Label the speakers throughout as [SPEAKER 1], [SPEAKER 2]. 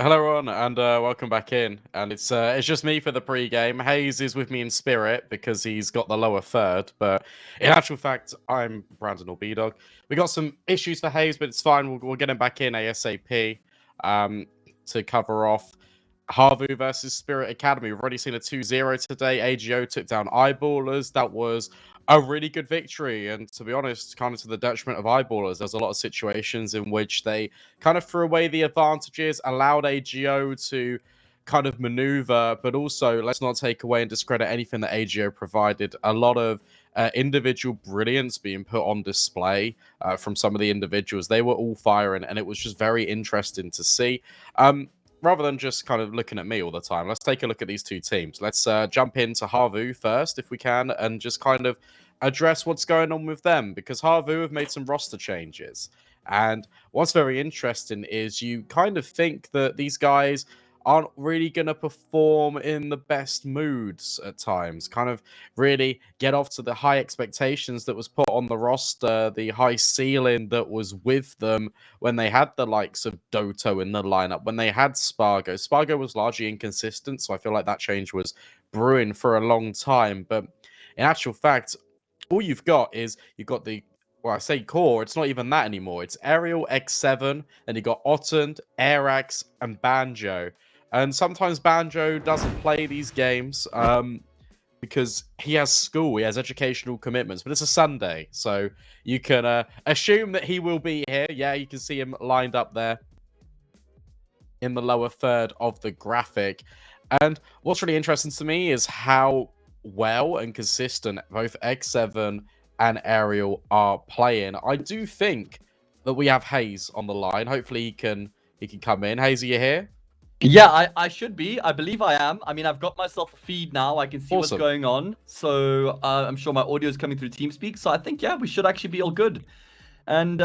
[SPEAKER 1] Hello, everyone, and welcome back in. And it's just me for the pre-game. Hayes is with me in spirit because he's got the lower third, but in actual fact, I'm Brandon or B-Dog. We got some issues for Hayes, but it's fine. We'll get him back in ASAP to cover off Havu versus Spirit Academy. We've already seen a 2-0 today. AGO took down Eyeballers. That was a really good victory. And to be honest, kind of to the detriment of Eyeballers, there's a lot of situations in which they kind of threw away the advantages, allowed AGO to kind of maneuver, but also let's not take away and discredit anything that AGO provided. A lot of individual brilliance being put on display from some of the individuals. They were all firing, and it was just very interesting to see. Rather than just kind of looking at me all the time, let's take a look at these two teams. Let's jump into Havu first, if we can, and just kind of address what's going on with them, because Havu have made some roster changes. And what's very interesting is you kind of think that these guys aren't really going to perform in the best moods at times, kind of really get off to the high expectations that was put on the roster, the high ceiling that was with them when they had the likes of Doto in the lineup, when they had Spargo. Spargo was largely inconsistent, so I feel like that change was brewing for a long time. But in actual fact, all you've got is you've got the well, I say core, it's not even that anymore. It's Ariel X7, and you got Ottend, Airax, and Banjo. And sometimes Banjo doesn't play these games because he has school, he has educational commitments, but it's a Sunday, so you can assume that he will be here. Yeah, you can see him lined up there in the lower third of the graphic. And what's really interesting to me is how well and consistent both X7 and Ariel are playing. I do think that we have Hayes on the line. Hopefully he can come in. Hayes, are you here?
[SPEAKER 2] Yeah, I should be. I believe I am. I mean, I've got myself a feed now. I can see what's
[SPEAKER 1] Awesome.
[SPEAKER 2] going on. So I'm sure my audio is coming through TeamSpeak. So I think, yeah, we should actually be all good. And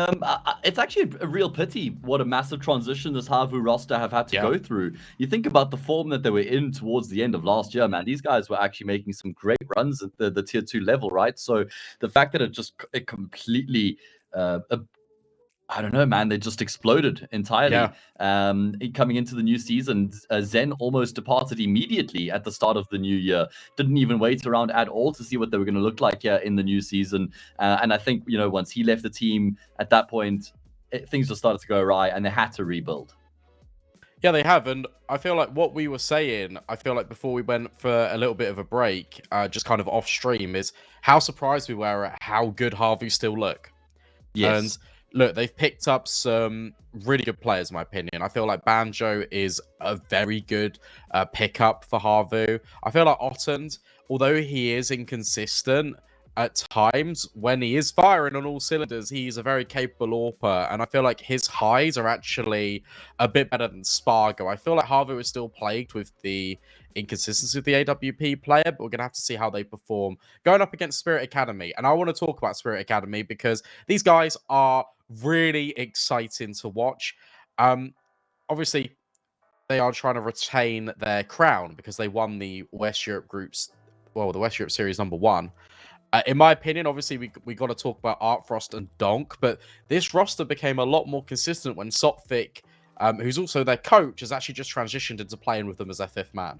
[SPEAKER 2] it's actually a real pity what a massive transition this Havu roster have had to
[SPEAKER 1] Yeah.
[SPEAKER 2] go through. You think about the form that they were in towards the end of last year, man. These guys were actually making some great runs at the tier 2 level, right? So the fact that it completely I don't know, man. They just exploded entirely.
[SPEAKER 1] Yeah.
[SPEAKER 2] Coming into the new season, Zen almost departed immediately at the start of the new year. Didn't even wait around at all to see what they were going to look like here in the new season. And I think, once he left the team at that point, things just started to go awry and they had to rebuild.
[SPEAKER 1] Yeah, they have. And I feel like what we were saying, I feel like before we went for a little bit of a break, just kind of off stream, is how surprised we were at how good Harvey still look. And
[SPEAKER 2] Yes.
[SPEAKER 1] look, they've picked up some really good players, in my opinion. I feel like Banjo is a very good pickup for Havu. I feel like Ottend, although he is inconsistent at times, when he is firing on all cylinders, he's a very capable AWPer. And I feel like his highs are actually a bit better than Spargo. I feel like Havu is still plagued with the inconsistency of the AWP player, but we're going to have to see how they perform going up against Spirit Academy. And I want to talk about Spirit Academy because these guys are really exciting to watch. Obviously, they are trying to retain their crown because they won the West Europe groups, well, the West Europe Series #1. In my opinion, obviously, we got to talk about Artfrost and Donk, but this roster became a lot more consistent when Sotfik, who's also their coach, has actually just transitioned into playing with them as their fifth man.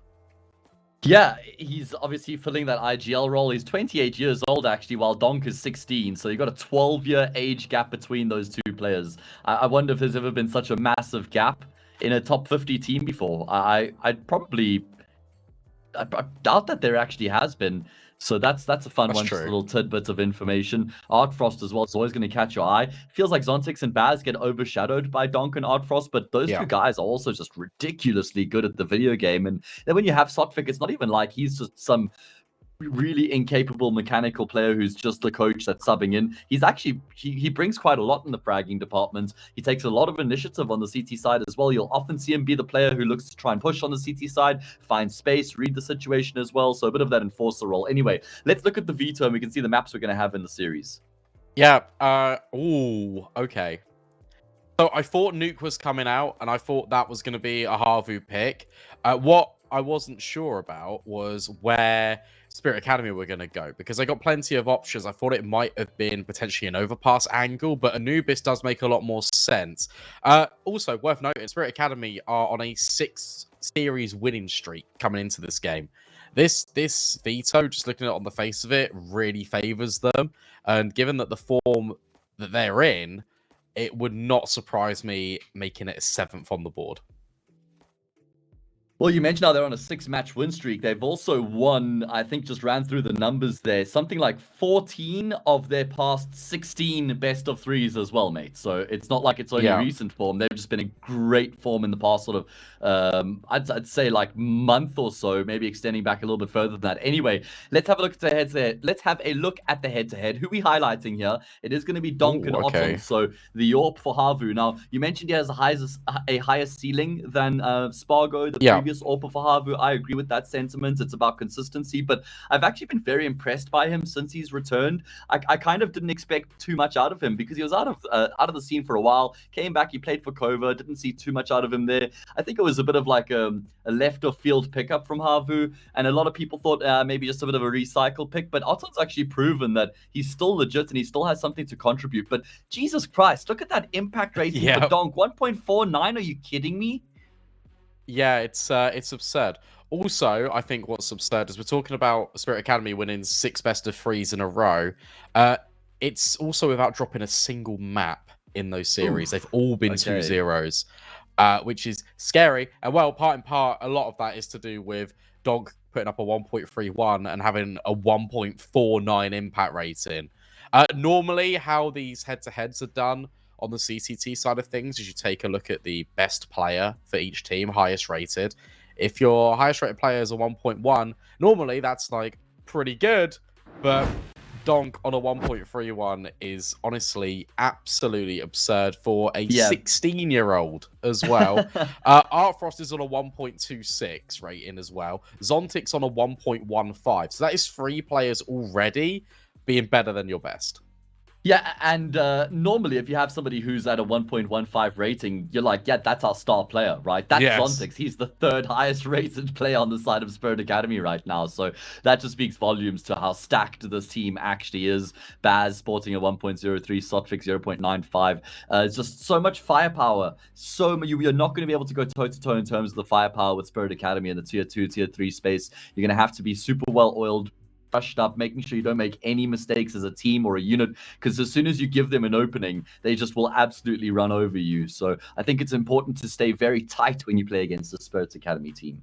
[SPEAKER 2] Yeah, he's obviously filling that IGL role. He's 28 years old, actually, while Donk is 16. So you've got a 12-year age gap between those two players. I wonder if there's ever been such a massive gap in a top 50 team before. I'd probably... I doubt that there actually has been. So that's a fun
[SPEAKER 1] That's
[SPEAKER 2] one, just a
[SPEAKER 1] true.
[SPEAKER 2] little tidbit of information. Artfrost as well is always going to catch your eye. Feels like Zontix and Baz get overshadowed by Donk and Artfrost, but those
[SPEAKER 1] Yeah.
[SPEAKER 2] two guys are also just ridiculously good at the video game. And then when you have Sotfik, it's not even like he's just some really incapable mechanical player who's just the coach that's subbing in. He's actually he brings quite a lot in the fragging department. He takes a lot of initiative on the CT side as well. You'll often see him be the player who looks to try and push on the CT side, find space, read the situation as well. So a bit of that enforcer role. Anyway, let's look at the veto and we can see the maps we're going to have in the series.
[SPEAKER 1] Yeah. Ooh. Okay. So I thought Nuke was coming out, and I thought that was going to be a Havu pick. What I wasn't sure about was where Spirit Academy were going to go because they got plenty of options. I thought it might have been potentially an overpass angle, but Anubis does make a lot more sense. Also, worth noting, Spirit Academy are on a 6-series winning streak coming into this game. This veto, just looking at it on the face of it, really favors them. And given that the form that they're in, it would not surprise me making it a 7th on the board.
[SPEAKER 2] Well, you mentioned how they're on a 6-match win streak. They've also won, I think just ran through the numbers there, something like 14 of their past 16 best of threes as well, mate. So it's not like it's only recent form. They've just been in great form in the past sort of, I'd say like month or so, maybe extending back a little bit further than that. Anyway, let's have a look at the head-to-head. Let's have a look at the head-to-head. Who are we highlighting here? It is going to be Donk and Otten. So the AWP for Havu. Now, you mentioned he has a higher ceiling than Spargo, the previous AWP for Havu. I agree with that sentiment. It's about consistency, but I've actually been very impressed by him since he's returned. I kind of didn't expect too much out of him because he was out of the scene for a while. Came back, he played for Kova. Didn't see too much out of him there. I think it was a bit of like a left of field pickup from Havu, and a lot of people thought maybe just a bit of a recycle pick. But Otton's actually proven that he's still legit and he still has something to contribute. But Jesus Christ, look at that impact rating for Donk, 1.49. Are you kidding me?
[SPEAKER 1] Yeah, it's absurd. Also, I think what's absurd is we're talking about Spirit Academy winning 6 best of 3s in a row. It's also without dropping a single map in those series. They've all been 2-0s, which is scary. And well, part and part, a lot of that is to do with Dog putting up a 1.31 and having a 1.49 impact rating. Normally, how these head-to-heads are done on the CCT side of things is you take a look at the best player for each team, highest rated. If your highest rated player is a 1.1, normally that's like pretty good, but Donk on a 1.31 is honestly absolutely absurd for a 16-year-old as well. Artfrost is on a 1.26 rating as well. Zontic's on a 1.15. So that is 3 players already being better than your best.
[SPEAKER 2] Yeah, and normally if you have somebody who's at a 1.15 rating, you're like, yeah, that's our star player, right? That's Zontix. He's the 3rd highest rated player on the side of Spirit Academy right now. So that just speaks volumes to how stacked this team actually is. Baz sporting a 1.03, Sotfix 0.95. It's just so much firepower. You're not going to be able to go toe-to-toe in terms of the firepower with Spirit Academy in the tier 2, tier 3 space. You're going to have to be super well-oiled, brushed up, making sure you don't make any mistakes as a team or a unit, because as soon as you give them an opening, they just will absolutely run over you. So I think it's important to stay very tight when you play against the Spirits Academy team.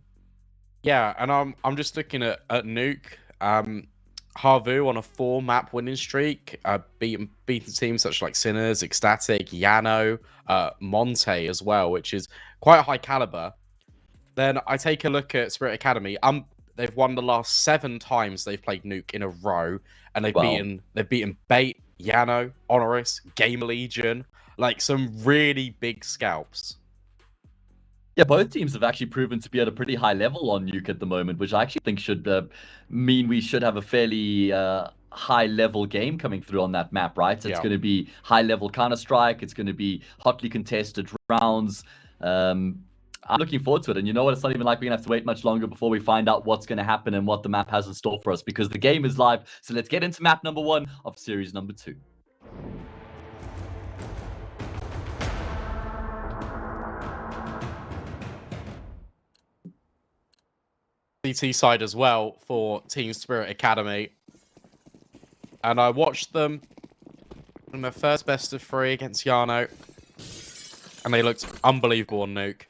[SPEAKER 1] Yeah, and I'm just looking at Nuke. Havu on a 4-map winning streak, beating teams such like Sinners, Ecstatic, Yano, Monte as well, which is quite a high caliber. Then I take a look at Spirit Academy. They've won the last 7 times they've played Nuke in a row, and they've beaten Bait, Yano, Honoris, Game Legion, like some really big scalps.
[SPEAKER 2] Yeah, both teams have actually proven to be at a pretty high level on Nuke at the moment, which I actually think should mean we should have a fairly high-level game coming through on that map, right? It's going to be high-level Counter-Strike. It's going to be hotly contested rounds. I'm looking forward to it. And you know what? It's not even like we're going to have to wait much longer before we find out what's going to happen and what the map has in store for us, because the game is live. So let's get into map number 1 of series number 2.
[SPEAKER 1] CT side as well for Team Spirit Academy. And I watched them in their first best of 3 against Yano. And they looked unbelievable on Nuke.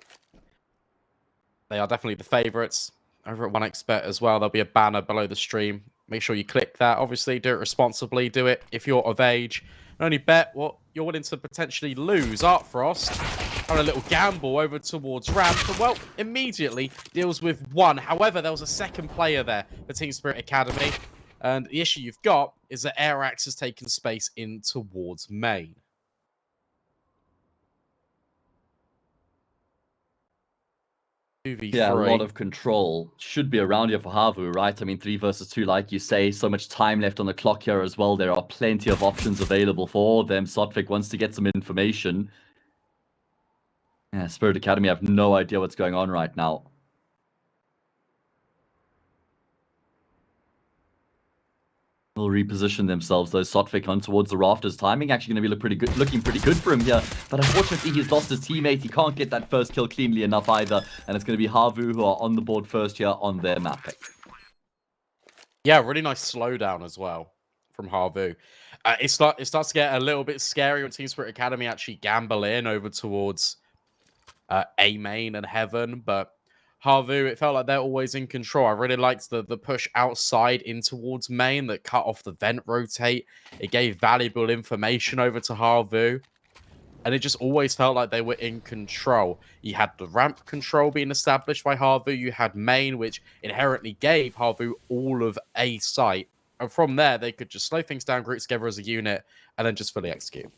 [SPEAKER 1] They are definitely the favourites over at 1xBet as well. There'll be a banner below the stream. Make sure you click that. Obviously, do it responsibly. Do it if you're of age. And only bet what you're willing to potentially lose. Artfrost on a little gamble over towards Ramp. And, well, immediately deals with 1. However, there was a second player there for Team Spirit Academy. And the issue you've got is that Airax has taken space in towards main.
[SPEAKER 2] Yeah, a lot of control should be around here for Havu, right? I mean, 3 versus 2, like you say, so much time left on the clock here as well. There are plenty of options available for them. Sotfik wants to get some information. Yeah, Spirit Academy have no idea what's going on right now. will reposition themselves, those Sotfik on towards the rafters. Timing actually going to be looking pretty good for him here. But unfortunately, he's lost his teammate. He can't get that first kill cleanly enough either. And it's going to be Havu who are on the board first here on their map pick.
[SPEAKER 1] Yeah, really nice slowdown as well from Havu. It starts to get a little bit scary when Team Spirit Academy actually gamble in over towards A main and Heaven, but Havu, it felt like they're always in control. I really liked the push outside in towards main that cut off the vent rotate. It gave valuable information over to Havu. And it just always felt like they were in control. You had the ramp control being established by Havu. You had main, which inherently gave Havu all of A site. And from there, they could just slow things down, group together as a unit, and then just fully execute.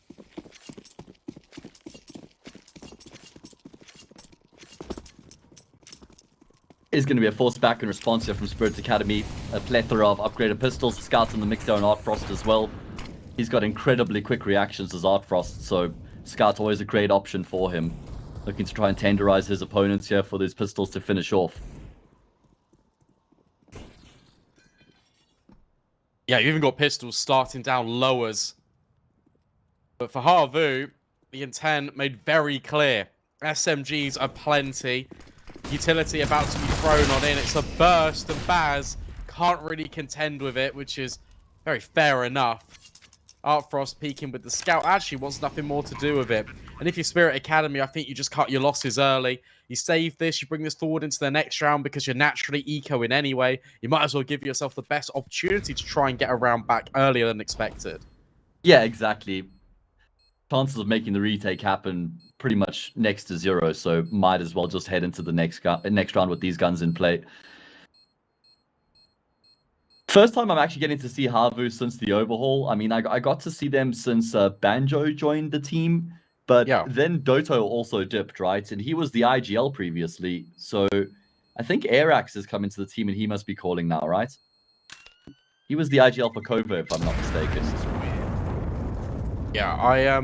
[SPEAKER 2] Is going to be a forced back and response here from Spirit Academy. A plethora of upgraded pistols. Scouts in the mix there on Artfrost as well. He's got incredibly quick reactions as Artfrost, so Scout's always a great option for him. Looking to try and tenderize his opponents here for these pistols to finish off.
[SPEAKER 1] Yeah, you even got pistols starting down lowers. But for Havu, the intent made very clear. SMGs are plenty. Utility about to be thrown on in. It's a burst, and Baz can't really contend with it, which is very fair enough. Artfrost peeking with the scout actually wants nothing more to do with it. And if you're Spirit Academy, I think you just cut your losses early. You save this, you bring this forward into the next round because you're naturally ecoing anyway. You might as well give yourself the best opportunity to try and get a round back earlier than expected.
[SPEAKER 2] Yeah, exactly. Chances of making the retake happen pretty much next to zero, so might as well just head into the next round with these guns in play. First time I'm actually getting to see Havu since the overhaul. I mean, I got to see them since Banjo joined the team, but then Doto also dipped, right? And he was the IGL previously, so I think Airax has come into the team and he must be calling now, right? He was the IGL for Kovo, if I'm not mistaken.
[SPEAKER 1] Yeah,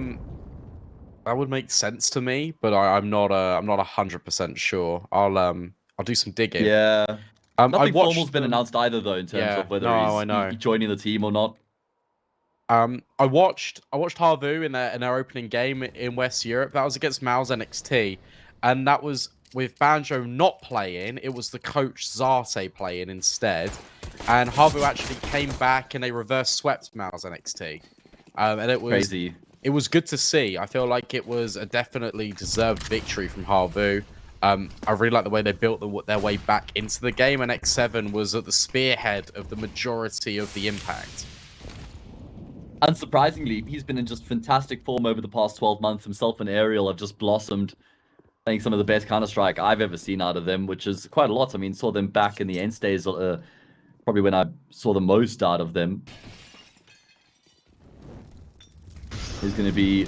[SPEAKER 1] that would make sense to me, but I'm not 100% sure. I'll do some digging.
[SPEAKER 2] Yeah. Nothing formal's been announced either, though, in terms of whether he's joining the team or not.
[SPEAKER 1] I watched Havu in their opening game in West Europe. That was against Mal's NXT, and that was with Banjo not playing. It was the coach Zarte playing instead, and Havu actually came back and they reverse swept Mal's NXT, and it was
[SPEAKER 2] crazy.
[SPEAKER 1] It was good to see. I feel like it was a definitely deserved victory from Havu. I really like the way they built their way back into the game, and X7 was at the spearhead of the majority of the impact.
[SPEAKER 2] Unsurprisingly, he's been in just fantastic form over the past 12 months. Himself and Ariel have just blossomed, playing some of the best Counter-Strike I've ever seen out of them, which is quite a lot. I mean, saw them back in the end stays, probably when I saw the most out of them. He's going to be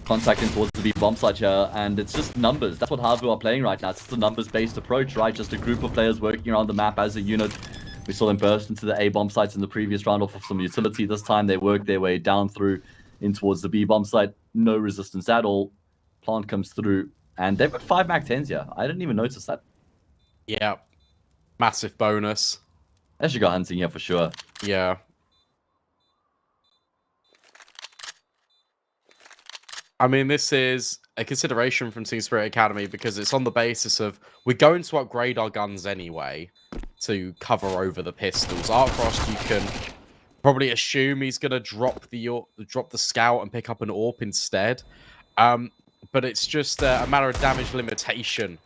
[SPEAKER 2] contacting towards the B bomb site here, and it's just numbers. That's what Havu are playing right now. It's just a numbers-based approach, right? Just a group of players working around the map as a unit. We saw them burst into the A bomb sites in the previous round off of some utility. This time they worked their way down through in towards the B bomb site. No resistance at all. Plant comes through, and they've got 5 Mac 10s here. I didn't even notice that.
[SPEAKER 1] Yeah, massive bonus.
[SPEAKER 2] They should go hunting here for sure.
[SPEAKER 1] Yeah. I mean, this is a consideration from Team Spirit Academy because it's on the basis of we're going to upgrade our guns anyway to cover over the pistols. Artfrost, you can probably assume he's going to drop the scout and pick up an AWP instead. But it's just a matter of damage limitation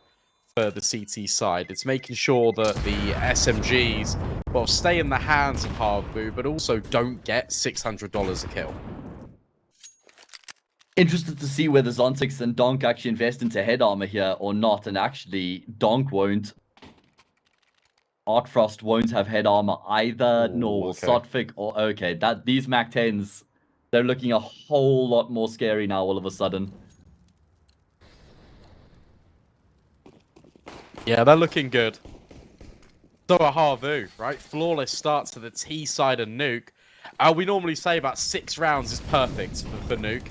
[SPEAKER 1] for the CT side. It's making sure that the SMGs well stay in the hands of Havu, but also don't get $600 a kill.
[SPEAKER 2] Interested to see whether Zontix and Donk actually invest into head armor here or not, and actually Donk won't. Artfrost won't have head armor either, nor will Sotfik or these Mac 10s, they're looking a whole lot more scary now all of a sudden.
[SPEAKER 1] Yeah, they're looking good. So are Havu, right? Flawless starts to the T side of Nuke. We normally say about 6 rounds is perfect for Nuke.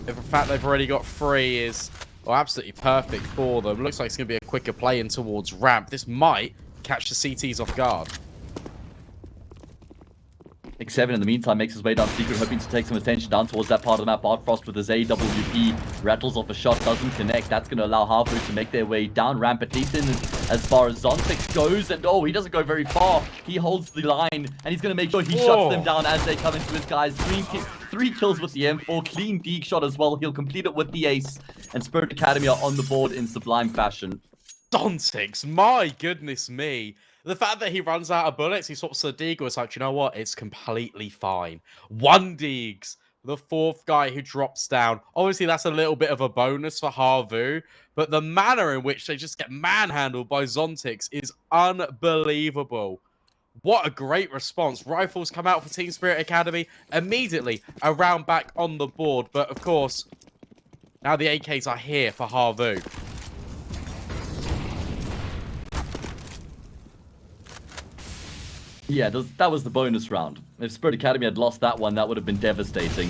[SPEAKER 1] If the fact they've already got 3 is absolutely perfect for them. Looks like it's going to be a quicker play in towards ramp. This might catch the CTs off guard.
[SPEAKER 2] X7 in the meantime makes his way down Secret, hoping to take some attention down towards that part of the map. Artfrost with his AWP rattles off a shot, doesn't connect. That's going to allow Havu to make their way down ramp, at least in as far as Zontix goes. And oh, he doesn't go very far. He holds the line, and he's going to make sure he shuts them down as they come into his guys. Three kills with the M4, clean deek shot as well. He'll complete it with the ace, and Spirit Academy are on the board in sublime fashion.
[SPEAKER 1] Zontix, my goodness me. The fact that he runs out of bullets, he swaps to Deagle, it's like, you know what? It's completely fine. One Deegs, the fourth guy who drops down. Obviously, that's a little bit of a bonus for Havu, but the manner in which they just get manhandled by Zontix is unbelievable. What a great response. Rifles come out for Team Spirit Academy immediately, a round back on the board. But of course, now the AKs are here for Havu.
[SPEAKER 2] Yeah, that was the bonus round. If Spirit Academy had lost that one, that would have been devastating.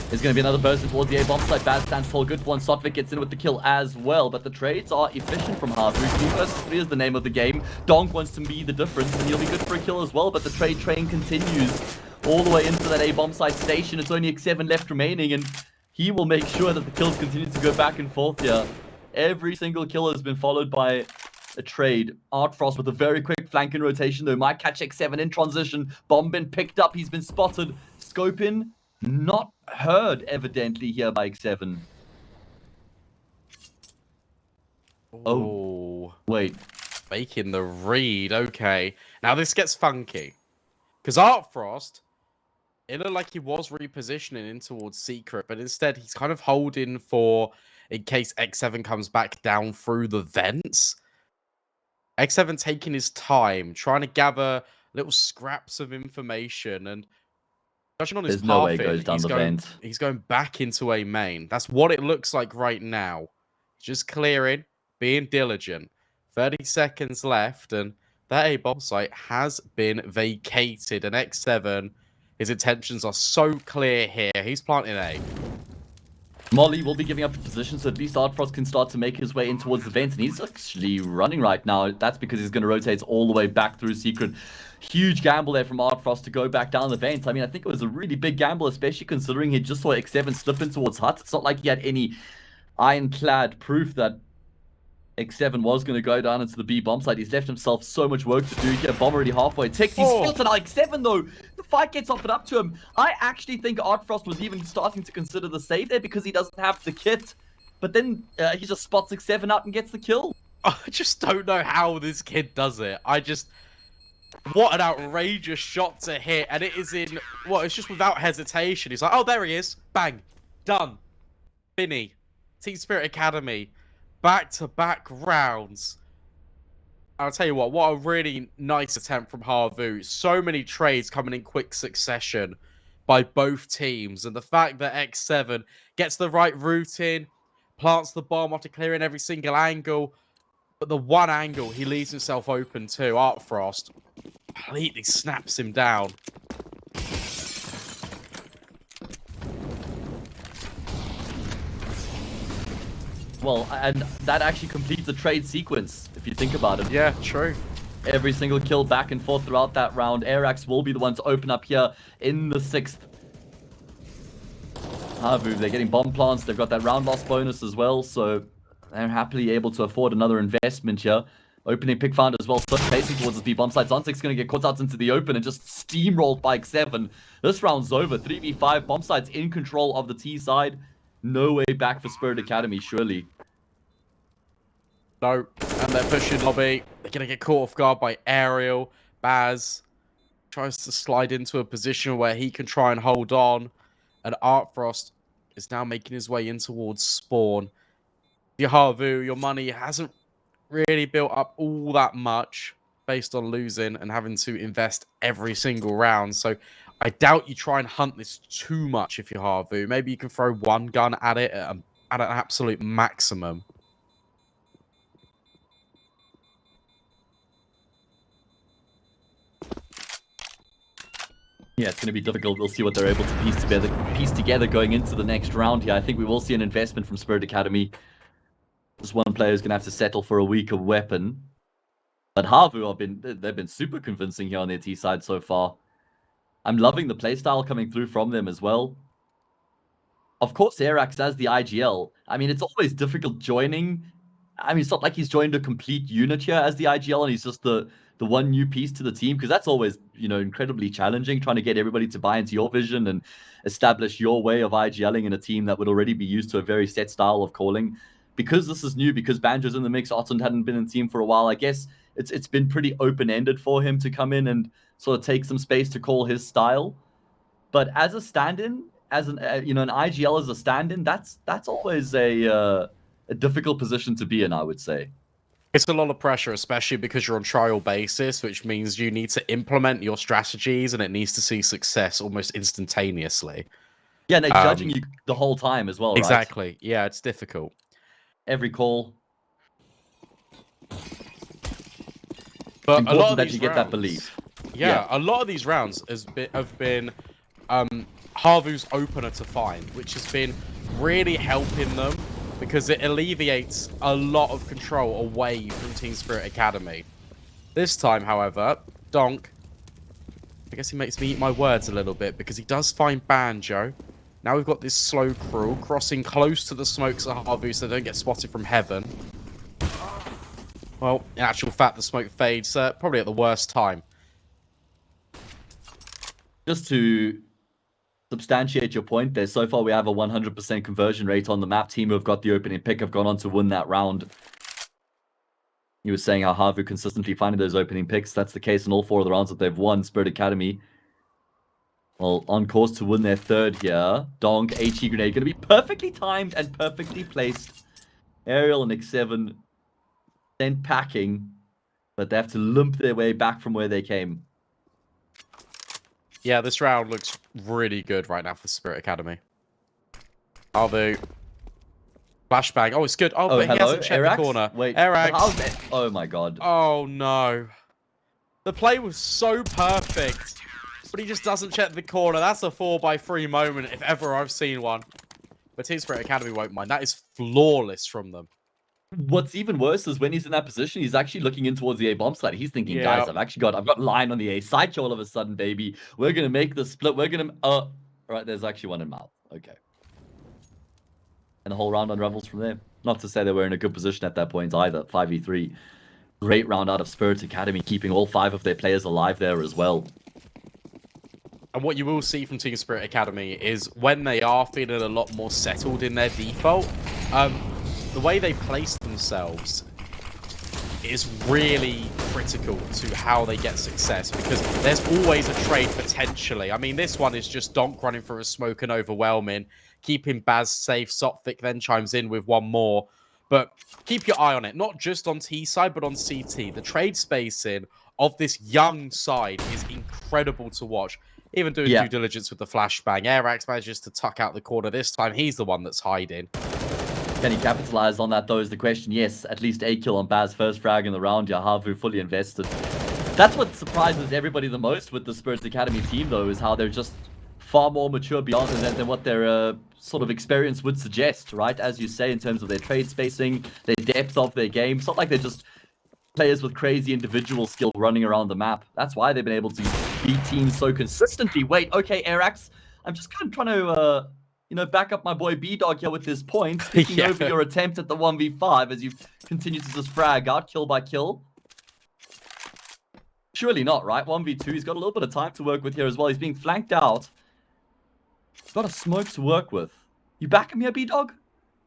[SPEAKER 2] There's going to be another person towards the A-bomb site. Baz stands tall, good for one. Sotvik gets in with the kill as well, but the trades are efficient from Havu. 3 versus 3 is the name of the game. Donk wants to be the difference, and he'll be good for a kill as well, but the trade train continues all the way into that A-bomb site station. It's only X7 left remaining, and he will make sure that the kills continue to go back and forth here. Every single kill has been followed by a trade. Artfrost with a very quick flanking rotation, though, might catch X7 in transition. Bomb been picked up, he's been spotted. Scope in, not heard evidently here by X7. Oh, wait.
[SPEAKER 1] Making the read, okay. Now this gets funky. Because Artfrost, it looked like he was repositioning in towards Secret, but instead he's kind of holding for in case X7 comes back down through the vents. X7 taking his time, trying to gather little scraps of information, and judging on his
[SPEAKER 2] There's no way he goes down the vent.
[SPEAKER 1] He's going back into a main. That's what it looks like right now. Just clearing, being diligent. 30 seconds left, and that A-bomb site has been vacated. And X7, his intentions are so clear here. He's planting A.
[SPEAKER 2] Molly will be giving up a position, so at least Artfrost can start to make his way in towards the vents, and he's actually running right now. That's because he's going to rotate all the way back through Secret. Huge gamble there from Artfrost to go back down the vents. I mean, I think it was a really big gamble, especially considering he just saw X7 slip in towards Hut. It's not like he had any ironclad proof that X7 was going to go down into the B bomb site. He's left himself so much work to do here. Bomb already halfway ticked. He's spotted X7 though. The fight gets offered up to him. I actually think Artfrost was even starting to consider the save there because he doesn't have the kit. But then he just spots X7 out and gets the kill.
[SPEAKER 1] I just don't know how this kid does it. What an outrageous shot to hit. And it is in, it's just without hesitation. He's like, oh, there he is. Bang. Done. Finny. Team Spirit Academy. Back-to-back rounds. I'll tell you what a really nice attempt from Havu. So many trades coming in quick succession by both teams. And the fact that X7 gets the right route in, plants the bomb after clearing every single angle. But the one angle he leaves himself open to, Artfrost, completely snaps him down.
[SPEAKER 2] Well, and that actually completes the trade sequence, if you think about it.
[SPEAKER 1] Yeah, true.
[SPEAKER 2] Every single kill back and forth throughout that round. Airax will be the one to open up here in the 6th. Havu, they're getting bomb plants. They've got that round loss bonus as well, so they're happily able to afford another investment here. Opening pick found as well, so facing towards the B bomb site. Zontik's going to get caught out into the open and just steamrolled by X7. This round's over. 3v5, bomb sites in control of the T side. No way back for Spirit Academy, surely.
[SPEAKER 1] No, and they're pushing lobby. They're going to get caught off guard by Aerial. Baz tries to slide into a position where he can try and hold on. And Artfrost is now making his way in towards spawn. Your Havu, your money hasn't really built up all that much based on losing and having to invest every single round. So I doubt you try and hunt this too much if you're Havu. Maybe you can throw one gun at it at an absolute maximum.
[SPEAKER 2] Yeah, it's going to be difficult. We'll see what they're able to piece together going into the next round here. I think we will see an investment from Spirit Academy. Just one player is going to have to settle for a weaker weapon. But Havu they've been super convincing here on their T side so far. I'm loving the playstyle coming through from them as well. Of course, Arax as the IGL. I mean, it's always difficult joining. I mean, it's not like he's joined a complete unit here as the IGL and he's just the one new piece to the team, because that's always, you know, incredibly challenging, trying to get everybody to buy into your vision and establish your way of IGLing in a team that would already be used to a very set style of calling. Because this is new, because Banjo's in the mix, Otten hadn't been in the team for a while, I guess it's been pretty open-ended for him to come in and sort of take some space to call his style. But as a stand-in, as an you know, an IGL as a stand-in, that's always a difficult position to be in, I would say.
[SPEAKER 1] It's a lot of pressure, especially because you're on trial basis, which means you need to implement your strategies and it needs to see success almost instantaneously.
[SPEAKER 2] Yeah, and they're judging you the whole time as well, right?
[SPEAKER 1] Exactly. Yeah, it's difficult.
[SPEAKER 2] Every call.
[SPEAKER 1] But
[SPEAKER 2] It's
[SPEAKER 1] a lot
[SPEAKER 2] important
[SPEAKER 1] of
[SPEAKER 2] that
[SPEAKER 1] these
[SPEAKER 2] you get
[SPEAKER 1] rounds,
[SPEAKER 2] that belief.
[SPEAKER 1] Yeah, a lot of these rounds have been Havu's opener to find, which has been really helping them because it alleviates a lot of control away from Team Spirit Academy. This time, however, Donk, I guess he makes me eat my words a little bit because he does find Banjo. Now we've got this slow crawl crossing close to the smokes of Havu so they don't get spotted from heaven. Well, in actual fact, the smoke fades probably at the worst time.
[SPEAKER 2] Just to substantiate your point there, so far we have a 100% conversion rate on the map. Team who have got the opening pick have gone on to win that round. You were saying how Havu consistently finding those opening picks. That's the case in all 4 of the rounds that they've won. Spirit Academy, well, on course to win their 3rd here. Donk, HE grenade, going to be perfectly timed and perfectly placed. Aerial and X7 sent packing, but they have to limp their way back from where they came.
[SPEAKER 1] Yeah, this round looks really good right now for Spirit Academy. Havu. Flashbang. Oh, it's good. Oh, but
[SPEAKER 2] hello?
[SPEAKER 1] he hasn't checked
[SPEAKER 2] Arax?
[SPEAKER 1] the corner.
[SPEAKER 2] Wait,
[SPEAKER 1] Arax.
[SPEAKER 2] Oh my god.
[SPEAKER 1] Oh, no. The play was so perfect, but he just doesn't check the corner. That's a 4x3 moment if ever I've seen one. But Team Spirit Academy won't mind. That is flawless from them.
[SPEAKER 2] What's even worse is when he's in that position, he's actually looking in towards the A bomb side. He's thinking,
[SPEAKER 1] Yeah.
[SPEAKER 2] guys, I've got line on the A side all of a sudden, baby. We're gonna make the split. We're gonna all right, there's actually one in mouth. Okay. And the whole round unravels from there. Not to say they were in a good position at that point either. 5v3. Great round out of Spirit Academy, keeping all 5 of their players alive there as well.
[SPEAKER 1] And what you will see from Team Spirit Academy is when they are feeling a lot more settled in their default, the way they place themselves is really critical to how they get success, because there's always a trade potentially. I mean, this one is just Donk running for a smoke and overwhelming, keeping Baz safe. Sophic then chimes in with one more. But keep your eye on it, not just on T side, but on CT. The trade spacing of this young side is incredible to watch. Even doing due diligence with the flashbang. Arax manages to tuck out the corner this time. He's the one that's hiding.
[SPEAKER 2] Can he capitalize on that, though, is the question. Yes, at least a kill on Baz, first frag in the round. Havu fully invested. That's what surprises everybody the most with the Spirits Academy team, though, is how they're just far more mature beyond than what their sort of experience would suggest, right? As you say, in terms of their trade spacing, their depth of their game. It's not like they're just players with crazy individual skill running around the map. That's why they've been able to beat teams so consistently. Wait, okay, Arax, I'm just kind of trying to... you know, back up my boy B-Dog here with this point. Taking over your attempt at the 1v5 as you continue to just frag out kill by kill. Surely not, right? 1v2, he's got a little bit of time to work with here as well. He's being flanked out. He's got a smoke to work with. You back him here, B-Dog?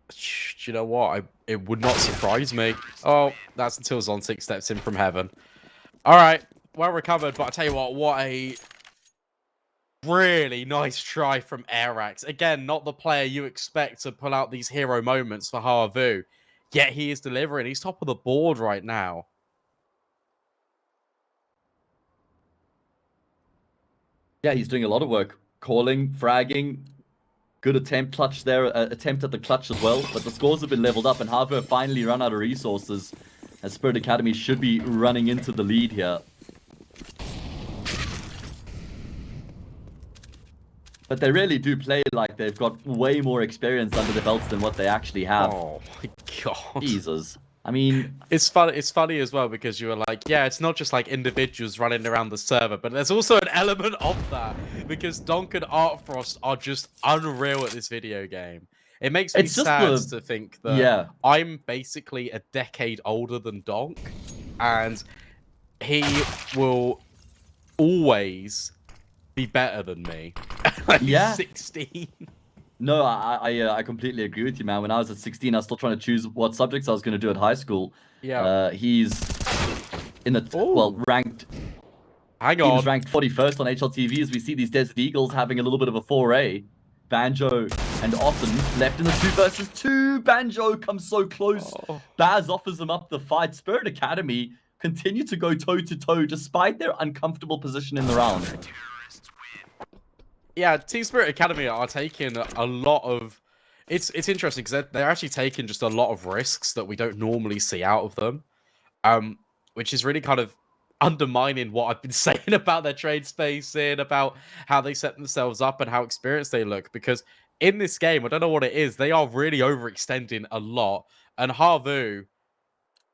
[SPEAKER 1] Do you know what? It would not surprise me. Oh, that's until Zontic steps in from heaven. All right, well recovered, but I tell you what a... really nice try from Arax. Again, not the player you expect to pull out these hero moments for Havu. Yet he is delivering. He's top of the board right now.
[SPEAKER 2] Yeah, he's doing a lot of work. Calling, fragging. Good attempt, clutch there. Attempt at the clutch as well. But the scores have been leveled up and Havu have finally run out of resources. As Spirit Academy should be running into the lead here. But they really do play like they've got way more experience under their belts than what they actually have.
[SPEAKER 1] Oh my god.
[SPEAKER 2] Jesus. I mean,
[SPEAKER 1] It's fun. It's funny as well because you were like, yeah, it's not just like individuals running around the server, but there's also an element of that because Donk and Artfrost are just unreal at this video game. It makes me
[SPEAKER 2] it's just
[SPEAKER 1] sad
[SPEAKER 2] the
[SPEAKER 1] to think that
[SPEAKER 2] yeah.
[SPEAKER 1] I'm basically a decade older than Donk, and he will always be better than me. Like, he's
[SPEAKER 2] Yeah.
[SPEAKER 1] 16.
[SPEAKER 2] No, I completely agree with you, man. When I was at 16, I was still trying to choose what subjects I was going to do at high school.
[SPEAKER 1] Yeah.
[SPEAKER 2] He's in the well
[SPEAKER 1] Oh,
[SPEAKER 2] ranked.
[SPEAKER 1] hang
[SPEAKER 2] He was
[SPEAKER 1] on.
[SPEAKER 2] ranked 41st on HLTV as we see these Desert Eagles having a little bit of a foray. Banjo and Otten left in the 2 versus 2. Banjo comes so close.
[SPEAKER 1] Oh.
[SPEAKER 2] Baz offers him up the fight. Spirit Academy continue to go toe to toe despite their uncomfortable position in the round.
[SPEAKER 1] Yeah, Team Spirit Academy are taking a lot of. It's interesting because they're actually taking just a lot of risks that we don't normally see out of them, which is really kind of undermining what I've been saying about their trade spacing, about how they set themselves up, and how experienced they look. Because in this game, I don't know what it is, they are really overextending a lot. And Havu,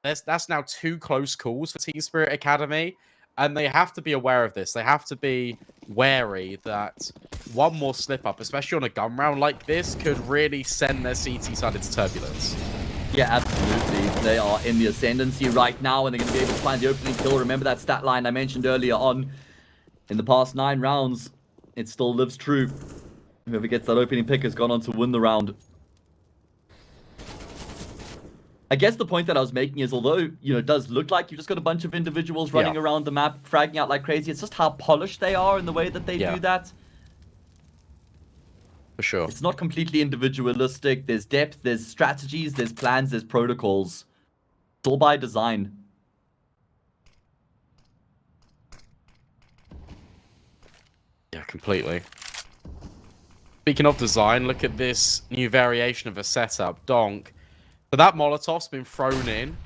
[SPEAKER 1] that's now 2 close calls for Team Spirit Academy, and they have to be aware of this. They have to be wary that one more slip up, especially on a gun round like this, could really send their CT side into turbulence.
[SPEAKER 2] Yeah, absolutely. They are in the ascendancy right now, and they're going to be able to find the opening kill. Remember that stat line I mentioned earlier on. In the past 9 rounds, it still lives true. Whoever gets that opening pick has gone on to win the round. I guess the point that I was making is, although, it does look like you've just got a bunch of individuals running around the map, fragging out like crazy, it's just how polished they are in the way that they do that.
[SPEAKER 1] For sure.
[SPEAKER 2] It's not completely individualistic. There's depth, there's strategies, there's plans, there's protocols. It's all by design.
[SPEAKER 1] Yeah, completely. Speaking of design, look at this new variation of a setup. Donk. So that Molotov's been thrown in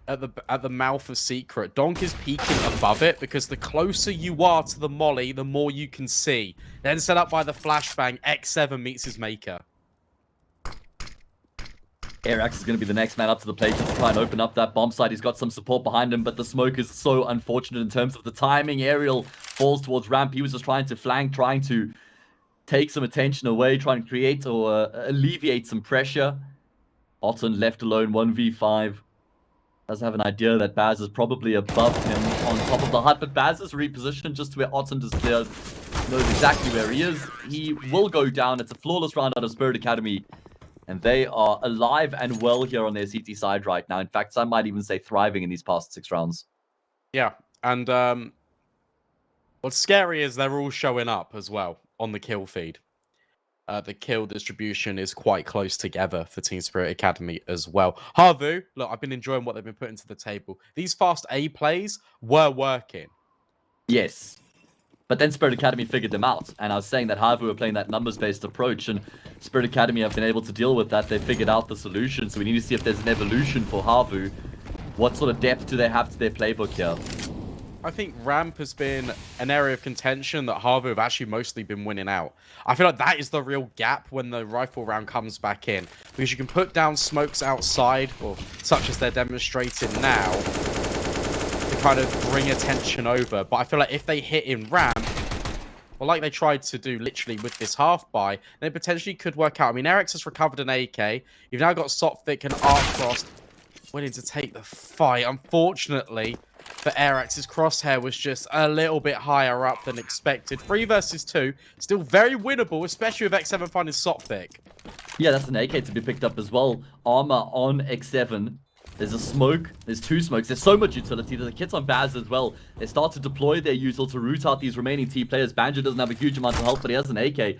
[SPEAKER 1] at the mouth of Secret. Donk is peeking above it because the closer you are to the molly, the more you can see. Then set up by the flashbang, X7 meets his maker.
[SPEAKER 2] Arax is going to be the next man up to the plate to try and open up that bomb site. He's got some support behind him, but the smoke is so unfortunate in terms of the timing. Aerial falls towards ramp. He was just trying to flank, trying to take some attention away, trying to create or alleviate some pressure. Otten left alone, 1v5. Does have an idea that Baz is probably above him on top of the hut, but Baz is repositioned just to where Otten is cleared. Knows exactly where he is. He will go down. It's a flawless round out of Spirit Academy. And they are alive and well here on their CT side right now. In fact, some might even say thriving in these past 6 rounds.
[SPEAKER 1] Yeah, and what's scary is they're all showing up as well on the kill feed. The kill distribution is quite close together for Team Spirit Academy as well. Havu, look, I've been enjoying what they've been putting to the table. These fast A plays were working.
[SPEAKER 2] Yes. But then Spirit Academy figured them out. And I was saying that Havu were playing that numbers-based approach, and Spirit Academy have been able to deal with that. They figured out the solution, so we need to see if there's an evolution for Havu. What sort of depth do they have to their playbook here?
[SPEAKER 1] I think ramp has been an area of contention that Havu have actually mostly been winning out. I feel like that is the real gap when the rifle round comes back in. Because you can put down smokes outside, or such as they're demonstrating now, to kind of bring attention over. But I feel like if they hit in ramp, well, like they tried to do literally with this half buy, then it potentially could work out. I mean, Eric's has recovered an AK. You've now got Sophic and Artfrost willing to take the fight. Unfortunately, for Arax, his crosshair was just a little bit higher up than expected. 3 versus 2, still very winnable, especially with X7 finding Sophic.
[SPEAKER 2] Yeah, that's an AK to be picked up as well. Armor on X7. There's a smoke. There's 2 smokes. There's so much utility. There's a kit on Baz as well. They start to deploy their usual to root out these remaining T players. Banjo doesn't have a huge amount of health, but he has an AK.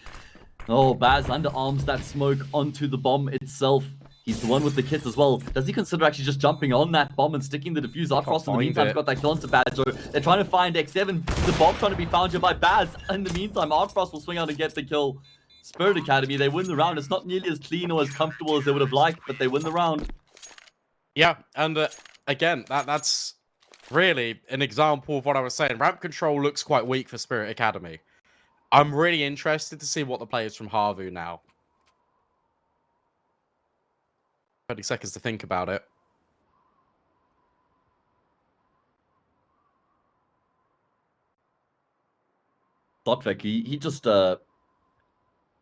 [SPEAKER 2] Oh, Baz underarms that smoke onto the bomb itself. He's the one with the kit as well. Does he consider actually just jumping on that bomb and sticking the defuse? Artfrost in the meantime has got that kill onto Banjo. They're trying to find X7. The bomb trying to be found here by Baz. In the meantime, Artfrost will swing out and get the kill. Spirit Academy, they win the round. It's not nearly as clean or as comfortable as they would have liked, but they win the round.
[SPEAKER 1] Yeah, and again, that's really an example of what I was saying. Ramp control looks quite weak for Spirit Academy. I'm really interested to see what the players from Havu now. 30 seconds to think about it.
[SPEAKER 2] Thotvik, he just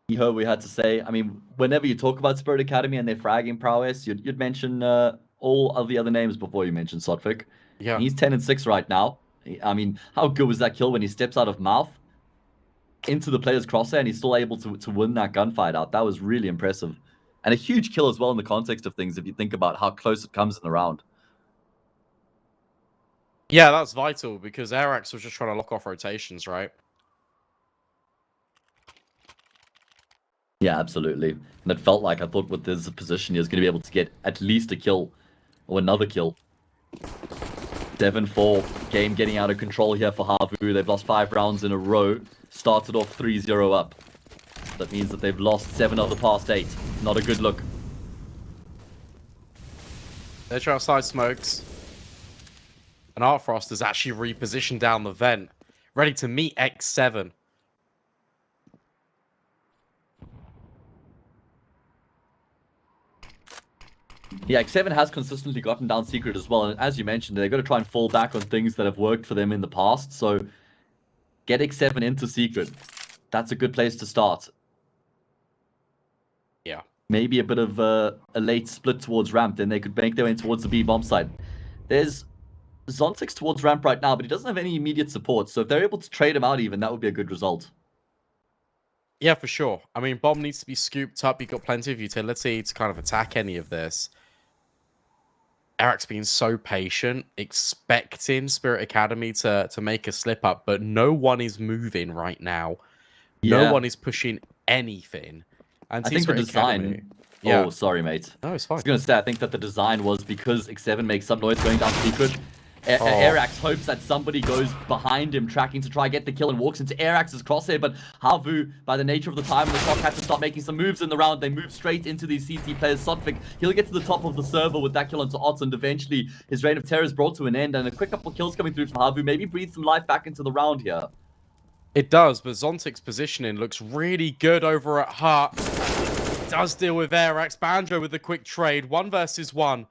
[SPEAKER 2] you heard what we had to say. I mean, whenever you talk about Spirit Academy and their fragging prowess, you'd mention all of the other names before you mention Sotvik.
[SPEAKER 1] Yeah.
[SPEAKER 2] He's 10-6 right now. I mean, how good was that kill when he steps out of mouth into the player's crosshair and he's still able to win that gunfight out? That was really impressive. And a huge kill as well in the context of things if you think about how close it comes in the round.
[SPEAKER 1] Yeah, that's vital because Arax was just trying to lock off rotations, right?
[SPEAKER 2] Yeah, absolutely. And it felt like I thought with this position he was going to be able to get at least a kill or another kill. 7-4, game getting out of control here for Havu. They've lost 5 rounds in a row. Started off 3-0 up. That means that they've lost 7 of the past 8. Not a good look.
[SPEAKER 1] They're outside smokes. And Artfrost is actually repositioned down the vent, ready to meet X7.
[SPEAKER 2] Yeah, X7 has consistently gotten down Secret as well. And as you mentioned, they're going to try and fall back on things that have worked for them in the past. So get X7 into Secret. That's a good place to start.
[SPEAKER 1] Yeah.
[SPEAKER 2] Maybe a bit of a late split towards ramp. Then they could make their way towards the B bomb side. There's Zontix towards ramp right now, but he doesn't have any immediate support. So if they're able to trade him out even, that would be a good result.
[SPEAKER 1] Yeah, for sure. I mean, bomb needs to be scooped up. You've got plenty of utility to kind of attack any of this. Eric's been so patient, expecting Spirit Academy to make a slip up, but no one is moving right now. No one is pushing anything. And
[SPEAKER 2] I think the design...
[SPEAKER 1] Yeah.
[SPEAKER 2] Oh, sorry, mate.
[SPEAKER 1] No, it's fine.
[SPEAKER 2] I was going to say, I think that the design was because X7 makes some noise going down Secret. Arax hopes that somebody goes behind him, tracking to try get the kill and walks into Arax's crosshair, but Havu, by the nature of the time, the Sock had to start making some moves in the round. They move straight into these CT players. Sotvik, he'll get to the top of the server with that kill onto Otz, and eventually his reign of terror is brought to an end, and a quick couple kills coming through from Havu. Maybe breathe some life back into the round here.
[SPEAKER 1] It does, but Zontic's positioning looks really good over at Heart. Does deal with Arax. Banjo with the quick trade. 1 versus 1.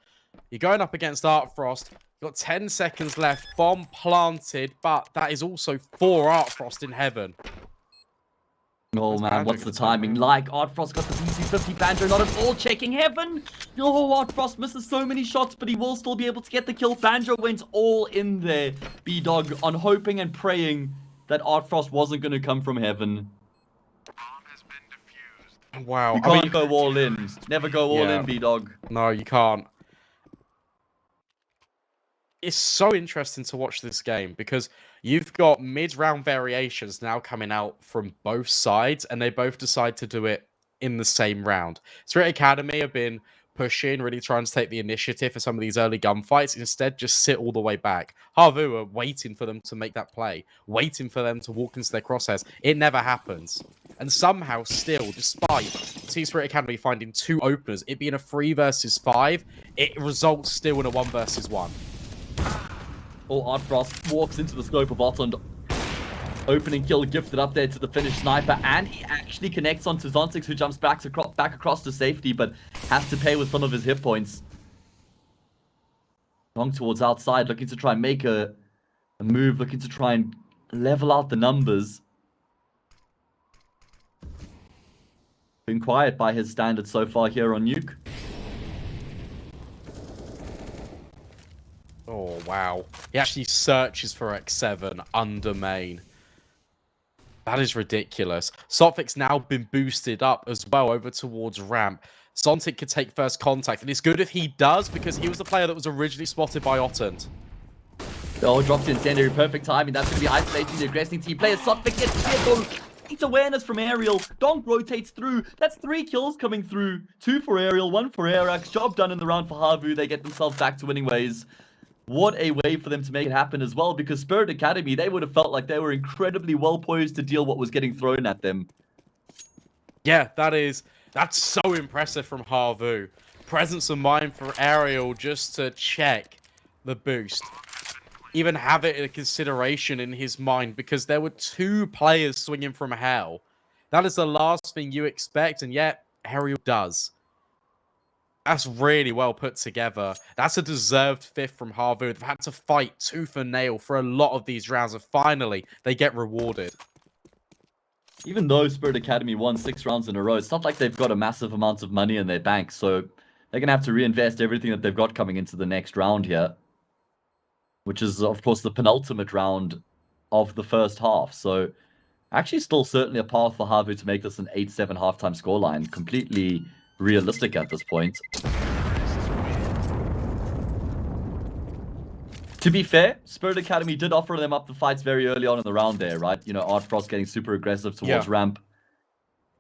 [SPEAKER 1] You're going up against Artfrost. You've got 10 seconds left. Bomb planted, but that is also 4 Artfrost in heaven.
[SPEAKER 2] Oh man, what's the timing like? Artfrost got the PC-50. Banjo not at all checking heaven. Oh, Artfrost misses so many shots, but he will still be able to get the kill. Banjo went all in there, B-Dog, on hoping and praying that Artfrost wasn't going to come from heaven.
[SPEAKER 1] Wow.
[SPEAKER 2] You can't go all in. Never go all in, B-Dog.
[SPEAKER 1] No, you can't. It's so interesting to watch this game because you've got mid-round variations now coming out from both sides, and they both decide to do it in the same round. Spirit Academy have been pushing, really trying to take the initiative for some of these early gunfights. Instead, just sit all the way back. Havu are waiting for them to make that play, waiting for them to walk into their crosshairs. It never happens. And somehow still, despite Spirit Academy finding 2 openers, it being a 3 versus 5, it results still in a 1 versus 1.
[SPEAKER 2] Oh, Artfrost walks into the scope of Otland. Opening kill gifted up there to the Finnish sniper, and he actually connects onto Zontix, who jumps back across to safety, but has to pay with some of his hit points. Long towards outside, looking to try and make a move, looking to try and level out the numbers. Been quiet by his standards so far here on Nuke.
[SPEAKER 1] Oh, wow. He actually searches for X7 under main. That is ridiculous. Sotvik's now been boosted up as well over towards ramp. Zontic could take first contact, and it's good if he does, because he was the player that was originally spotted by Otland.
[SPEAKER 2] Oh, drops the incendiary, perfect timing. That's going to be isolating the aggressing team player. Sotvik gets clear. It's awareness from Aerial. Donk rotates through. That's 3 kills coming through. 2 for Aerial, 1 for Arax. Job done in the round for Havu. They get themselves back to winning ways. What a way for them to make it happen as well, because Spirit Academy, they would have felt like they were incredibly well poised to deal what was getting thrown at them.
[SPEAKER 1] Yeah, that's so impressive from Havu. Presence of mind for Aerial just to check the boost. Even have it in consideration in his mind, because there were 2 players swinging from hell. That is the last thing you expect, and yet Aerial does. That's really well put together. That's a deserved 5th from Havu. They've had to fight tooth and nail for a lot of these rounds, and finally, they get rewarded.
[SPEAKER 2] even though Spirit Academy won 6 rounds in a row, it's not like they've got a massive amount of money in their bank, so they're going to have to reinvest everything that they've got coming into the next round here, which is, of course, the penultimate round of the first half. So actually still certainly a path for Havu to make this an 8-7 halftime scoreline. Completely realistic at this point. To be fair, Spirit Academy did offer them up the fights very early on in the round there, right? You know, Art Frost getting super aggressive towards ramp.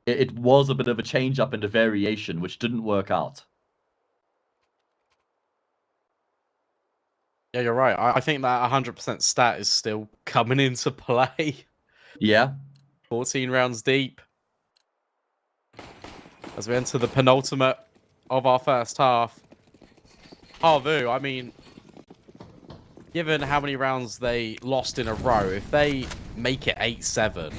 [SPEAKER 2] It was a bit of a change up and a variation, which didn't work out.
[SPEAKER 1] Yeah, you're right. I think that 100% stat is still coming into play.
[SPEAKER 2] Yeah.
[SPEAKER 1] 14 rounds deep. As we enter the penultimate of our first half. Havu, I mean, given how many rounds they lost in a row, if they make it 8-7,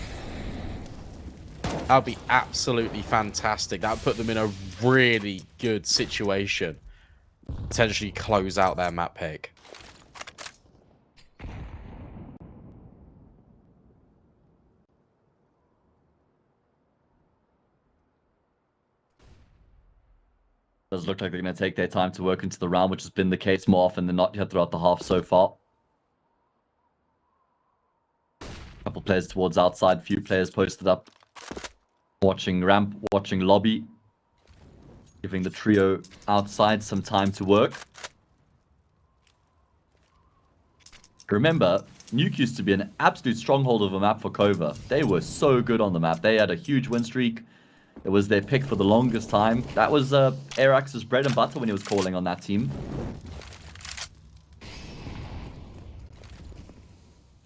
[SPEAKER 1] that would be absolutely fantastic. That would put them in a really good situation. Potentially close out their map pick.
[SPEAKER 2] Does look like they're going to take their time to work into the round, which has been the case more often than not here throughout the half so far. Couple players towards outside, few players posted up. Watching ramp, watching lobby. Giving the trio outside some time to work. Remember, Nuke used to be an absolute stronghold of a map for Cova. They were so good on the map. They had a huge win streak. It was their pick for the longest time. That was Airax's bread and butter when he was calling on that team.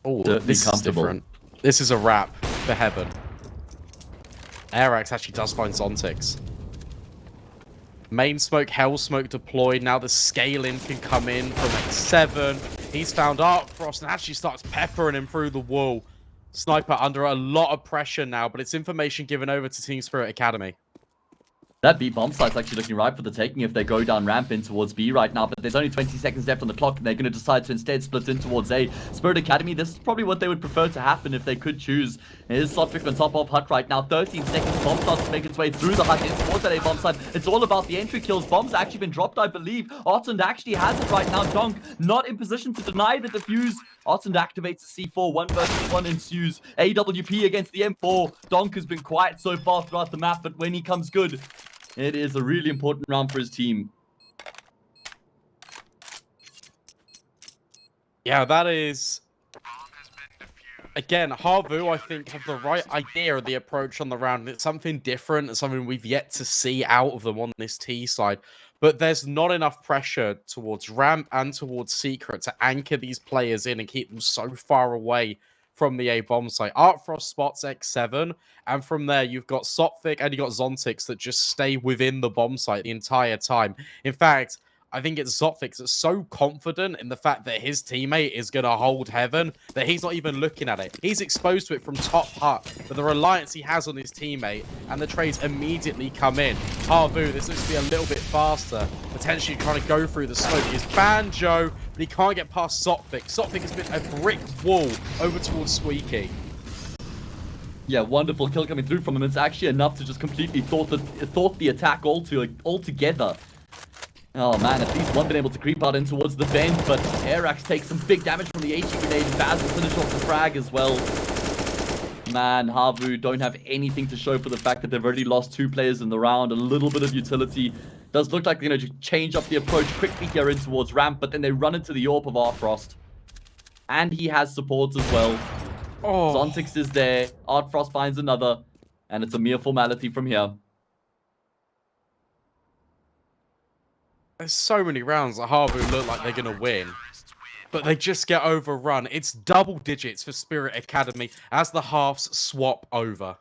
[SPEAKER 1] Oh, this is different. This is a wrap for Heaven. Airax actually does find Zontix. Main smoke, hell smoke deployed. Now the scaling can come in from X7. He's found Art Frost and actually starts peppering him through the wall. Sniper under a lot of pressure now, but it's information given over to Team Spirit Academy.
[SPEAKER 2] That B bomb site's actually looking ripe for the taking if they go down ramp in towards B right now, but there's only 20 seconds left on the clock and they're going to decide to instead split in towards A. Spirit Academy, this is probably what they would prefer to happen if they could choose. Here's Sotvic on top of Hut right now, 13 seconds, bomb starts to make its way through the Hut in towards that A bomb site. It's all about the entry kills. Bomb's actually been dropped, I believe. Artund actually has it right now. Donk not in position to deny the defuse. Artund activates the C4, 1 versus 1 ensues. AWP against the M4. Donk has been quiet so far throughout the map, but when he comes good, it is a really important round for his team.
[SPEAKER 1] Yeah, that is... Again, Havu, I think, have the right idea of the approach on the round. It's something different. It's something we've yet to see out of them on this T side. But there's not enough pressure towards ramp and towards secret to anchor these players in and keep them so far away from the A bomb site. Art Frost spots X7, and from there you've got Sotvic and you've got Zontix that just stay within the bomb site the entire time. In fact, I think it's Zotvic that's so confident in the fact that his teammate is going to hold Heaven that he's not even looking at it. He's exposed to it from top hut, but the reliance he has on his teammate and the trades immediately come in. Havu, this looks to be a little bit faster, potentially trying to go through the smoke. Is Banjo, but he can't get past Zotvic. Zotvic has been a brick wall over towards Squeaky.
[SPEAKER 2] Yeah, wonderful kill coming through from him. It's actually enough to just completely thought the attack altogether. Oh man, at least one been able to creep out in towards the vent, but Airax takes some big damage from the HE grenade, and Baz will finish off the frag as well. Man, Havu don't have anything to show for the fact that they've already lost 2 players in the round. A little bit of utility. Does look like they're going to change up the approach quickly here in towards ramp, but then they run into the AWP of Art Frost. And he has support as well.
[SPEAKER 1] Oh.
[SPEAKER 2] Zontix is there. Art Frost finds another, and it's a mere formality from here.
[SPEAKER 1] There's so many rounds that Havu look like they're going to win, but they just get overrun. It's double digits for Spirit Academy as the halves swap over.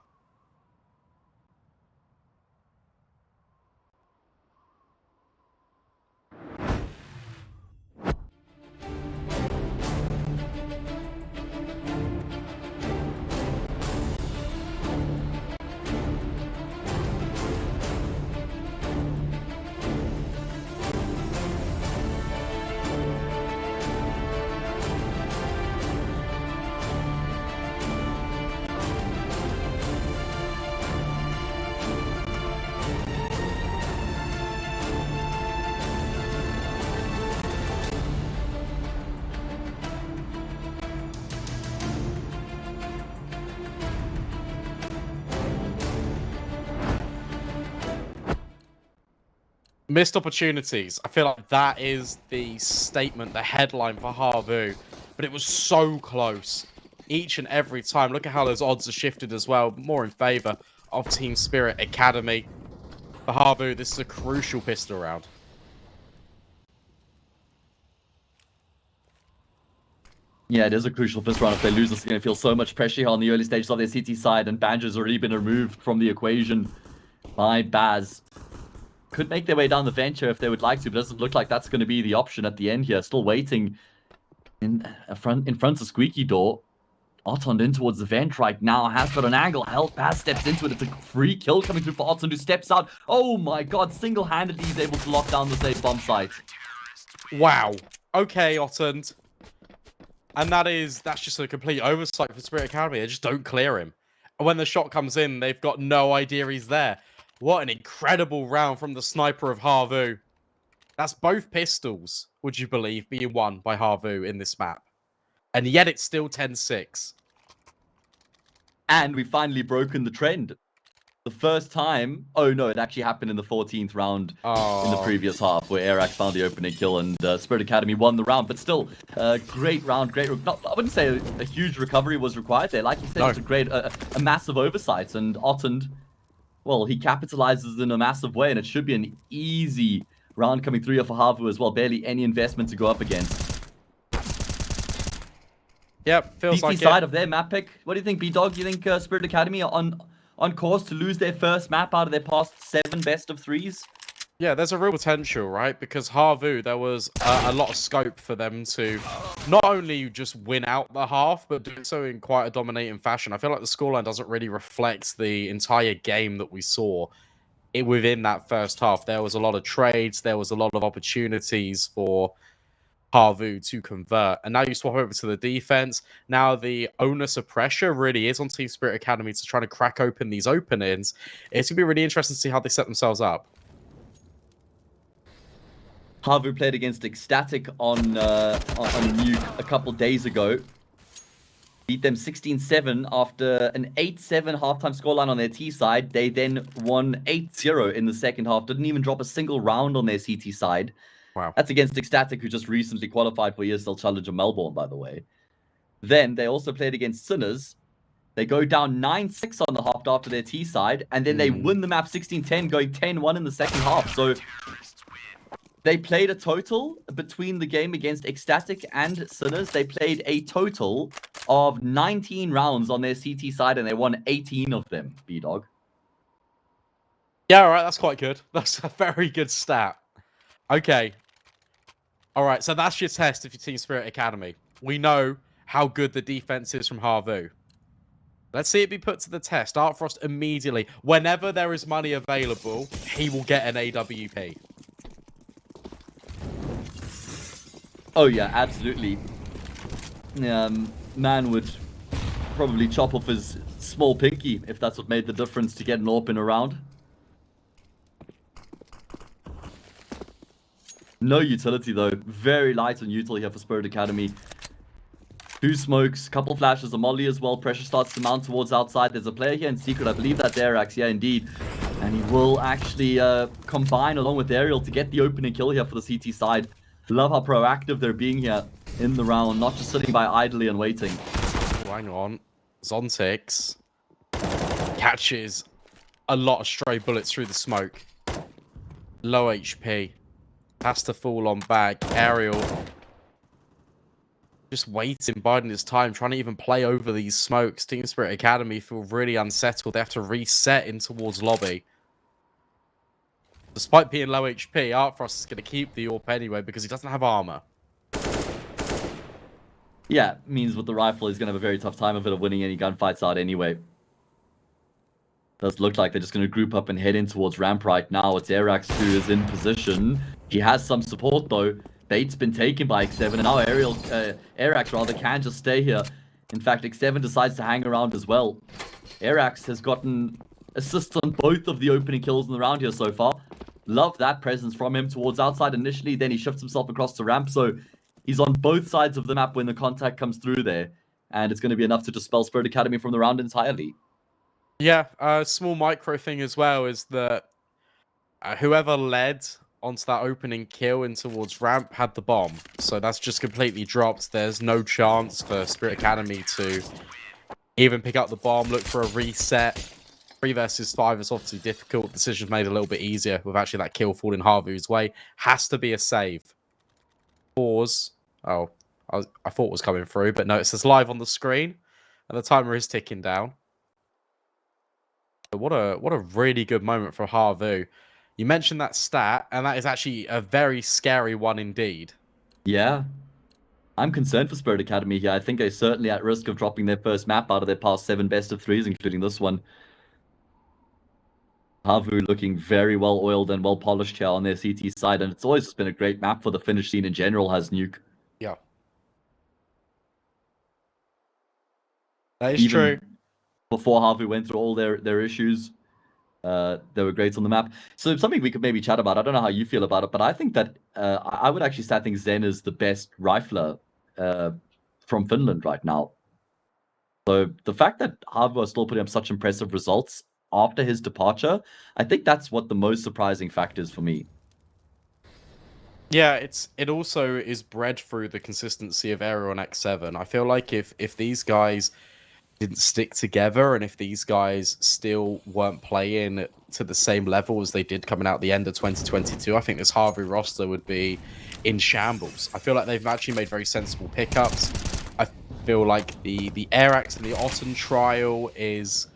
[SPEAKER 1] Missed opportunities. I feel like that is the statement, the headline for Havu. But it was so close each and every time. Look at how those odds are shifted as well, more in favor of Team Spirit Academy. For Havu, this is a crucial pistol round.
[SPEAKER 2] Yeah, it is a crucial first round. If they lose, it's going to feel so much pressure here on the early stages of their CT side, and Banjo's already been removed from the equation by Baz. Could make their way down the vent here if they would like to, but doesn't look like that's going to be the option at the end here. Still waiting in front of Squeaky Door. Otond in towards the vent right now, has got an angle. Baz steps into it. It's a free kill coming through for Otond, who steps out. Oh my god, single-handedly he's able to lock down the safe bomb site.
[SPEAKER 1] Wow. Okay, Otond. And that's just a complete oversight for Spirit Academy. They just don't clear him. And when the shot comes in, they've got no idea he's there. What an incredible round from the sniper of Havu. That's both pistols, would you believe, being won by Havu in this map. And yet it's still 10-6.
[SPEAKER 2] And we've finally broken the trend. The first time... Oh, no, it actually happened in the 14th round in the previous half, where Airax found the opening kill and Spirit Academy won the round. But still, great round, great... I wouldn't say a huge recovery was required there. Like you said, it's a massive oversight. And Otond, well, he capitalizes in a massive way, and it should be an easy round coming through here for Havu as well. Barely any investment to go up against.
[SPEAKER 1] Yep, feels like it.
[SPEAKER 2] side of their map pick. What do you think, B-Dog? Do you think Spirit Academy are on course to lose their first map out of their past 7 best of 3s?
[SPEAKER 1] Yeah, there's a real potential, right? Because Havu, there was a lot of scope for them to not only just win out the half, but do so in quite a dominating fashion. I feel like the scoreline doesn't really reflect the entire game that we saw within that first half. There was a lot of trades, there was a lot of opportunities for Havu to convert. And now you swap over to the defense. Now the onus of pressure really is on Team Spirit Academy to try to crack open these openings. It's going to be really interesting to see how they set themselves up.
[SPEAKER 2] Havu played against Ecstatic on Nuke a couple days ago. Beat them 16-7 after an 8-7 halftime scoreline on their T side. They then won 8-0 in the second half. Didn't even drop a single round on their CT side.
[SPEAKER 1] Wow.
[SPEAKER 2] That's against Ecstatic, who just recently qualified for ESL Challenger Melbourne, by the way. Then they also played against Sinners. They go down 9-6 on the half after their T side, and then they win the map 16-10, going 10-1 in the second half. So they played a total between the game against Ecstatic and Sinners. They played a total of 19 rounds on their CT side, and they won 18 of them, B-Dog.
[SPEAKER 1] Yeah, all right, that's quite good. That's a very good stat. Okay. All right, so that's your test of your Team Spirit Academy. We know how good the defense is from Havu. Let's see it be put to the test. Artfrost immediately, whenever there is money available, he will get an AWP.
[SPEAKER 2] Oh yeah, absolutely. Man would probably chop off his small pinky if that's what made the difference to get an AWP in a round. No utility though. Very light on util here for Spirit Academy. 2 smokes, couple flashes, a molly as well. Pressure starts to mount towards outside. There's a player here in secret. I believe that's Airax. Yeah, indeed. And he will actually combine along with Aerial to get the opening kill here for the CT side. Love how proactive they're being here in the round, not just sitting by idly and waiting.
[SPEAKER 1] Oh, hang on. Zontix catches a lot of stray bullets through the smoke. Low HP. Has to fall on back. Aerial just waiting, biding his time, trying to even play over these smokes. Team Spirit Academy feel really unsettled. They have to reset in towards lobby. Despite being low HP, Artfrost is going to keep the AWP anyway because he doesn't have armor.
[SPEAKER 2] Yeah, means with the rifle he's going to have a very tough time of it of winning any gunfights out anyway. Does look like they're just going to group up and head in towards ramp right now. It's Airax who is in position. He has some support though. Bait's been taken by X7, and now Airax rather can just stay here. In fact, X7 decides to hang around as well. Airax has gotten assists on both of the opening kills in the round here so far. Love that presence from him towards outside initially, then he shifts himself across the ramp, so he's on both sides of the map when the contact comes through there. And it's going to be enough to dispel Spirit Academy from the round entirely.
[SPEAKER 1] Yeah, a small micro thing as well is that whoever led onto that opening kill in towards ramp had the bomb. So that's just completely dropped. There's no chance for Spirit Academy to even pick up the bomb, look for a reset. 3 versus 5 is obviously difficult. Decisions made a little bit easier with actually that kill falling Havu's way. Has to be a save. Pause. Oh, I thought it was coming through, but no, it says live on the screen, and the timer is ticking down. But what a really good moment for Havu. You mentioned that stat, and that is actually a very scary one indeed.
[SPEAKER 2] Yeah. I'm concerned for Spirit Academy here. I think they're certainly at risk of dropping their first map out of their past 7 best of 3s, including this one. Havu looking very well oiled and well polished here on their CT side, and it's always just been a great map for the Finnish scene in general, has Nuke.
[SPEAKER 1] Yeah. That is
[SPEAKER 2] Even
[SPEAKER 1] true.
[SPEAKER 2] before Havu went through all their issues, they were great on the map. So something we could maybe chat about. I don't know how you feel about it, but I think that I would actually say I think Zen is the best rifler from Finland right now. So the fact that Havu are still putting up such impressive results after his departure, I think that's what the most surprising fact is for me.
[SPEAKER 1] Yeah, it also is bred through the consistency of Aero on X7. I feel like if these guys didn't stick together and if these guys still weren't playing to the same level as they did coming out the end of 2022, I think this Havu roster would be in shambles. I feel like they've actually made very sensible pickups. I feel like the Air Axe and the Otten trial is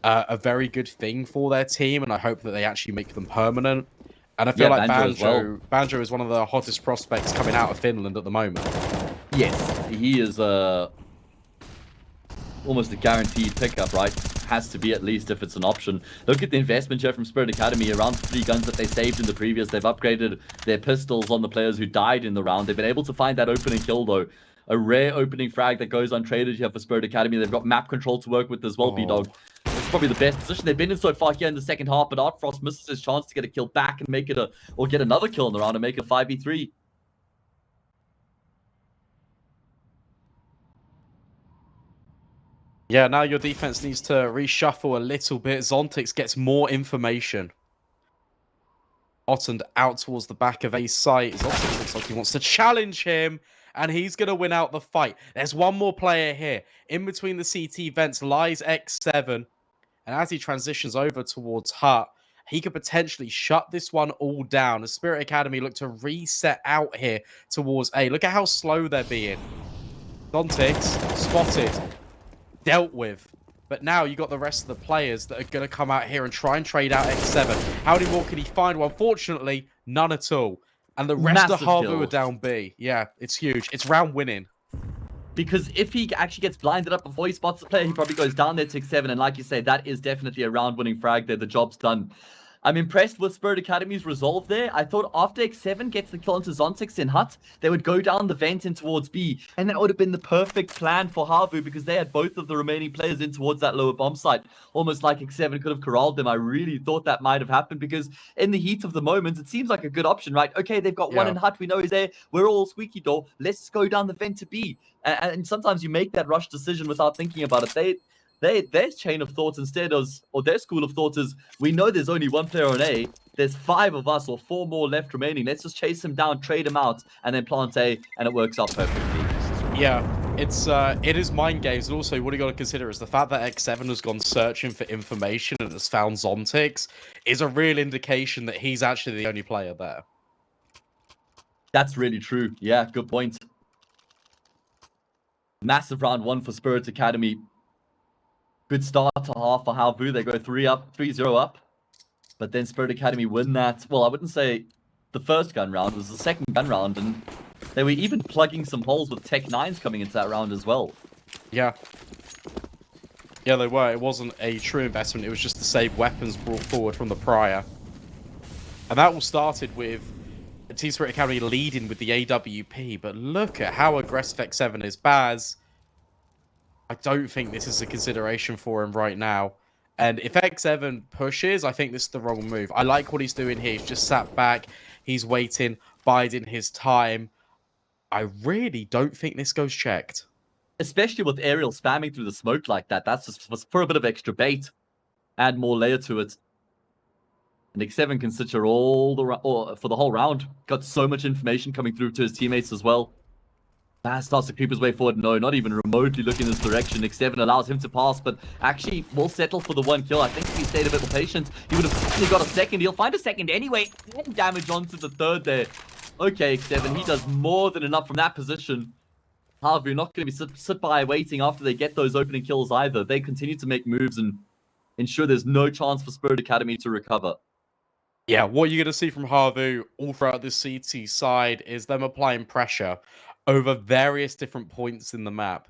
[SPEAKER 1] a very good thing for their team, and I hope that they actually make them permanent. And I feel
[SPEAKER 2] Yeah,
[SPEAKER 1] like
[SPEAKER 2] Banjo as well.
[SPEAKER 1] Banjo is one of the hottest prospects coming out of Finland at the moment.
[SPEAKER 2] Yes, he is almost a guaranteed pickup, right? Has to be at least if it's an option. Look at the investment here from Spirit Academy. Around 3 guns that they saved in the previous. They've upgraded their pistols on the players who died in the round. They've been able to find that opening kill, though. A rare opening frag that goes untraded here for Spirit Academy. They've got map control to work with as well, B-Dog. This is probably the best position they've been in so far here in the second half, but Artfrost misses his chance to get a kill back and make it or get another kill in the round and make it 5v3.
[SPEAKER 1] Yeah, now your defense needs to reshuffle a little bit. Zontix gets more information. Otten out towards the back of A's site. Zontix looks like he wants to challenge him, and he's going to win out the fight. There's one more player here. In between the CT vents lies X7, and as he transitions over towards Hut, he could potentially shut this one all down. The Spirit Academy look to reset out here towards A. Look at how slow they're being. Zontix spotted, dealt with. But now you got the rest of the players that are going to come out here and try and trade out X7. How many more can he find? Well, unfortunately, none at all. And the rest
[SPEAKER 2] Massive
[SPEAKER 1] of Havu
[SPEAKER 2] kill.
[SPEAKER 1] are down B. Yeah, it's huge. It's round winning.
[SPEAKER 2] Because if he actually gets blinded up before he spots the player, he probably goes down there to X7. And like you say, that is definitely a round-winning frag there. The job's done. I'm impressed with Spirit Academy's resolve there. I thought after X7 gets the kill into Zontix in Hut, they would go down the vent in towards B. And that would have been the perfect plan for Havu because they had both of the remaining players in towards that lower bomb site. Almost like X7 could have corralled them. I really thought that might have happened because in the heat of the moment, it seems like a good option, right? Okay, they've got one in Hut. We know he's there. We're all squeaky door. Let's go down the vent to B. And sometimes you make that rush decision without thinking about it. Their chain of thoughts instead is, or their school of thought is, we know there's only one player on A. There's 5 of us or 4 more left remaining. Let's just chase him down, trade him out, and then plant A, and it works out perfectly.
[SPEAKER 1] Yeah, it is mind games, and also what you got to consider is the fact that X7 has gone searching for information and has found Zontix is a real indication that he's actually the only player there.
[SPEAKER 2] That's really true. Yeah, good point. Massive round 1 for Spirit Academy. Good start to half for Havu. They go 3-0 up. But then Spirit Academy win that. Well, I wouldn't say the first gun round. It was the second gun round. And they were even plugging some holes with Tech 9s coming into that round as well. Yeah.
[SPEAKER 1] Yeah, they were. It wasn't a true investment. It was just to save weapons brought forward from the prior. And that all started with Team Spirit Academy leading with the AWP. But look at how aggressive X7 is. Baz, I don't think this is a consideration for him right now. And if X7 pushes, I think this is the wrong move. I like what he's doing here. He's just sat back. He's waiting, biding his time. I really don't think this goes checked.
[SPEAKER 2] Especially with Aerial spamming through the smoke like that. That's just for a bit of extra bait. Add more layer to it. And X7 can sit here for the whole round. Got so much information coming through to his teammates as well. Baz starts to creep his way forward. No, not even remotely looking in this direction. X7 allows him to pass, but actually will settle for the one kill. I think if he stayed a bit more patient, he would have certainly got a second. He'll find a second anyway. And damage onto the third there. Okay, X7, he does more than enough from that position. Havu not going to be sit by waiting after they get those opening kills either. They continue to make moves and ensure there's no chance for Spirit Academy to recover.
[SPEAKER 1] Yeah, what you're going to see from Havu all throughout this CT side is them applying pressure over various different points in the map.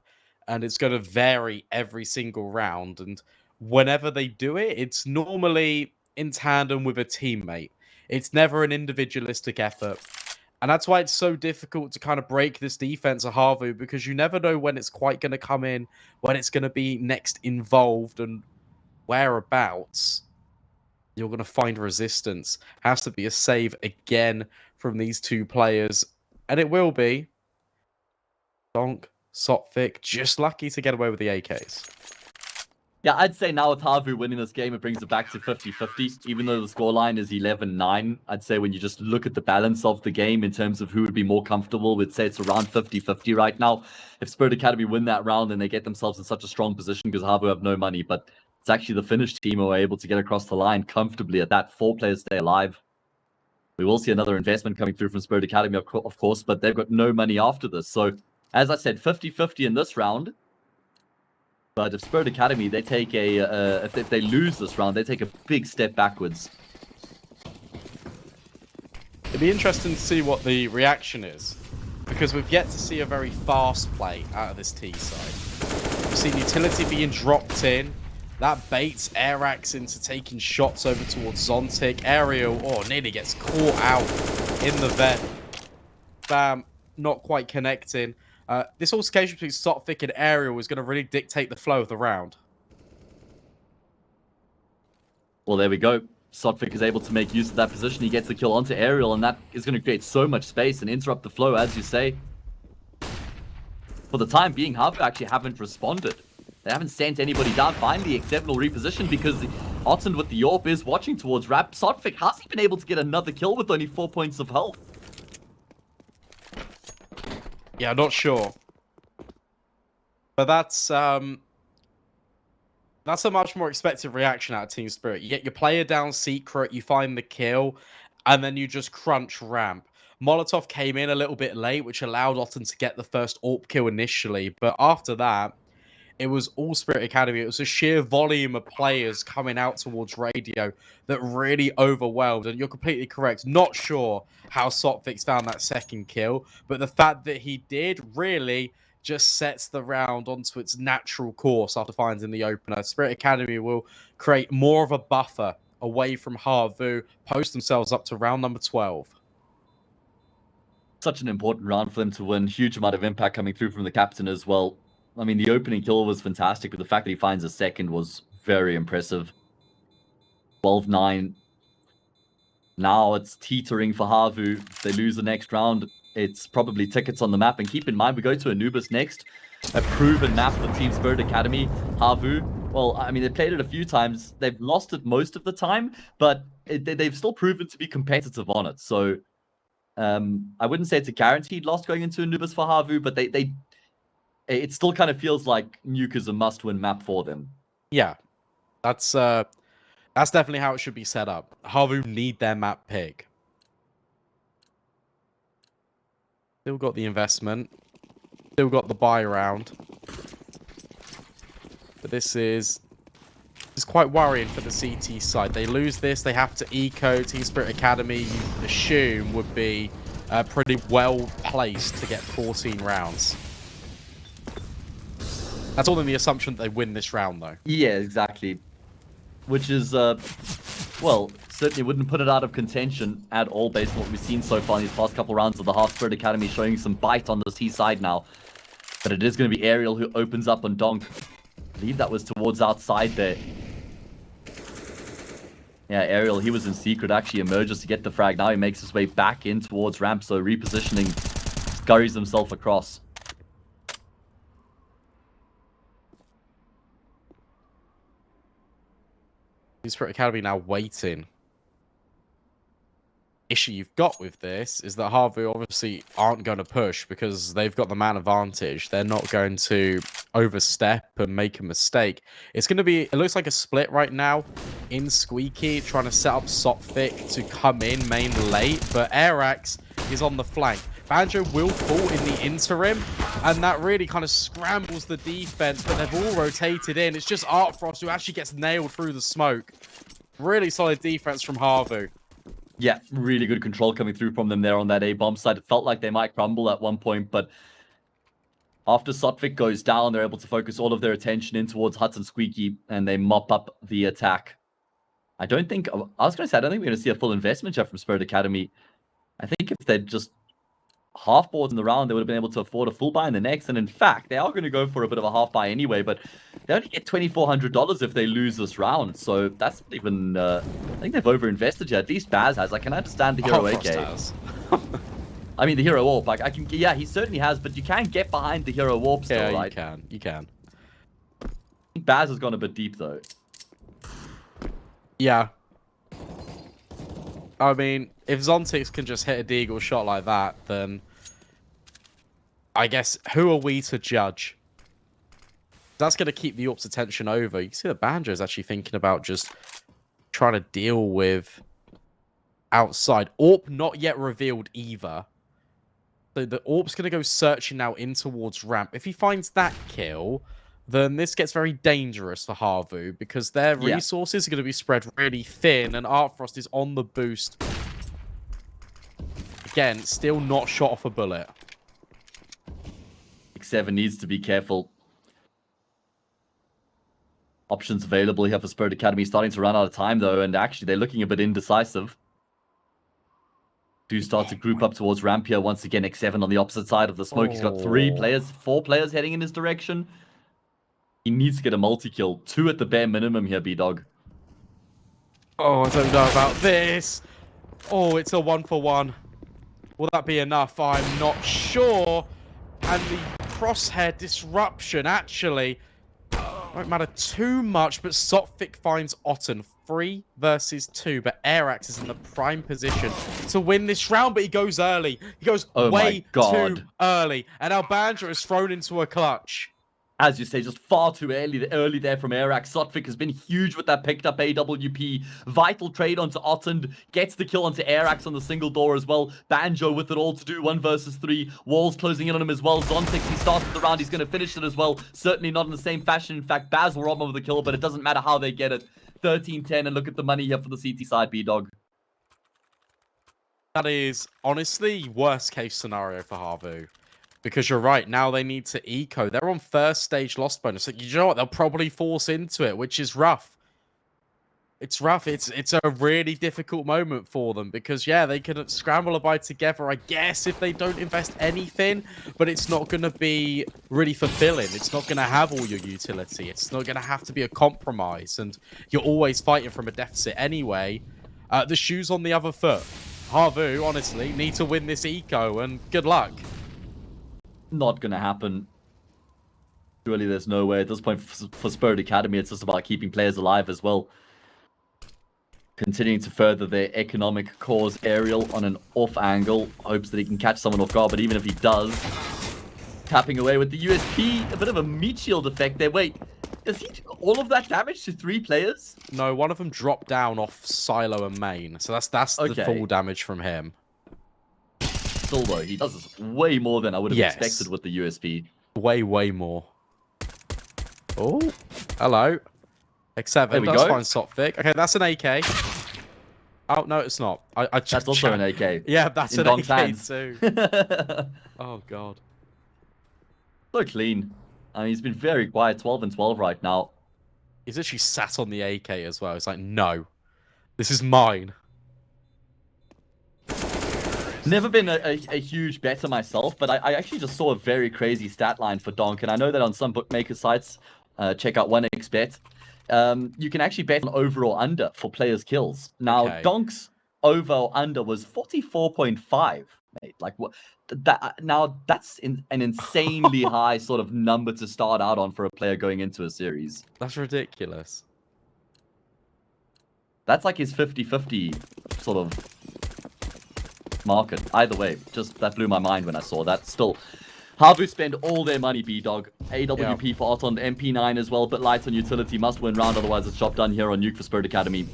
[SPEAKER 1] And it's going to vary every single round. And whenever they do it, it's normally in tandem with a teammate. It's never an individualistic effort. And that's why it's so difficult to kind of break this defense of Havu, because you never know when it's quite going to come in, when it's going to be next involved, and whereabouts you're going to find resistance. Has to be a save again from these two players. And it will be. Donk, Sotfik, just lucky to get away with the AKs.
[SPEAKER 2] Yeah, I'd say now with Havu winning this game, it brings it back to 50-50. Even though the scoreline is 11-9, I'd say when you just look at the balance of the game in terms of who would be more comfortable, we'd say it's around 50-50 right now. If Spirit Academy win that round, then they get themselves in such a strong position because Havu have no money. But it's actually the Finnish team who are able to get across the line comfortably at that. 4 players stay alive. We will see another investment coming through from Spirit Academy, of course, but they've got no money after this. So, as I said, 50-50 in this round. But if Spirit Academy, they take if they lose this round, they take a big step backwards.
[SPEAKER 1] It'd be interesting to see what the reaction is, because we've yet to see a very fast play out of this T side. We've seen utility being dropped in. That baits Airax into taking shots over towards Zontic. Aerial, nearly gets caught out in the vet. Bam, not quite connecting. This altercation between Sotfik and Aerial is going to really dictate the flow of the round.
[SPEAKER 2] Well, there we go. Sotfik is able to make use of that position. He gets the kill onto Aerial, and that is going to create so much space and interrupt the flow, as you say. For the time being, Havu actually haven't responded. They haven't sent anybody down. Finally, X7 will reposition because Otten with the Yorp is watching towards Rap. Sotfik hasn't been able to get another kill with only 4 points of health.
[SPEAKER 1] Yeah, not sure. But that's a much more expected reaction out of Team Spirit. You get your player down secret, you find the kill, and then you just crunch ramp. Molotov came in a little bit late, which allowed Otten to get the first AWP kill initially. But after that, it was all Spirit Academy. It was a sheer volume of players coming out towards radio that really overwhelmed. And you're completely correct. Not sure how Sotfix found that second kill, but the fact that he did really just sets the round onto its natural course after finding the opener. Spirit Academy will create more of a buffer away from Havu, post themselves up to round number 12.
[SPEAKER 2] Such an important round for them to win. Huge amount of impact coming through from the captain as well. I mean, the opening kill was fantastic, but the fact that he finds a second was very impressive. 12-9. Now it's teetering for Havu. If they lose the next round, it's probably tickets on the map. And keep in mind, we go to Anubis next. A proven map for Team Spirit Academy. Havu, well, I mean, they played it a few times. They've lost it most of the time, but they've still proven to be competitive on it. So I wouldn't say it's a guaranteed loss going into Anubis for Havu, but it still kind of feels like Nuke is a must-win map for them.
[SPEAKER 1] Yeah, that's definitely how it should be set up. Havu need their map pick. Still got the investment. Still got the buy round. But this is quite worrying for the CT side. They lose this, they have to eco. Team Spirit Academy, you assume, would be pretty well placed to get 14 rounds. That's all in the assumption that they win this round, though.
[SPEAKER 2] Yeah, exactly. Which is, well, certainly wouldn't put it out of contention at all based on what we've seen so far in these past couple rounds of the Half Spirit Academy showing some bite on the C side now. But it is going to be Aerial who opens up on Donk. I believe that was towards outside there. Yeah, Aerial, he was in secret, actually emerges to get the frag. Now he makes his way back in towards ramp, so repositioning, scurries himself across.
[SPEAKER 1] Spirit Academy now waiting issue you've got with this is that Havu obviously aren't going to push because they've got the man advantage. They're not going to overstep and make a mistake. It's going to be, it looks like a split right now in Squeaky, trying to set up Sophic to come in main late, but Airax is on the flank. Banjo will fall in the interim, and that really kind of scrambles the defense, but they've all rotated in. It's just Artfrost who actually gets nailed through the smoke. Really solid defense from Havu.
[SPEAKER 2] Yeah, really good control coming through from them there on that A-bomb side. It felt like they might crumble at one point, but after Sotvic goes down, they're able to focus all of their attention in towards Hudson Squeaky, and they mop up the attack. I don't think we're going to see a full investment yet from Spirit Academy. I think if they'd just half boards in the round, they would have been able to afford a full buy in the next. And in fact, they are going to go for a bit of a half buy anyway, but they only get $2,400 if they lose this round. So that's not even, I think they've overinvested here. At least Baz has. I can understand the Hero AK.
[SPEAKER 1] Has.
[SPEAKER 2] I mean, the Hero Warp. Like, yeah, he certainly has, but you can get behind the Hero Warp still,
[SPEAKER 1] Yeah,
[SPEAKER 2] right?
[SPEAKER 1] you can.
[SPEAKER 2] I think Baz has gone a bit deep, though.
[SPEAKER 1] Yeah. I mean, if Zontix can just hit a deagle shot like that, then I guess who are we to judge? That's going to keep the Orp's attention over. You can see that Banjo is actually thinking about just trying to deal with outside. Orp not yet revealed either. So the Orp's going to go searching now in towards ramp. If he finds that kill, then this gets very dangerous for Havu because their resources are going to be spread really thin, and Artfrost is on the boost. Again, still not shot off a bullet.
[SPEAKER 2] 7 needs to be careful. Options available here for Spirit Academy, starting to run out of time though, and actually they're looking a bit indecisive. Do start to group up towards ramp here once again. X7 on the opposite side of the smoke. He's got 4 players heading in his direction. He needs to get a multi-kill. 2 at the bare minimum here, B-Dog.
[SPEAKER 1] Oh, I don't know about this. Oh, it's a 1-for-1. Will that be enough? I'm not sure. And the crosshair disruption actually won't matter too much, but Sotvic finds Otten 3 versus 2, but Airax is in the prime position to win this round, but he goes early. He goes way too early, and now Banjo is thrown into a clutch.
[SPEAKER 2] As you say, just far too early there from Airax. Sotvic has been huge with that picked up AWP. Vital trade onto Otten. Gets the kill onto Airax on the single door as well. Banjo with it all to do. 1 versus 3. Walls closing in on him as well. Zontix, he started the round. He's going to finish it as well. Certainly not in the same fashion. In fact, Baz will rob him of the kill, but it doesn't matter how they get it. 13-10, and look at the money here for the CT side, B-Dog.
[SPEAKER 1] That is, honestly, worst case scenario for Havu. Because you're right, now they need to eco. They're on first stage lost bonus. So you know what? They'll probably force into it, which is rough. It's rough. It's a really difficult moment for them because, yeah, they can scramble a buy together, I guess, if they don't invest anything. But it's not going to be really fulfilling. It's not going to have all your utility. It's not going to have to be a compromise. And you're always fighting from a deficit anyway. The shoe's on the other foot. Havu, honestly, need to win this eco, and good luck.
[SPEAKER 2] Not gonna happen. Surely there's no way. At this point for Spirit Academy, it's just about keeping players alive as well. Continuing to further their economic cause. Aerial on an off angle. Hopes that he can catch someone off guard, but even if he does, tapping away with the USP. A bit of a meat shield effect there. Wait, does he do all of that damage to 3 players?
[SPEAKER 1] No, one of them dropped down off Silo and Main. So that's the full damage from him.
[SPEAKER 2] Still though, he does this way more than I would have expected with the USP.
[SPEAKER 1] Way more. Oh, hello. X7 does find Sotvic. Okay, that's an AK. Oh, no, it's not.
[SPEAKER 2] That's also an AK.
[SPEAKER 1] Yeah, that's an AK too. Oh, God.
[SPEAKER 2] So clean. I mean, he's been very quiet. 12 and 12 right now.
[SPEAKER 1] He's actually sat on the AK as well. It's like, no, this is mine.
[SPEAKER 2] Never been a huge better myself, but I actually just saw a very crazy stat line for Donk, and I know that on some bookmaker sites, check out 1xBet, you can actually bet on over or under for players' kills. Now, Donk's over or under was 44.5, mate. Like, what? Now, that's an insanely high sort of number to start out on for a player going into a series.
[SPEAKER 1] That's ridiculous.
[SPEAKER 2] That's like his 50-50 sort of market. Either way, just that blew my mind when I saw that. Still, Havu spend all their money, B-Dog. AWP for Oton, MP9 as well, but light on utility. Must win round, otherwise it's job done here on Nuke for Spirit Academy.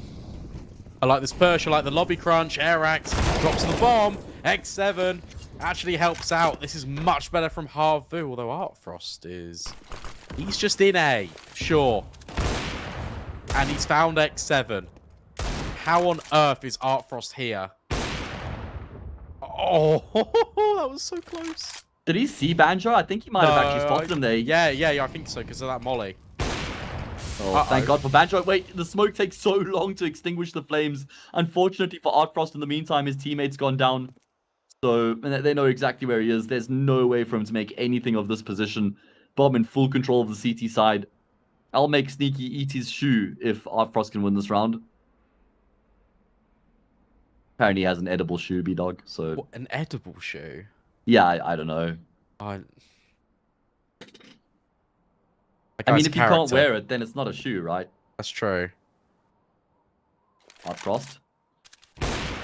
[SPEAKER 1] I like this push. I like the lobby crunch. Airax drops the bomb. X7 actually helps out. This is much better from Havu, although Artfrost is... He's just in A, sure. And he's found X7. How on earth is Artfrost here? Oh, that was so close.
[SPEAKER 2] Did he see Banjo? I think he might have actually spotted him there.
[SPEAKER 1] Yeah, I think so, because of that molly.
[SPEAKER 2] Oh, thank God for Banjo. Wait, the smoke takes so long to extinguish the flames. Unfortunately for Artfrost, in the meantime, his teammate's gone down. So they know exactly where he is. There's no way for him to make anything of this position. Bomb in full control of the CT side. I'll make Sneaky eat his shoe if Artfrost can win this round. Apparently he has an edible shoe, B-Dog. So
[SPEAKER 1] What, an edible shoe?
[SPEAKER 2] yeah, I don't know.
[SPEAKER 1] I
[SPEAKER 2] mean, if you can't wear it, then it's not a shoe, right?
[SPEAKER 1] That's true.
[SPEAKER 2] Artfrost.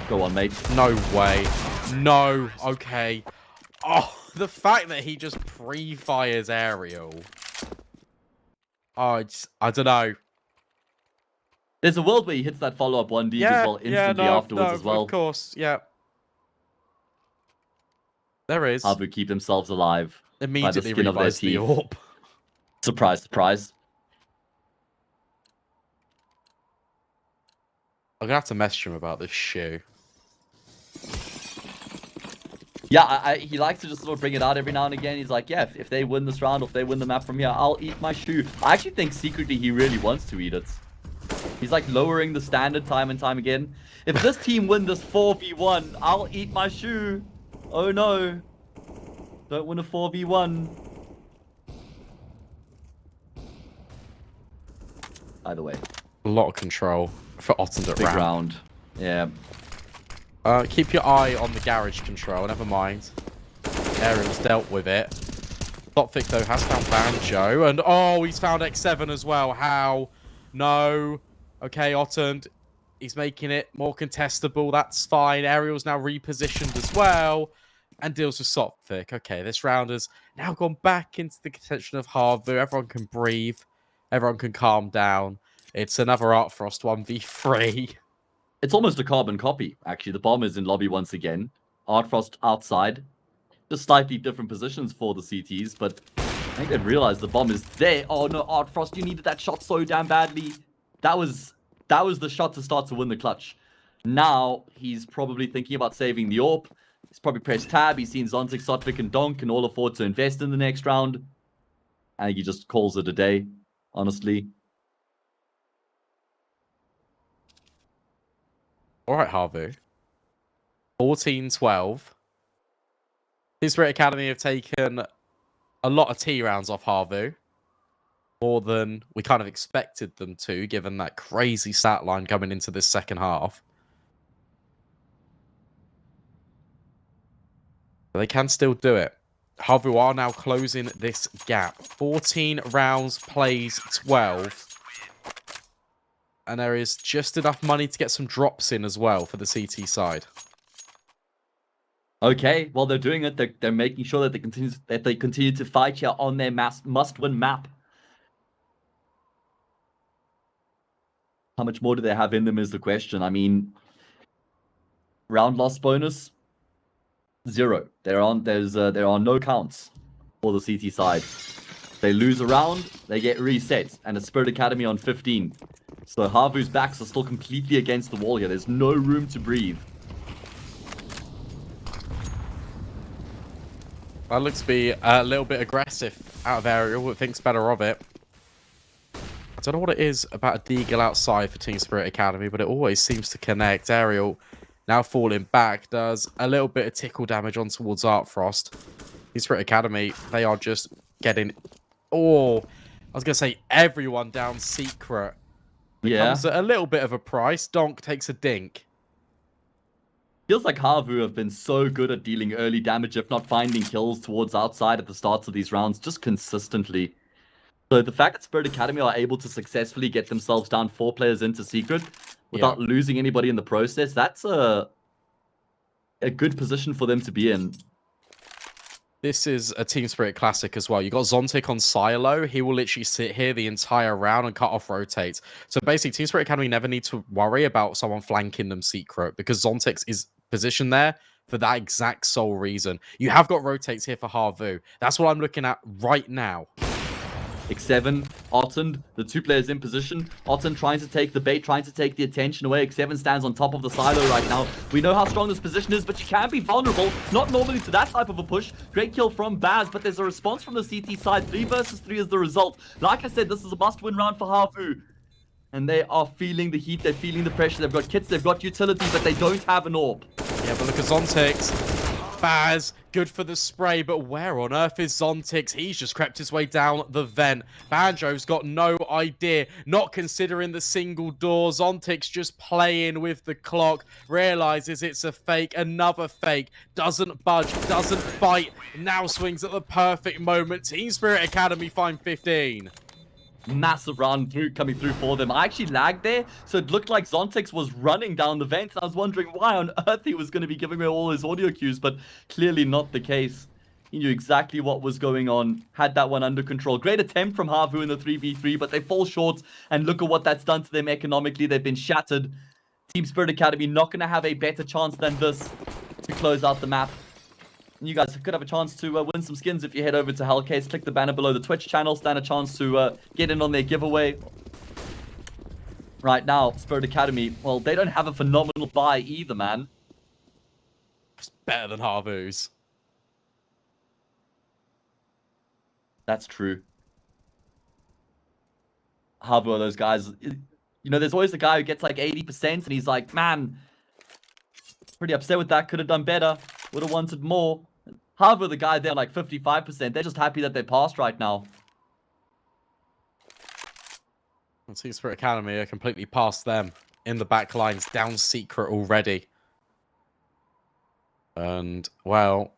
[SPEAKER 2] Go on, mate.
[SPEAKER 1] No way. No. Okay. Oh, the fact that he just pre-fires aerial. Oh, I don't know.
[SPEAKER 2] There's a world where he hits that follow-up 1D as well instantly afterwards as well.
[SPEAKER 1] Of course, yeah. There is.
[SPEAKER 2] Havu keep themselves alive.
[SPEAKER 1] Immediately revives the AWP.
[SPEAKER 2] Surprise, surprise.
[SPEAKER 1] I'm gonna have to message him about this shoe.
[SPEAKER 2] Yeah, he likes to just sort of bring it out every now and again. He's like, yeah, if they win this round, or if they win the map from here, I'll eat my shoe. I actually think secretly he really wants to eat it. He's like lowering the standard time and time again. If this team win this 4v1, I'll eat my shoe. Oh no. Don't win a 4v1. Either way.
[SPEAKER 1] A lot of control for Otten at
[SPEAKER 2] Big round. Yeah.
[SPEAKER 1] Keep your eye on the garage control, never mind. Aerial's dealt with it. Topfic, though, has found Banjo. And, oh, he's found X7 as well. How? No. Okay, Otten. He's making it more contestable. That's fine. Aerial's now repositioned as well. And deals with Sophic. Okay, this round has now gone back into the contention of Havu. Everyone can breathe. Everyone can calm down. It's another Artfrost 1v3.
[SPEAKER 2] It's almost a carbon copy, actually. The bomb is in lobby once again. Artfrost outside. Just slightly different positions for the CTs, but I think they've realized the bomb is there. Oh no, Artfrost, you needed that shot so damn badly. That was the shot to start to win the clutch. Now, he's probably thinking about saving the AWP. He's probably pressed tab. He's seen Zontic, Sotvik, and Donk can all afford to invest in the next round. I think he just calls it a day, honestly.
[SPEAKER 1] All right, Havu. 14-12. Team Spirit Academy have taken a lot of T rounds off Havu. More than we kind of expected them to, given that crazy stat line coming into this second half. But they can still do it. Havu are now closing this gap. 14 rounds, plays 12. And there is just enough money to get some drops in as well for the CT side.
[SPEAKER 2] Okay, while they're doing it, they're making sure that they continue to fight here on their must-win map. How much more do they have in them is the question. I mean, round loss bonus 0. There are no counts for the CT side. They lose a round, they get reset, and it's Spirit Academy on 15. So Havu's backs are still completely against the wall here. There's no room to breathe.
[SPEAKER 1] That looks to be a little bit aggressive out of aerial, but thinks better of it. I don't know what it is about a deagle outside for Team Spirit Academy, but it always seems to connect. Aerial now falling back, does a little bit of tickle damage on towards Artfrost. Team Spirit Academy, they are just getting... Oh, I was going to say everyone down secret. It comes at a little bit of a price. Donk takes a dink.
[SPEAKER 2] Feels like Havu have been so good at dealing early damage, if not finding kills towards outside at the starts of these rounds, just consistently. So the fact that Spirit Academy are able to successfully get themselves down 4 players into secret without losing anybody in the process, that's a good position for them to be in.
[SPEAKER 1] This is a Team Spirit classic as well. You got Zontic on Silo. He will literally sit here the entire round and cut off rotates. So basically, Team Spirit Academy never need to worry about someone flanking them secret because Zontic is positioned there for that exact sole reason. You have got rotates here for Havu. That's what I'm looking at right now.
[SPEAKER 2] X7, Otten, the two players in position. Otten trying to take the bait, trying to take the attention away. X7 stands on top of the silo right now. We know how strong this position is, but you can be vulnerable. Not normally to that type of a push. Great kill from Baz, but there's a response from the CT side. 3 versus 3 is the result. Like I said, this is a must-win round for Havu. And they are feeling the heat, they're feeling the pressure. They've got kits, they've got utility, but they don't have an AWP.
[SPEAKER 1] Yeah, but look at Zontix. Baz, good for the spray, but where on earth is Zontix? He's just crept his way down the vent. Banjo's got no idea, not considering the single door. Zontix just playing with the clock, realizes it's a fake, another fake, doesn't budge, doesn't fight, now swings at the perfect moment. Team Spirit Academy find 15.
[SPEAKER 2] Massive round coming through for them. I actually lagged there, so it looked like Zontix was running down the vent. I was wondering why on earth he was going to be giving me all his audio cues, but clearly not the case. He knew exactly what was going on, had that one under control. Great attempt from Havu in the 3v3, but they fall short, and look at what that's done to them economically. They've been shattered. Team Spirit Academy not going to have a better chance than this to close out the map. You guys could have a chance to win some skins if you head over to Hellcase. Click the banner below the Twitch channel. Stand a chance to get in on their giveaway. Right now, Spirit Academy, well, they don't have a phenomenal buy either, man.
[SPEAKER 1] It's better than Havu's.
[SPEAKER 2] That's true. Havu are those guys. You know, there's always the guy who gets like 80% and he's like, man, pretty upset with that. Could have done better. Would have wanted more. Havu, the guy there, like 55%. They're just happy that they passed right now.
[SPEAKER 1] Team Spirit Academy are completely past them in the back lines, down secret already. And, well,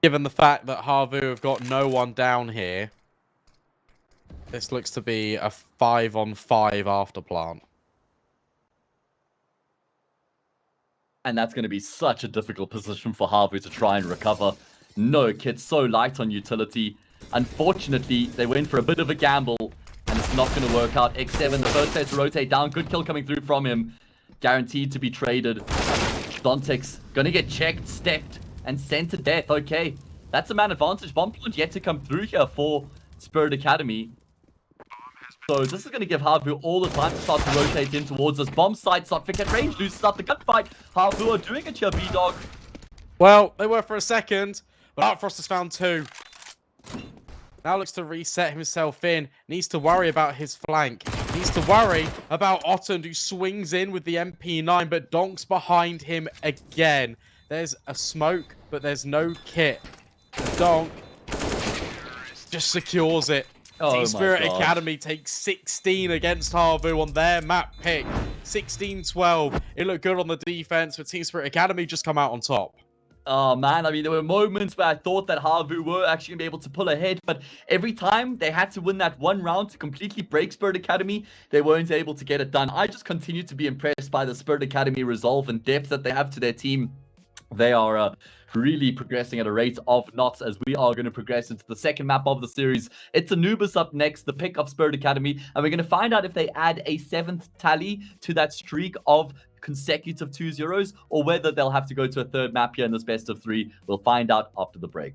[SPEAKER 1] given the fact that Havu have got no one down here, this looks to be a 5-on-5 after plant.
[SPEAKER 2] And that's going to be such a difficult position for Havu to try and recover. No kit, so light on utility. Unfortunately, they went for a bit of a gamble, and it's not going to work out. X7, the first player to rotate down. Good kill coming through from him. Guaranteed to be traded. Zontix going to get checked, stepped, and sent to death. Okay, that's a man advantage. Bomb plant yet to come through here for Spirit Academy. So this is going to give Havu all the time to start to rotate in towards us. Bomb site, Sotvic at range, loses up the gunfight. Havu are doing it here, B-Dog.
[SPEAKER 1] Well, they were for a second, but Artfrost has found 2. Now looks to reset himself in. Needs to worry about his flank. Needs to worry about Otten, who swings in with the MP9, but donks behind him again. There's a smoke, but there's no kit. Donk just secures it. Team Spirit Academy takes 16 against Havu on their map pick. 16-12. It looked good on the defense, but Team Spirit Academy just come out on top.
[SPEAKER 2] Oh, man. I mean, there were moments where I thought that Havu were actually going to be able to pull ahead, but every time they had to win that one round to completely break Spirit Academy, they weren't able to get it done. I just continue to be impressed by the Spirit Academy resolve and depth that they have to their team. They are really progressing at a rate of knots as we are going to progress into the second map of the series. It's Anubis up next, the pick of Spirit Academy, and we're going to find out if they add a 7th tally to that streak of consecutive 2-0s, or whether they'll have to go to a third map here in this best of 3. We'll find out after the break.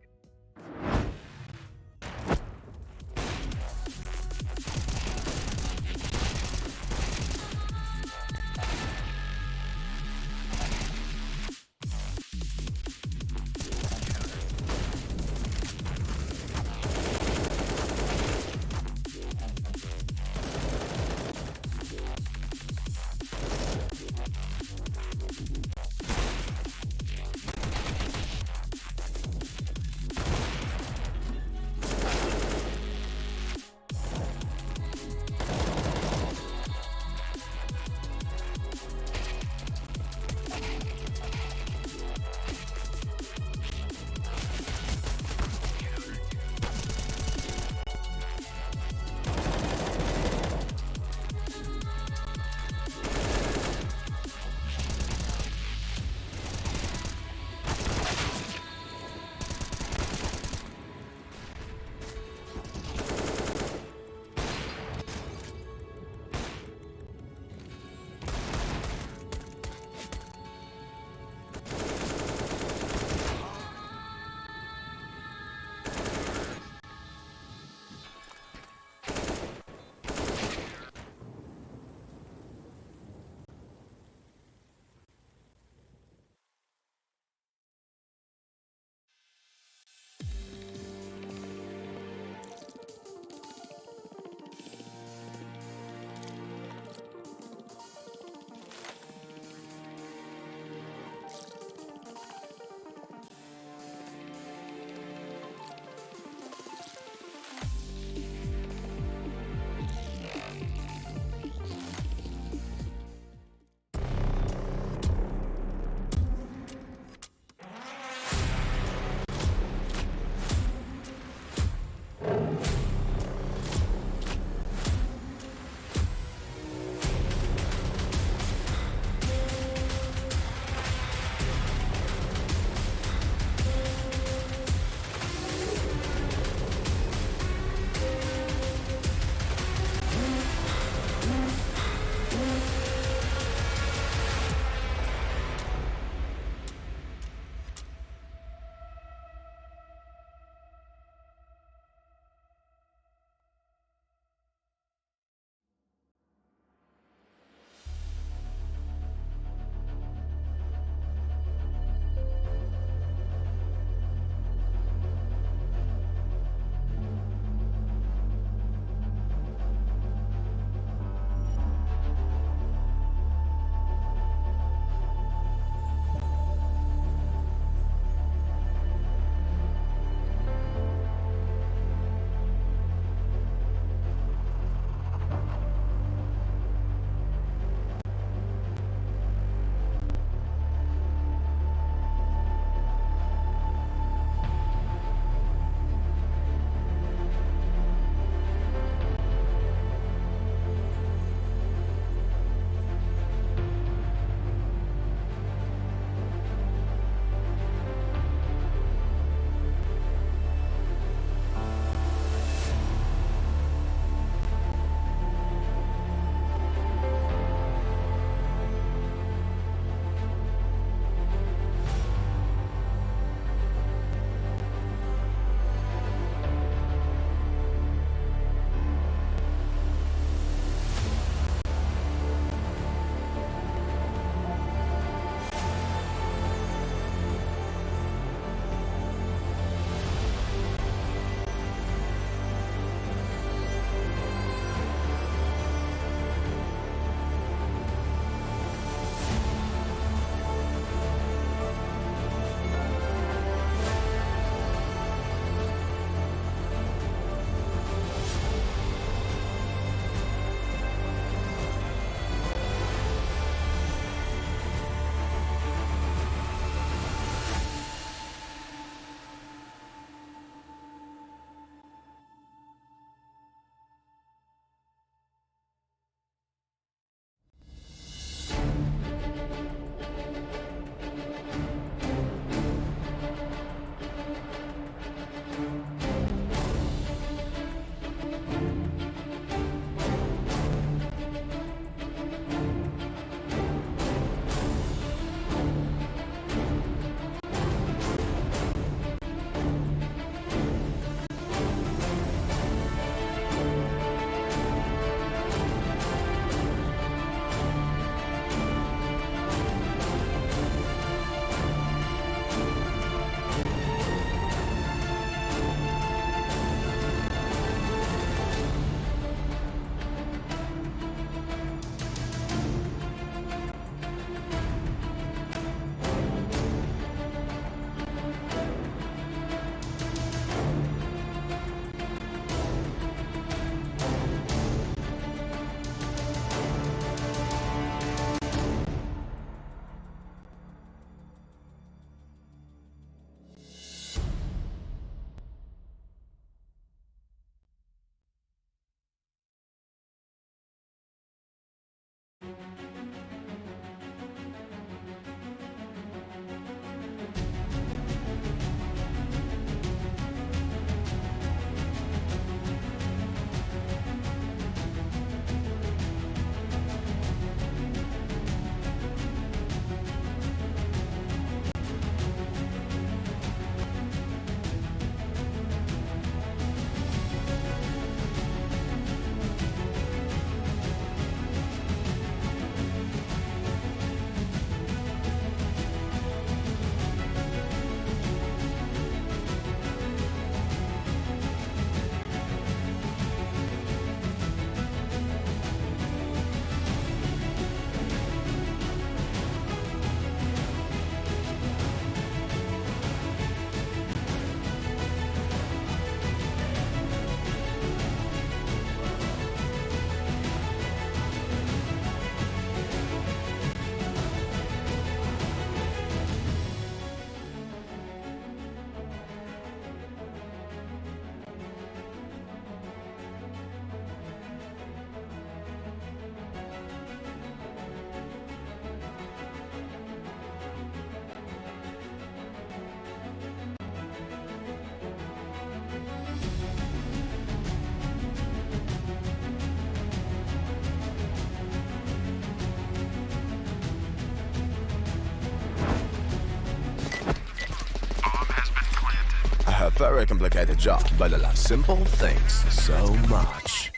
[SPEAKER 3] A very complicated job, but I love simple things so much.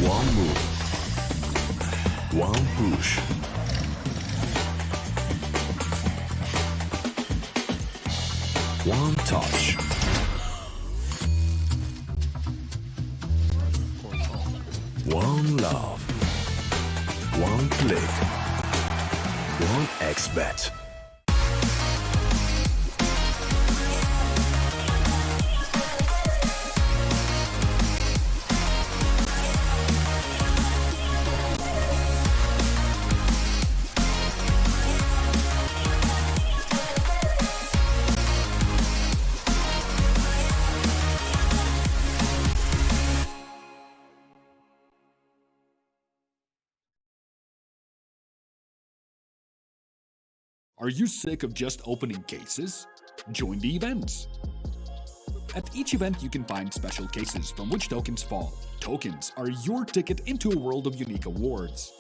[SPEAKER 3] One move. One push. One touch. One love. One click. One X-bet.
[SPEAKER 4] Are you sick of just opening cases? Join the events! At each event, you can find special cases from which tokens fall. Tokens are your ticket into a world of unique awards.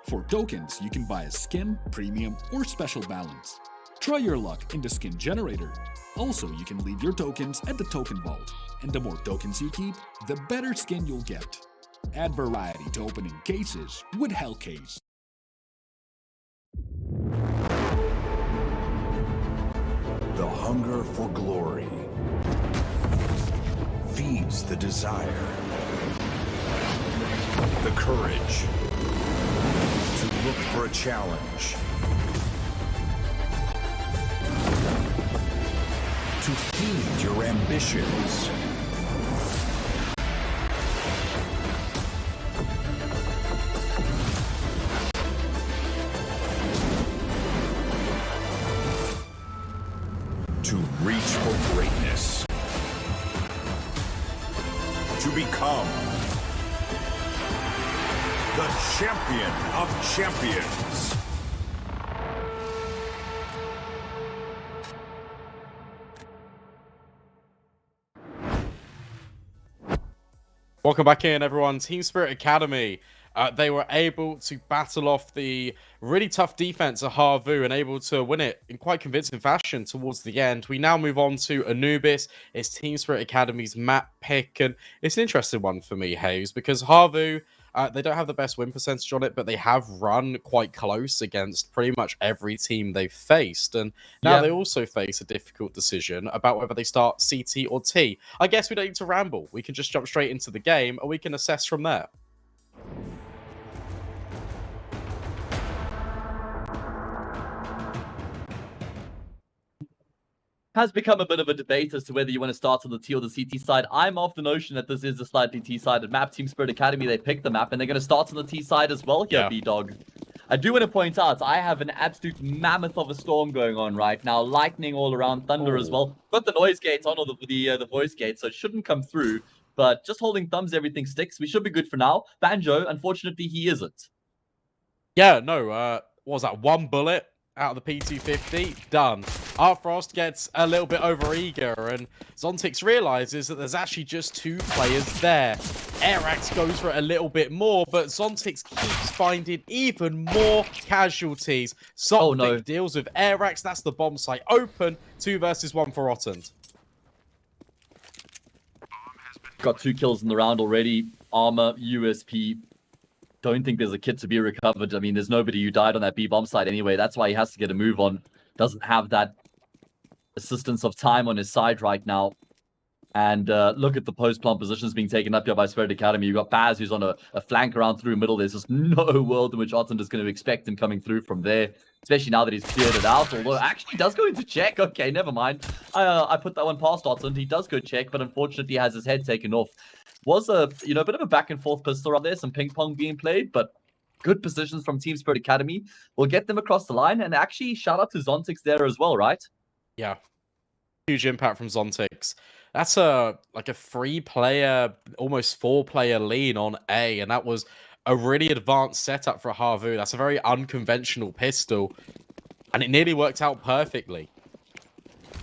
[SPEAKER 4] For tokens, you can buy a skin, premium, or special balance. Try your luck in the skin generator. Also, you can leave your tokens at the token vault. And the more tokens you keep, the better skin you'll get. Add variety to opening cases with Hellcase.
[SPEAKER 3] The hunger for glory feeds the desire, the courage to look for a challenge, to feed your ambitions. To reach for greatness. To become the champion of champions.
[SPEAKER 1] Welcome back in, everyone. Team Spirit Academy. They were able to battle off the really tough defense of Havu and able to win it in quite convincing fashion towards the end. We now move on to Anubis. It's Team Spirit Academy's map pick, and it's an interesting one for me, Hayes, because Havu, they don't have the best win percentage on it, but they have run quite close against pretty much every team they've faced. And now they also face a difficult decision about whether they start CT or T. I guess we don't need to ramble. We can just jump straight into the game, and we can assess from there.
[SPEAKER 2] Has become a bit of a debate as to whether you want to start on the T or the CT side. I'm of the notion that this is a slightly T-sided map. Team Spirit Academy, they picked the map, and they're going to start on the T side as well here, B-Dog. I do want to point out, I have an absolute mammoth of a storm going on right now. Lightning all around, thunder as well. Got the noise gates on, or the voice gates, so it shouldn't come through. But just holding thumbs, everything sticks. We should be good for now. Banjo, unfortunately, he isn't.
[SPEAKER 1] Yeah, no, what was that? One bullet out of the P250, done. Artfrost gets a little bit over-eager, and Zontix realizes that there's actually just two players there. Airax goes for it a little bit more, but Zontix keeps finding even more casualties. Zontix deals with Airax. That's the bomb site open. 2 versus 1 for Ottend.
[SPEAKER 2] Got 2 kills in the round already. Armor, USP. Don't think there's a kit to be recovered. I mean, there's nobody who died on that B-bomb side anyway. That's why he has to get a move on. Doesn't have that assistance of time on his side right now. And look at the post-plant positions being taken up here by Spirit Academy. You've got Baz, who's on a flank around through middle. There's just no world in which Ottend is going to expect him coming through from there, especially now that he's cleared it out. Although, actually, he does go into check. Okay, never mind. I put that one past Ottend. He does go check, but unfortunately has his head taken off. Was a bit of a back-and-forth pistol around there, some ping-pong being played, but good positions from Team Spirit Academy. We'll get them across the line, and actually, shout out to Zontix there as well, right?
[SPEAKER 1] Yeah. Huge impact from Zontix. That's a 3-player, almost 4-player lean on A, and that was a really advanced setup for Havu. That's a very unconventional pistol, and it nearly worked out perfectly.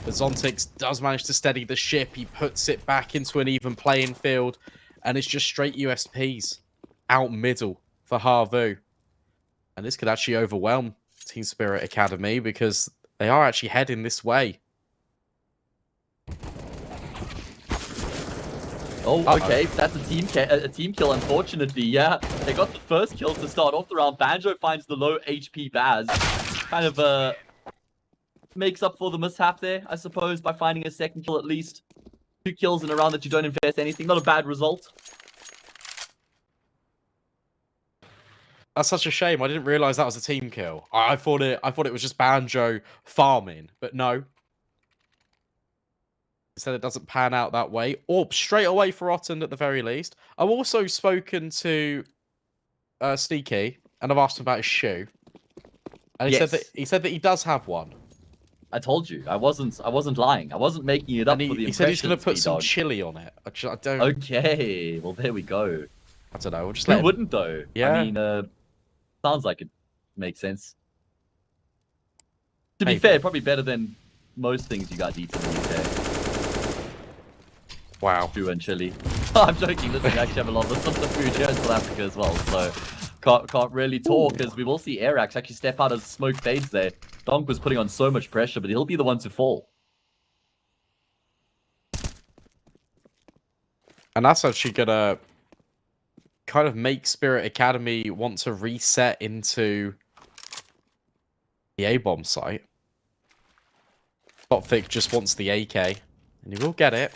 [SPEAKER 1] But Zontix does manage to steady the ship. He puts it back into an even playing field, and it's just straight USPs out middle for Havu. And this could actually overwhelm Team Spirit Academy because they are actually heading this way.
[SPEAKER 2] Oh, okay. That's a team kill, unfortunately. Yeah, they got the first kill to start off the round. Banjo finds the low HP Baz. Kind of makes up for the mishap there, I suppose, by finding a second kill at least. 2 kills in a round that you don't invest anything. Not a bad result.
[SPEAKER 1] That's such a shame. I didn't realize that was a team kill. I thought it was just Banjo farming, but no. Instead, it doesn't pan out that way. Or straight away for Otten at the very least. I've also spoken to Sneaky, and I've asked him about his shoe. And he said that he does have one.
[SPEAKER 2] I told you. I wasn't lying. I wasn't making it up for the
[SPEAKER 1] he said he's going to put some
[SPEAKER 2] dog.
[SPEAKER 1] chili on it. I don't.
[SPEAKER 2] Okay, well there we go.
[SPEAKER 1] I don't know. We'll just
[SPEAKER 2] Who wouldn't though?
[SPEAKER 1] Yeah.
[SPEAKER 2] I mean, sounds like it makes sense. To be
[SPEAKER 1] Maybe.
[SPEAKER 2] fair, probably better than most things you got to eat in the UK.
[SPEAKER 1] Wow.
[SPEAKER 2] Stew and chili. I'm joking. Listen, we actually have a lot of the food here in South Africa as well, so can't really talk as we will see Airax actually step out as smoke fades there. Donk was putting on so much pressure, but he'll be the one to fall.
[SPEAKER 1] And that's actually gonna kind of make Spirit Academy want to reset into the A-bomb site. Botvic just wants the AK, and he will get it.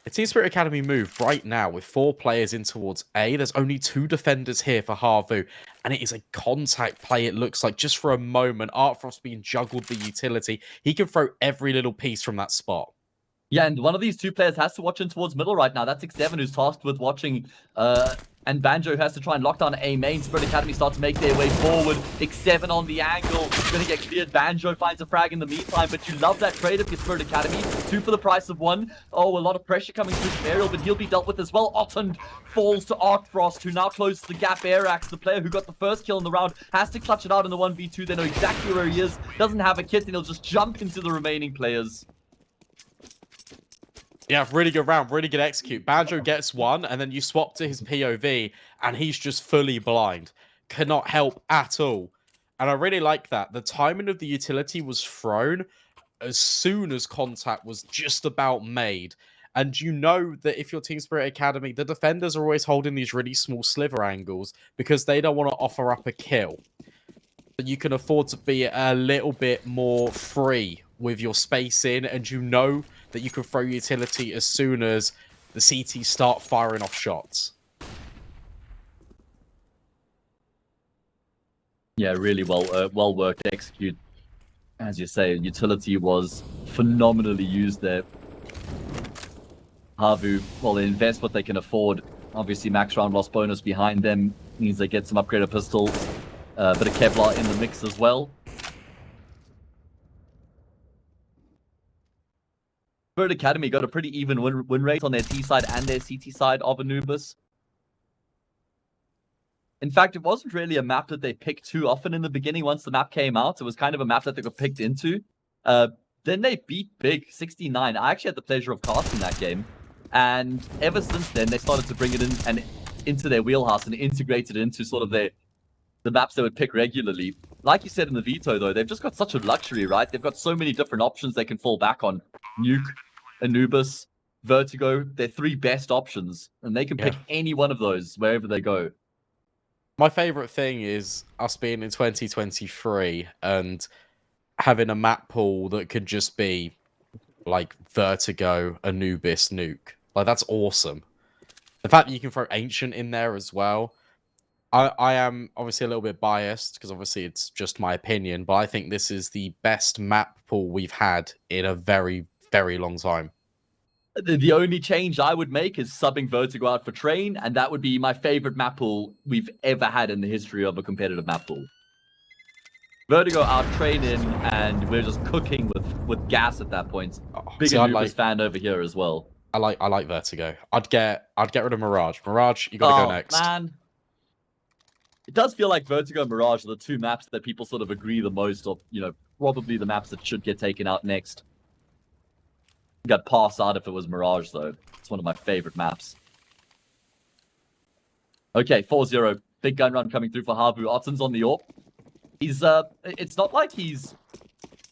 [SPEAKER 1] It seems Spirit Academy move right now with 4 players in towards A. There's only 2 defenders here for Havu, and it is a contact play, it looks like, just for a moment. Artfrost being juggled the utility. He can throw every little piece from that spot.
[SPEAKER 2] Yeah, and one of these 2 players has to watch in towards middle right now. That's X7 who's tasked with watching, and Banjo has to try and lock down A main. Spirit Academy starts to make their way forward. X7 on the angle. Going to get cleared. Banjo finds a frag in the meantime, but you love that trade of your Spirit Academy. 2 for the price of 1. Oh, a lot of pressure coming through from Ariel, but he'll be dealt with as well. Otten falls to Artfrost, who now closes the gap. Airax, the player who got the first kill in the round, has to clutch it out in the 1v2. They know exactly where he is. Doesn't have a kit, and he'll just jump into the remaining players.
[SPEAKER 1] Yeah, really good round, really good execute. Banjo gets one, and then you swap to his POV, and he's just fully blind. Cannot help at all. And I really like that. The timing of the utility was thrown as soon as contact was just about made. And you know that if you're Team Spirit Academy, the defenders are always holding these really small sliver angles because they don't want to offer up a kill. You can afford to be a little bit more free with your spacing, and you know that you can throw utility as soon as the CT start firing off shots.
[SPEAKER 2] Yeah, really well worked execute. As you say, utility was phenomenally used there. Havu, well, they invest what they can afford. Obviously, max round loss bonus behind them means they get some upgraded pistols. Bit of Kevlar in the mix as well. Spirit Academy got a pretty even win rate on their T side and their CT side of Anubis. In fact, it wasn't really a map that they picked too often in the beginning. Once the map came out, it was kind of a map that they got picked into. Then they beat big 69. I actually had the pleasure of casting that game. And ever since then, they started to bring it in and into their wheelhouse and integrate it into sort of the maps they would pick regularly. Like you said in the veto, though, they've just got such a luxury, right? They've got so many different options they can fall back on. Nuke, Anubis, Vertigo, they're 3 best options. And they can pick any one of those wherever they go.
[SPEAKER 1] My favorite thing is us being in 2023 and having a map pool that could just be like Vertigo, Anubis, Nuke. Like, that's awesome. The fact that you can throw Ancient in there as well. I am obviously a little bit biased because obviously it's just my opinion, but I think this is the best map pool we've had in a very, very long time.
[SPEAKER 2] The only change I would make is subbing Vertigo out for Train, and that would be my favorite map pool we've ever had in the history of a competitive map pool. Vertigo out, Train in, and we're just cooking with gas at that point. Big Anubis fan over here as well.
[SPEAKER 1] I like Vertigo. I'd get rid of Mirage. Mirage, you gotta go next.
[SPEAKER 2] Man. It does feel like Vertigo and Mirage are the 2 maps that people sort of agree the most of, you know, probably the maps that should get taken out next. Got passed out if it was Mirage, though. It's one of my favorite maps. Okay, 4-0. Big gun run coming through for Havu. Otten's on the AWP. He's, it's not like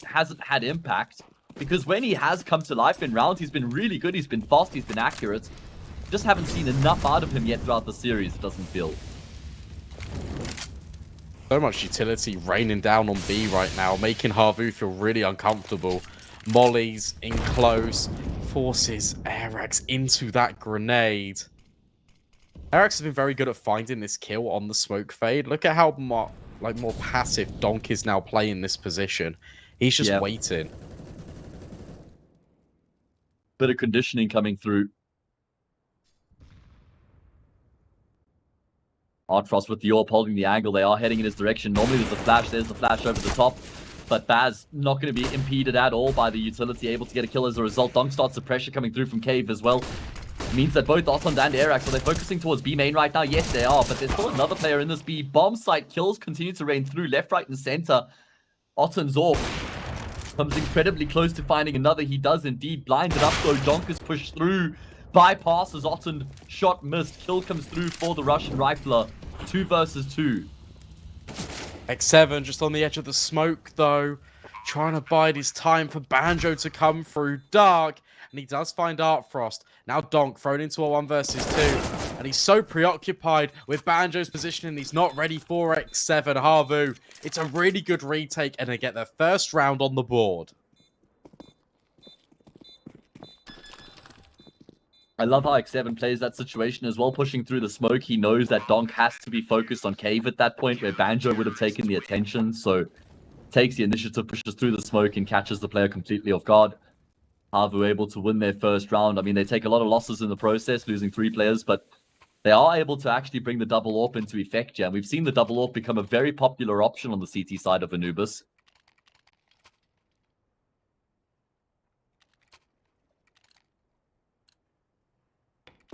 [SPEAKER 2] hasn't had impact. Because when he has come to life in rounds, he's been really good. He's been fast. He's been accurate. Just haven't seen enough out of him yet throughout the series, it doesn't feel.
[SPEAKER 1] So much utility raining down on B right now, making Havu feel really uncomfortable. Molly's in close, forces Arax into that grenade. Arax has been very good at finding this kill on the smoke fade. Look at how more passive Donk is now playing this position. He's just waiting.
[SPEAKER 2] Bit of conditioning coming through. Artfrost with the AWP holding the angle. They are heading in his direction. Normally there's a flash. There's the flash over the top. But Baz not going to be impeded at all by the utility, able to get a kill as a result. Donk starts the pressure coming through from Cave as well. Means that both Otland and Arax, are they focusing towards B main right now? Yes, they are. But there's still another player in this B. Bomb site kills continue to rain through left, right, and center. Otten's AWP comes incredibly close to finding another. He does indeed. Blinded up though. Donk is pushed through. Bypasses Otten. Shot missed. Kill comes through for the Russian rifler. 2 versus 2.
[SPEAKER 1] X7 just on the edge of the smoke, though. Trying to bide his time for Banjo to come through dark. And he does find Artfrost. Now Donk thrown into a 1 versus 2. And he's so preoccupied with Banjo's positioning, he's not ready for X7. Havu, it's a really good retake, and they get their first round on the board.
[SPEAKER 2] I love how X7 plays that situation as well, pushing through the smoke. He knows that Donk has to be focused on Cave at that point, where Banjo would have taken the attention. So takes the initiative, pushes through the smoke, and catches the player completely off guard. Havu able to win their first round. I mean, they take a lot of losses in the process, losing 3 players, but they are able to actually bring the double AWP into effect. Yeah, we've seen the double AWP become a very popular option on the CT side of Anubis.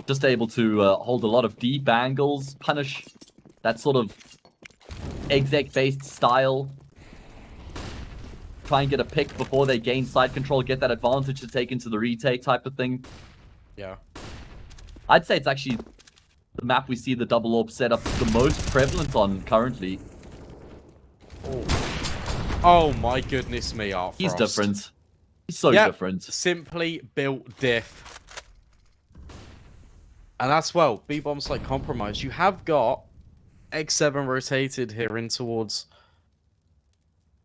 [SPEAKER 2] Just able to hold a lot of deep angles, punish that sort of exec-based style. Try and get a pick before they gain side control, get that advantage to take into the retake type of thing.
[SPEAKER 1] Yeah.
[SPEAKER 2] I'd say it's actually the map we see the double AWP setup the most prevalent on currently.
[SPEAKER 1] Oh my goodness me, Artfrost.
[SPEAKER 2] He's different. He's so different.
[SPEAKER 1] Simply built diff. And that's, well, B-bomb's like compromised. You have got X7 rotated here in towards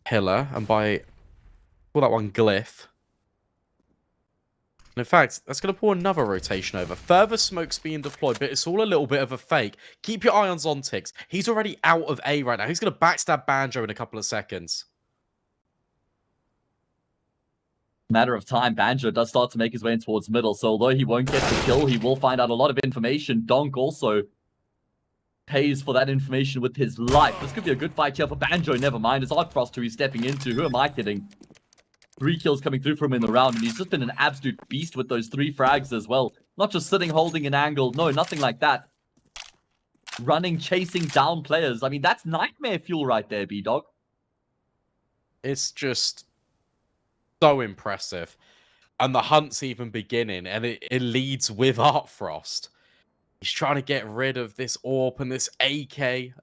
[SPEAKER 1] Pillar, and by call that one Glyph. And in fact, that's going to pull another rotation over. Further smoke's being deployed, but it's all a little bit of a fake. Keep your eye on Zontix. He's already out of A right now. He's going to backstab Banjo in a couple of seconds.
[SPEAKER 2] Matter of time, Banjo does start to make his way in towards middle, so although he won't get the kill, he will find out a lot of information. Donk also pays for that information with his life. This could be a good fight here for Banjo, never mind. It's Artfrost who he's stepping into. Who am I kidding? 3 kills coming through from him in the round, and he's just been an absolute beast with those 3 frags as well. Not just sitting holding an angle, no, nothing like that. Running, chasing down players. I mean, that's nightmare fuel right there, B-Dog.
[SPEAKER 1] It's just so impressive. And the hunt's even beginning, and it leads with Artfrost. He's trying to get rid of this AWP and this AK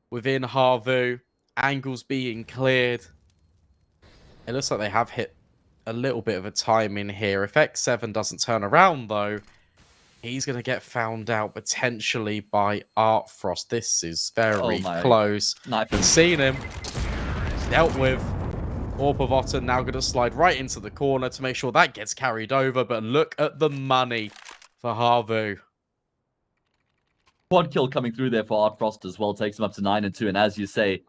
[SPEAKER 1] within Havu. Angles being cleared. It looks like they have hit a little bit of a time in here. If X7 doesn't turn around, though, he's going to get found out potentially by Artfrost. This is very close. You've seen him. Dealt with. AWP of Otten now going to slide right into the corner to make sure that gets carried over. But look at the money for Havu.
[SPEAKER 2] Quad kill coming through there for Artfrost as well. Takes him up to 9-2. And as you say,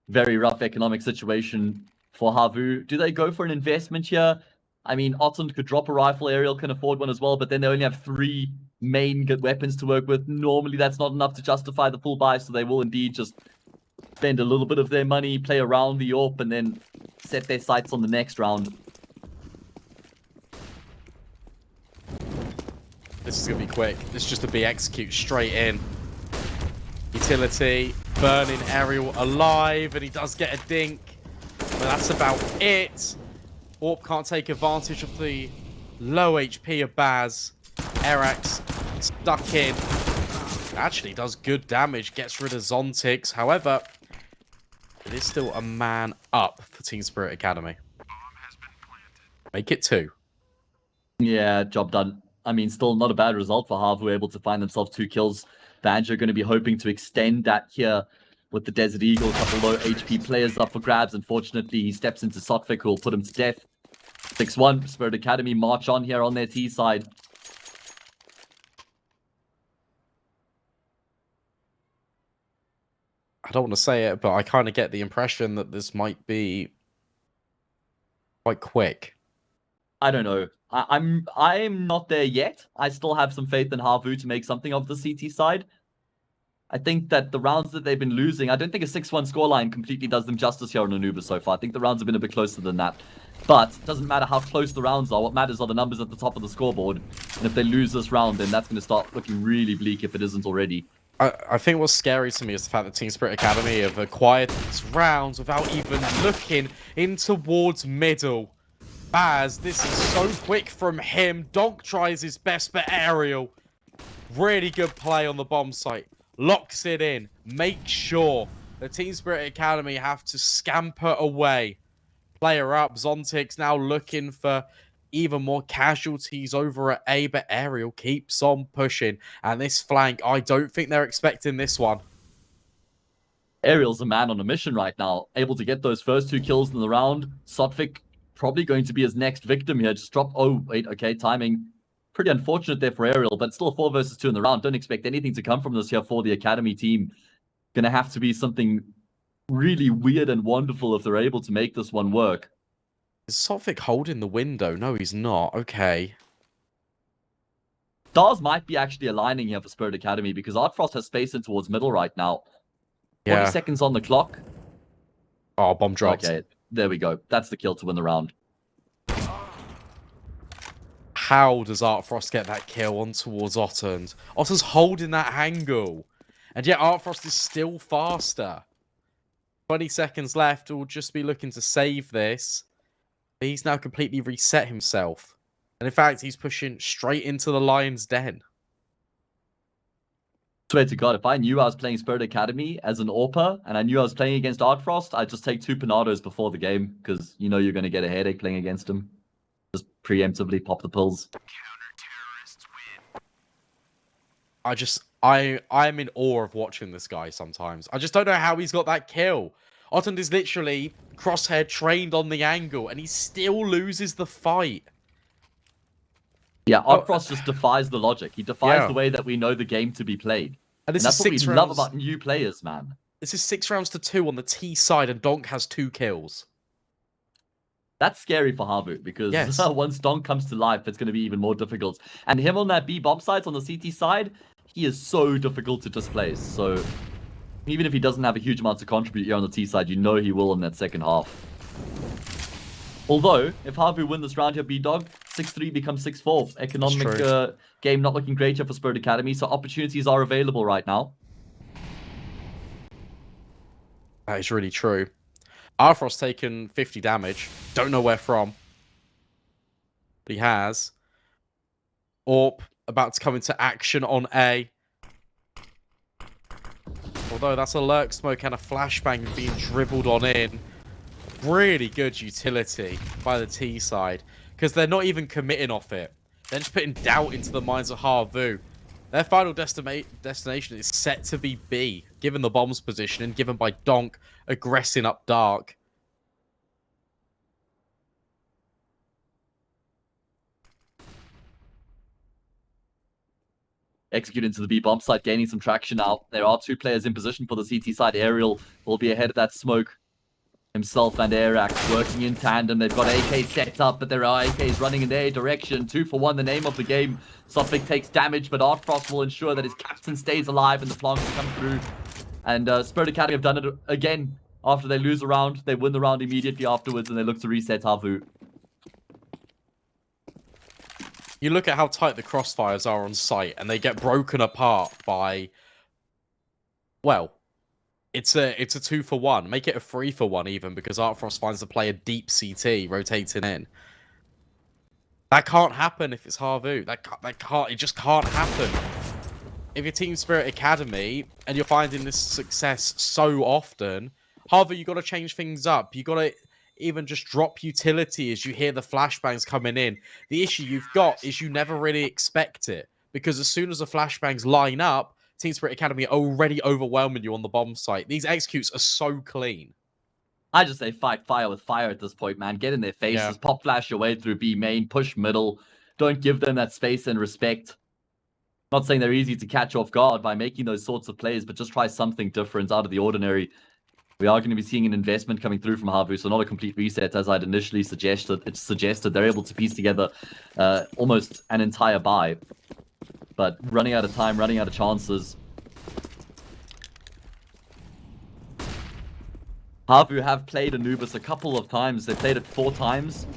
[SPEAKER 2] very rough economic situation for Havu. Do they go for an investment here? I mean, Otten could drop a rifle. Ariel can afford one as well. But then they only have 3 main good weapons to work with. Normally, that's not enough to justify the full buy. So they will indeed just spend a little bit of their money, play around the AWP, and then set their sights on the next round.
[SPEAKER 1] This is going to be quick. This is just to be execute straight in. Utility, burning Ariel alive, and he does get a dink. But that's about it. AWP can't take advantage of the low HP of Baz. Erax stuck in. Actually does good damage, gets rid of Zontix. However, it is still a man up for Team Spirit Academy. Make it 2.
[SPEAKER 2] Yeah, job done. I mean, still not a bad result for Havu, able to find themselves 2 kills. Banjo going to be hoping to extend that here with the Desert Eagle. A couple low HP players up for grabs. Unfortunately, he steps into Sotvik, who will put him to death. 6-1, Spirit Academy march on here on their T side.
[SPEAKER 1] I don't want to say it, but I kind of get the impression that this might be quite quick.
[SPEAKER 2] I don't know. I'm not there yet. I still have some faith in Havu to make something of the CT side. I think that the rounds that they've been losing, I don't think a 6-1 scoreline completely does them justice here on Anuba so far. I think the rounds have been a bit closer than that. But it doesn't matter how close the rounds are. What matters are the numbers at the top of the scoreboard. And if they lose this round, then that's going to start looking really bleak if it isn't already.
[SPEAKER 1] I think what's scary to me is the fact that Team Spirit Academy have acquired these rounds without even looking in towards middle. Baz, this is so quick from him. Donk tries his best, but Aerial, really good play on the bomb site. Locks it in. Make sure the Team Spirit Academy have to scamper away. Player up. Zontix now looking for even more casualties over at A, but Aerial keeps on pushing. And this flank, I don't think they're expecting this one.
[SPEAKER 2] Aerial's a man on a mission right now, able to get those first 2 kills in the round. Sotvik probably going to be his next victim here. Just drop. Oh, wait, okay, timing. Pretty unfortunate there for Aerial, but still 4 versus 2 in the round. Don't expect anything to come from this here for the Academy team. Gonna have to be something really weird and wonderful if they're able to make this one work.
[SPEAKER 1] Is Sotvik holding the window? No, he's not. Okay.
[SPEAKER 2] Stars might be actually aligning here for Spirit Academy because Artfrost has space in towards middle right now. 40
[SPEAKER 1] Yeah.
[SPEAKER 2] seconds on the clock.
[SPEAKER 1] Oh, bomb dropped.
[SPEAKER 2] Okay, there we go. That's the kill to win the round.
[SPEAKER 1] How does Artfrost get that kill on towards Otternd? Otternd's holding that angle. And yet Artfrost is still faster. 20 seconds left. We'll just be looking to save this. But he's now completely reset himself. And in fact, he's pushing straight into the Lion's Den.
[SPEAKER 2] Swear to God, if I knew I was playing Spirit Academy as an AWPer and I knew I was playing against Artfrost, I'd just take 2 Panados before the game because you know you're going to get a headache playing against him. Just preemptively pop the pills.
[SPEAKER 1] I'm in awe of watching this guy sometimes. I just don't know how he's got that kill. Otternd is literally crosshair trained on the angle and he still loses the fight.
[SPEAKER 2] Yeah, Artfrost just defies the logic. He defies
[SPEAKER 1] Yeah.
[SPEAKER 2] the way that we know the game to be played.
[SPEAKER 1] And this
[SPEAKER 2] And that's
[SPEAKER 1] is
[SPEAKER 2] what we
[SPEAKER 1] 6
[SPEAKER 2] love
[SPEAKER 1] rounds.
[SPEAKER 2] about new players, man.
[SPEAKER 1] This is 6 rounds to 2 on the T side, and Donk has 2 kills.
[SPEAKER 2] That's scary for Havu because
[SPEAKER 1] Yes.
[SPEAKER 2] once Donk comes to life, it's going to be even more difficult. And him on that B bomb site on the CT side, he is so difficult to displace. So even if he doesn't have a huge amount to contribute here on the T side, you know he will in that second half. Although, if Havu win this round here, B-Dog, 6-3 becomes 6-4. Economic game not looking great here for Spirit Academy, so opportunities are available right now.
[SPEAKER 1] That is really true. Artfrost taken 50 damage. Don't know where from. But he has. Orp about to come into action on A. Although that's a lurk smoke and a flashbang being dribbled on in. Really good utility by the T side. Because they're not even committing off it. They're just putting doubt into the minds of Havu. Their final destination is set to be B, given the bomb's position and given by Donk aggressing up dark.
[SPEAKER 2] Execute into the B bomb site, gaining some traction now. There are 2 players in position for the CT side. Aerial will be ahead of that smoke. Himself and Airax working in tandem. They've got AK set up, but there are AKs running in their direction. 2 for 1, the name of the game. Sotvik takes damage, but Artfrost will ensure that his captain stays alive and the plants will come through. And Spirit Academy have done it again. After they lose a round, they win the round immediately afterwards, and they look to reset Havu.
[SPEAKER 1] You look at how tight the crossfires are on site, and they get broken apart by, well, it's a 2 for 1. Make it a 3 for 1 even, because Artfrost finds the player deep CT rotating in. That can't happen if it's Havu. It just can't happen. If you're Team Spirit Academy and you're finding this success so often, Havu, you got to change things up. You got to even just drop utility as you hear the flashbangs coming in. The issue you've got is you never really expect it, because as soon as the flashbangs line up, Team Spirit Academy are already overwhelming you on the bomb site. These executes are so clean.
[SPEAKER 2] I just say fight fire with fire at this point, man. Get in their faces, pop flash your way through B main, push middle. Don't give them that space and respect. Not saying they're easy to catch off guard by making those sorts of plays, but just try something different out of the ordinary. We are going to be seeing an investment coming through from Havu, so not a complete reset as I'd initially suggested. It's suggested they're able to piece together almost an entire buy. But running out of time, running out of chances. Havu have played Anubis a couple of times. They played it 4 times.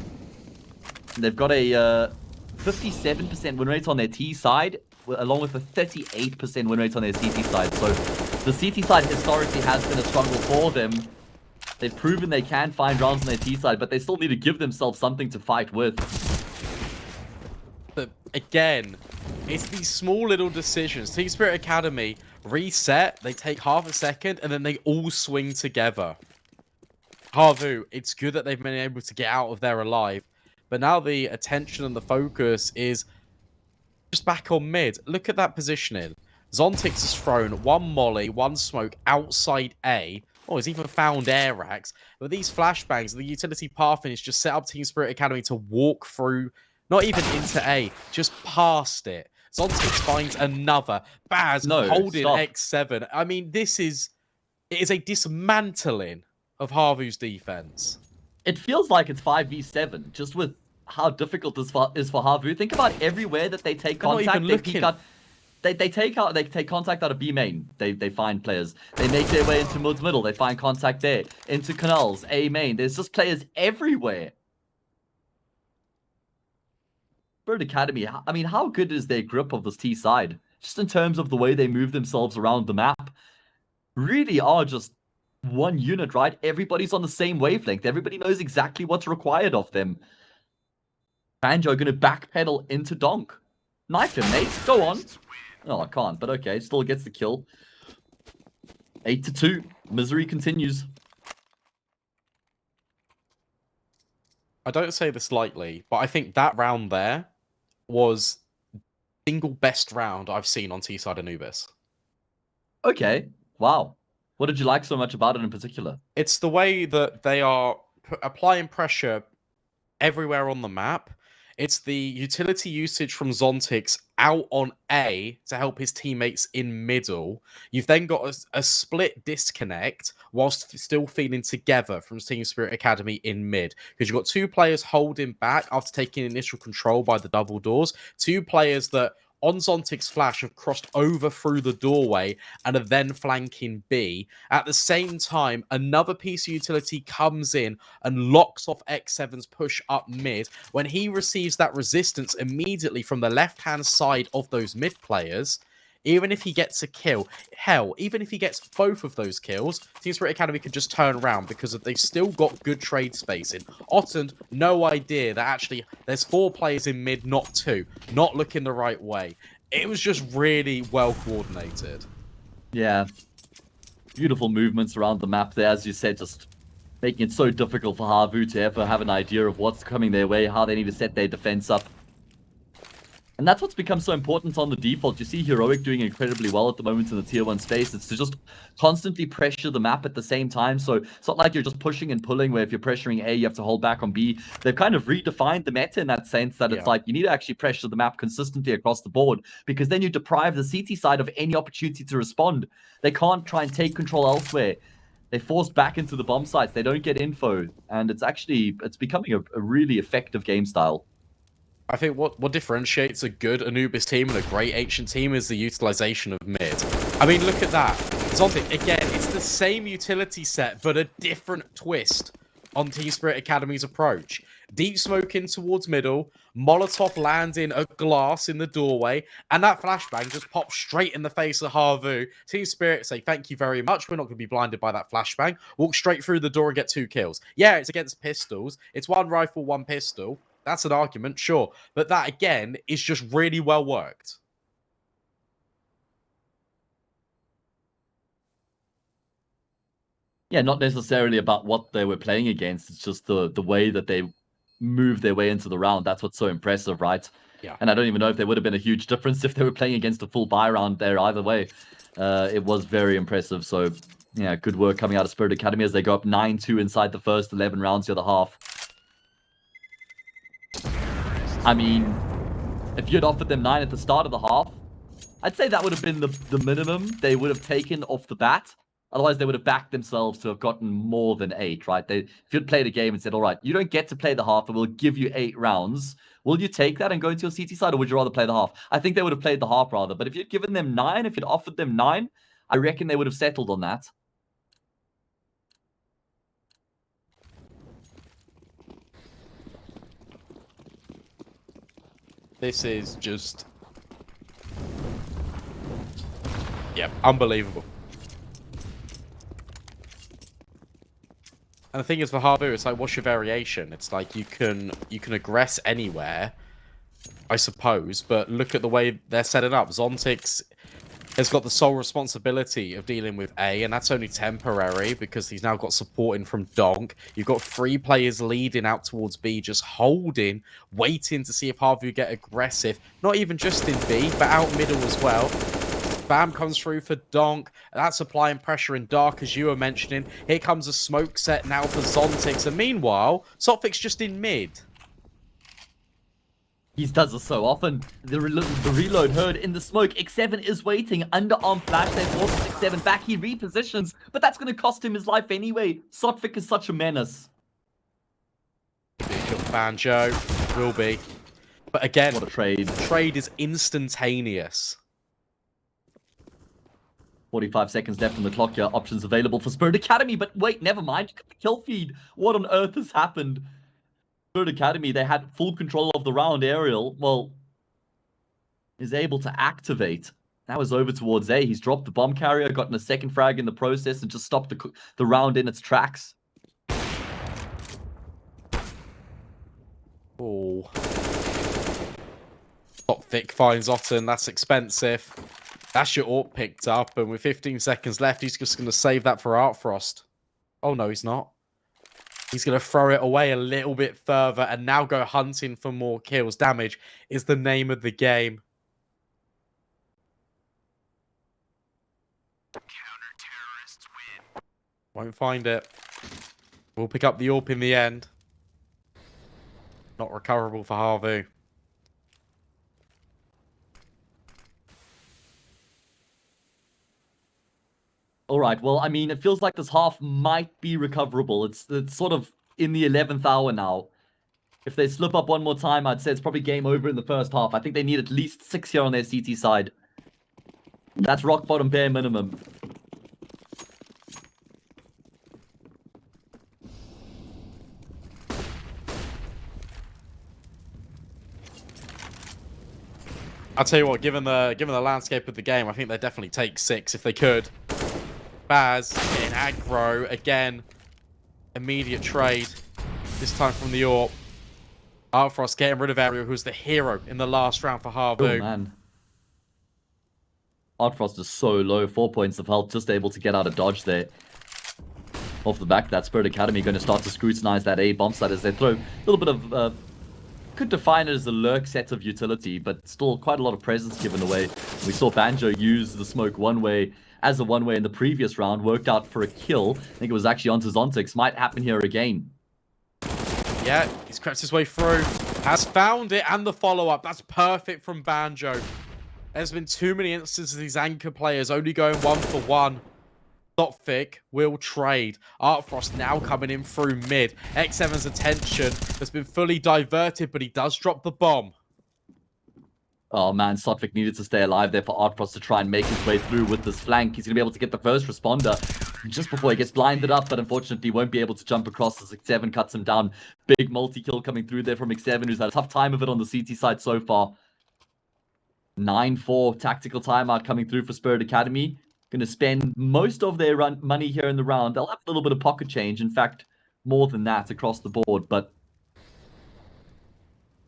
[SPEAKER 2] They've got a 57% win rate on their T side, along with a 38% win rate on their CT side. So the CT side historically has been a struggle for them. They've proven they can find rounds on their T side, but they still need to give themselves something to fight with.
[SPEAKER 1] But again, it's these small little decisions. Team Spirit Academy reset, they take half a second, and then they all swing together. Havu, it's good that they've been able to get out of there alive, but now the attention and the focus is just back on mid. Look at that positioning. Zontix has thrown 1 molly, 1 smoke outside A. Oh, he's even found air racks. But these flashbangs, the utility pathing is just set up Team Spirit Academy to walk through, not even into A, just past it. Zontix finds another. Baz holding
[SPEAKER 2] stop.
[SPEAKER 1] X7. I mean, it is a dismantling of Havu's defense.
[SPEAKER 2] It feels like it's 5v7, just with how difficult this is for Havu. Think about everywhere that they take contact, they peek out. They take contact out of B main. They find players. They make their way into mid's middle. They find contact there. Into canals, A main. There's just players everywhere. Spirit Academy, I mean, how good is their grip of this T side? Just in terms of the way they move themselves around the map. Really are just one unit, right? Everybody's on the same wavelength. Everybody knows exactly what's required of them. Banjo going to backpedal into Donk. Knife him, mate. Go on. Oh, I can't, but okay. Still gets the kill. 8-2. Misery continues.
[SPEAKER 1] I don't say this lightly, but I think that round there was the single best round I've seen on T-side Anubis.
[SPEAKER 2] Okay. Wow. What did you like so much about it in particular?
[SPEAKER 1] It's the way that they are applying pressure everywhere on the map. It's the utility usage from Zontix out on A to help his teammates in middle. You've then got a split disconnect whilst still feeding together from Team Spirit Academy in mid. Because you've got 2 players holding back after taking initial control by the double doors. 2 players that on Zontic's flash have crossed over through the doorway and are then flanking B. At the same time, another piece of utility comes in and locks off X7's push up mid. When he receives that resistance immediately from the left-hand side of those mid players, even if he gets a kill, hell, even if he gets both of those kills, Team Spirit Academy could just turn around because they've still got good trade spacing. Otten, no idea that actually there's 4 players in mid, not 2. Not looking the right way. It was just really well coordinated.
[SPEAKER 2] Yeah. Beautiful movements around the map there, as you said, just making it so difficult for Havu to ever have an idea of what's coming their way, how they need to set their defense up. And that's what's become so important on the default. You see Heroic doing incredibly well at the moment in the tier 1 space. It's to just constantly pressure the map at the same time. So it's not like you're just pushing and pulling where if you're pressuring A, you have to hold back on B. They've kind of redefined the meta in that sense that it's like you need to actually pressure the map consistently across the board, because then you deprive the CT side of any opportunity to respond. They can't try and take control elsewhere. They're forced back into the bomb sites. They don't get info. And it's becoming a really effective game style.
[SPEAKER 1] I think what differentiates a good Anubis team and a great Ancient team is the utilization of mid. I mean, look at that. Zontic, again, it's the same utility set, but a different twist on Team Spirit Academy's approach. Deep smoke in towards middle, Molotov landing a glass in the doorway, and that flashbang just pops straight in the face of Havu. Team Spirit say, thank you very much, we're not going to be blinded by that flashbang. Walk straight through the door and get 2 kills. Yeah, it's against pistols. It's 1 rifle, 1 pistol. That's an argument, sure. But that, again, is just really well worked.
[SPEAKER 2] Yeah, not necessarily about what they were playing against. It's just the way that they moved their way into the round. That's what's so impressive, right?
[SPEAKER 1] Yeah.
[SPEAKER 2] And I don't even know if there would have been a huge difference if they were playing against a full buy round there either way. It was very impressive. So, yeah, good work coming out of Spirit Academy as they go up 9-2 inside the first 11 rounds the other half. I mean, if you'd offered them 9 at the start of the half, I'd say that would have been the minimum they would have taken off the bat. Otherwise, they would have backed themselves to have gotten more than 8, right? If you'd played a game and said, all right, you don't get to play the half, but we'll give you 8 rounds, will you take that and go into your CT side, or would you rather play the half? I think they would have played the half rather. But if you'd given them 9, if you'd offered them 9, I reckon they would have settled on that.
[SPEAKER 1] This is just... yeah, unbelievable. And the thing is, for Havu, it's like, what's your variation? It's like you can aggress anywhere, I suppose, but look at the way they're setting up. Zontix has got the sole responsibility of dealing with A, and that's only temporary because he's now got support in from Donk. You've got 3 players leading out towards B, just holding, waiting to see if Havu get aggressive. Not even just in B, but out middle as well. Bam comes through for Donk. That's applying pressure in Dark, as you were mentioning. Here comes a smoke set now for Zontix. And meanwhile, Sotvik's just in mid.
[SPEAKER 2] He does this so often. The reload heard in the smoke. X7 is waiting. Underarm flash. They force X7 back. He repositions, but that's going to cost him his life anyway. Sotvik is such a menace.
[SPEAKER 1] Banjo will be. But again,
[SPEAKER 2] What a trade.
[SPEAKER 1] Trade is instantaneous.
[SPEAKER 2] 45 seconds left on the clock here. Options available for Spirit Academy, but wait, never mind. The kill feed. What on earth has happened? Spirit Academy, they had full control of the round. Aerial, well, is able to activate. That was over towards A. He's dropped the bomb carrier, gotten a second frag in the process, and just stopped the round in its tracks.
[SPEAKER 1] Oh. Sotfik finds Otten. That's expensive. That's your AWP picked up, and with 15 seconds left, he's just going to save that for Artfrost. Oh, no, he's not. He's going to throw it away a little bit further and now go hunting for more kills. Damage is the name of the game. Counter-terrorists win. Won't find it. We'll pick up the AWP in the end. Not recoverable for Havu.
[SPEAKER 2] All right, well, I mean, it feels like this half might be recoverable. It's sort of in the 11th hour now. If they slip up one more time, I'd say it's probably game over in the first half. I think they need at least 6 here on their CT side. That's rock bottom bare minimum.
[SPEAKER 1] I'll tell you what, given the landscape of the game, I think they'd definitely take 6 if they could. Baz in aggro again. Immediate trade. This time from the AWP. Artfrost getting rid of Ariel, who's the hero in the last round for Havu.
[SPEAKER 2] Oh, man. Artfrost is so low. 4 points of health, just able to get out of dodge there. Off the back, that Spirit Academy going to start to scrutinize that A bomb site as they throw a little bit of... could define it as a lurk set of utility, but still quite a lot of presence given away. We saw Banjo use the smoke one-way as a one-way in the previous round, worked out for a kill. I think it was actually onto Zontix. Might happen here again.
[SPEAKER 1] Yeah, he's crept his way through. Has found it, and the follow-up. That's perfect from Banjo. There's been too many instances of these anchor players only going 1-for-1. Sotfik will trade. Artfrost now coming in through mid. X7's attention has been fully diverted, but he does drop the bomb.
[SPEAKER 2] Oh man, Sotfik needed to stay alive there for Artfrost to try and make his way through with this flank. He's going to be able to get the first responder just before he gets blinded up, but unfortunately won't be able to jump across as X7 cuts him down. Big multi-kill coming through there from X7, who's had a tough time of it on the CT side so far. 9-4 tactical timeout coming through for Spirit Academy. Going to spend most of their money here in the round. They'll have a little bit of pocket change. In fact, more than that across the board. But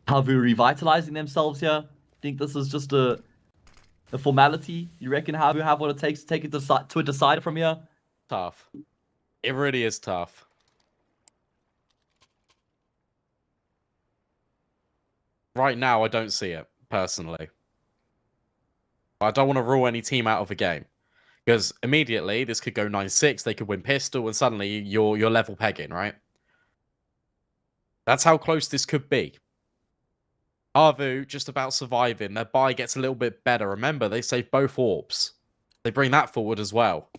[SPEAKER 2] Havu revitalizing themselves here. Think this is just a formality? You reckon Havu have what it takes to take it to a decider from here?
[SPEAKER 1] Tough. It really is tough. Right now, I don't see it, personally. I don't want to rule any team out of a game. Because immediately, this could go 9-6, they could win pistol, and suddenly you're level pegging, right? That's how close this could be. Havu just about surviving. Their buy gets a little bit better. Remember, they save both orbs. They bring that forward as well.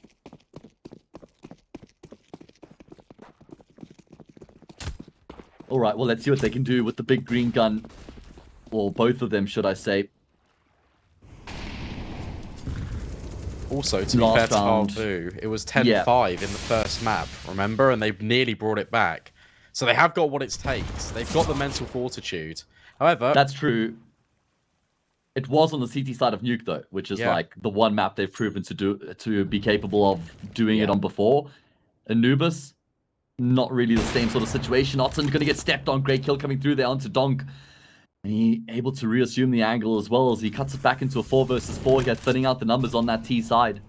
[SPEAKER 2] All right, well, let's see what they can do with the big green gun. Or both of them, should I say.
[SPEAKER 1] Also, to be fair to Havu, it was 10-5 in the first map, remember? And they've nearly brought it back. So they have got what it takes. They've got the mental fortitude. However...
[SPEAKER 2] That's true. It was on the CT side of Nuke, though, which is like the one map they've proven to be capable of doing it on before. Anubis, not really the same sort of situation. Otton going to get stepped on. Great kill coming through there onto Donk. And he able to reassume the angle as well as he cuts it back into a 4 versus 4 here, thinning out the numbers on that T side.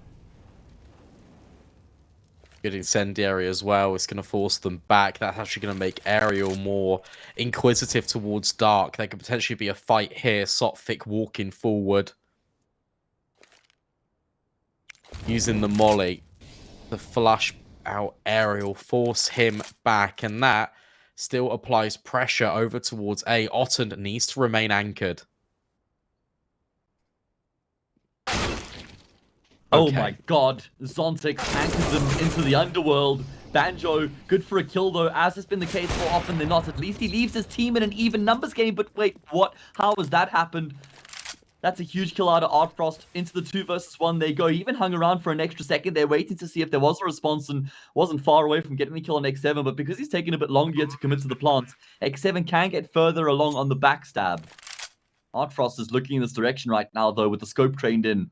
[SPEAKER 1] Good incendiary as well. It's going to force them back. That's actually going to make Aerial more inquisitive towards Dark. There could potentially be a fight here. Sotfik walking forward. Using the molly. The flush out Aerial. Force him back. And that still applies pressure over towards A. Otton needs to remain anchored.
[SPEAKER 2] Oh my god, Zontix anchors him into the underworld. Banjo, good for a kill though, as has been the case more often than not. At least he leaves his team in an even numbers game, but wait, what? How has that happened? That's a huge kill out of Artfrost. Into the 2 versus 1 they go. He even hung around for an extra second. They're waiting to see if there was a response and wasn't far away from getting the kill on X7, but because he's taking a bit longer to commit to the plant, X7 can get further along on the backstab. Artfrost is looking in this direction right now though, with the scope trained in.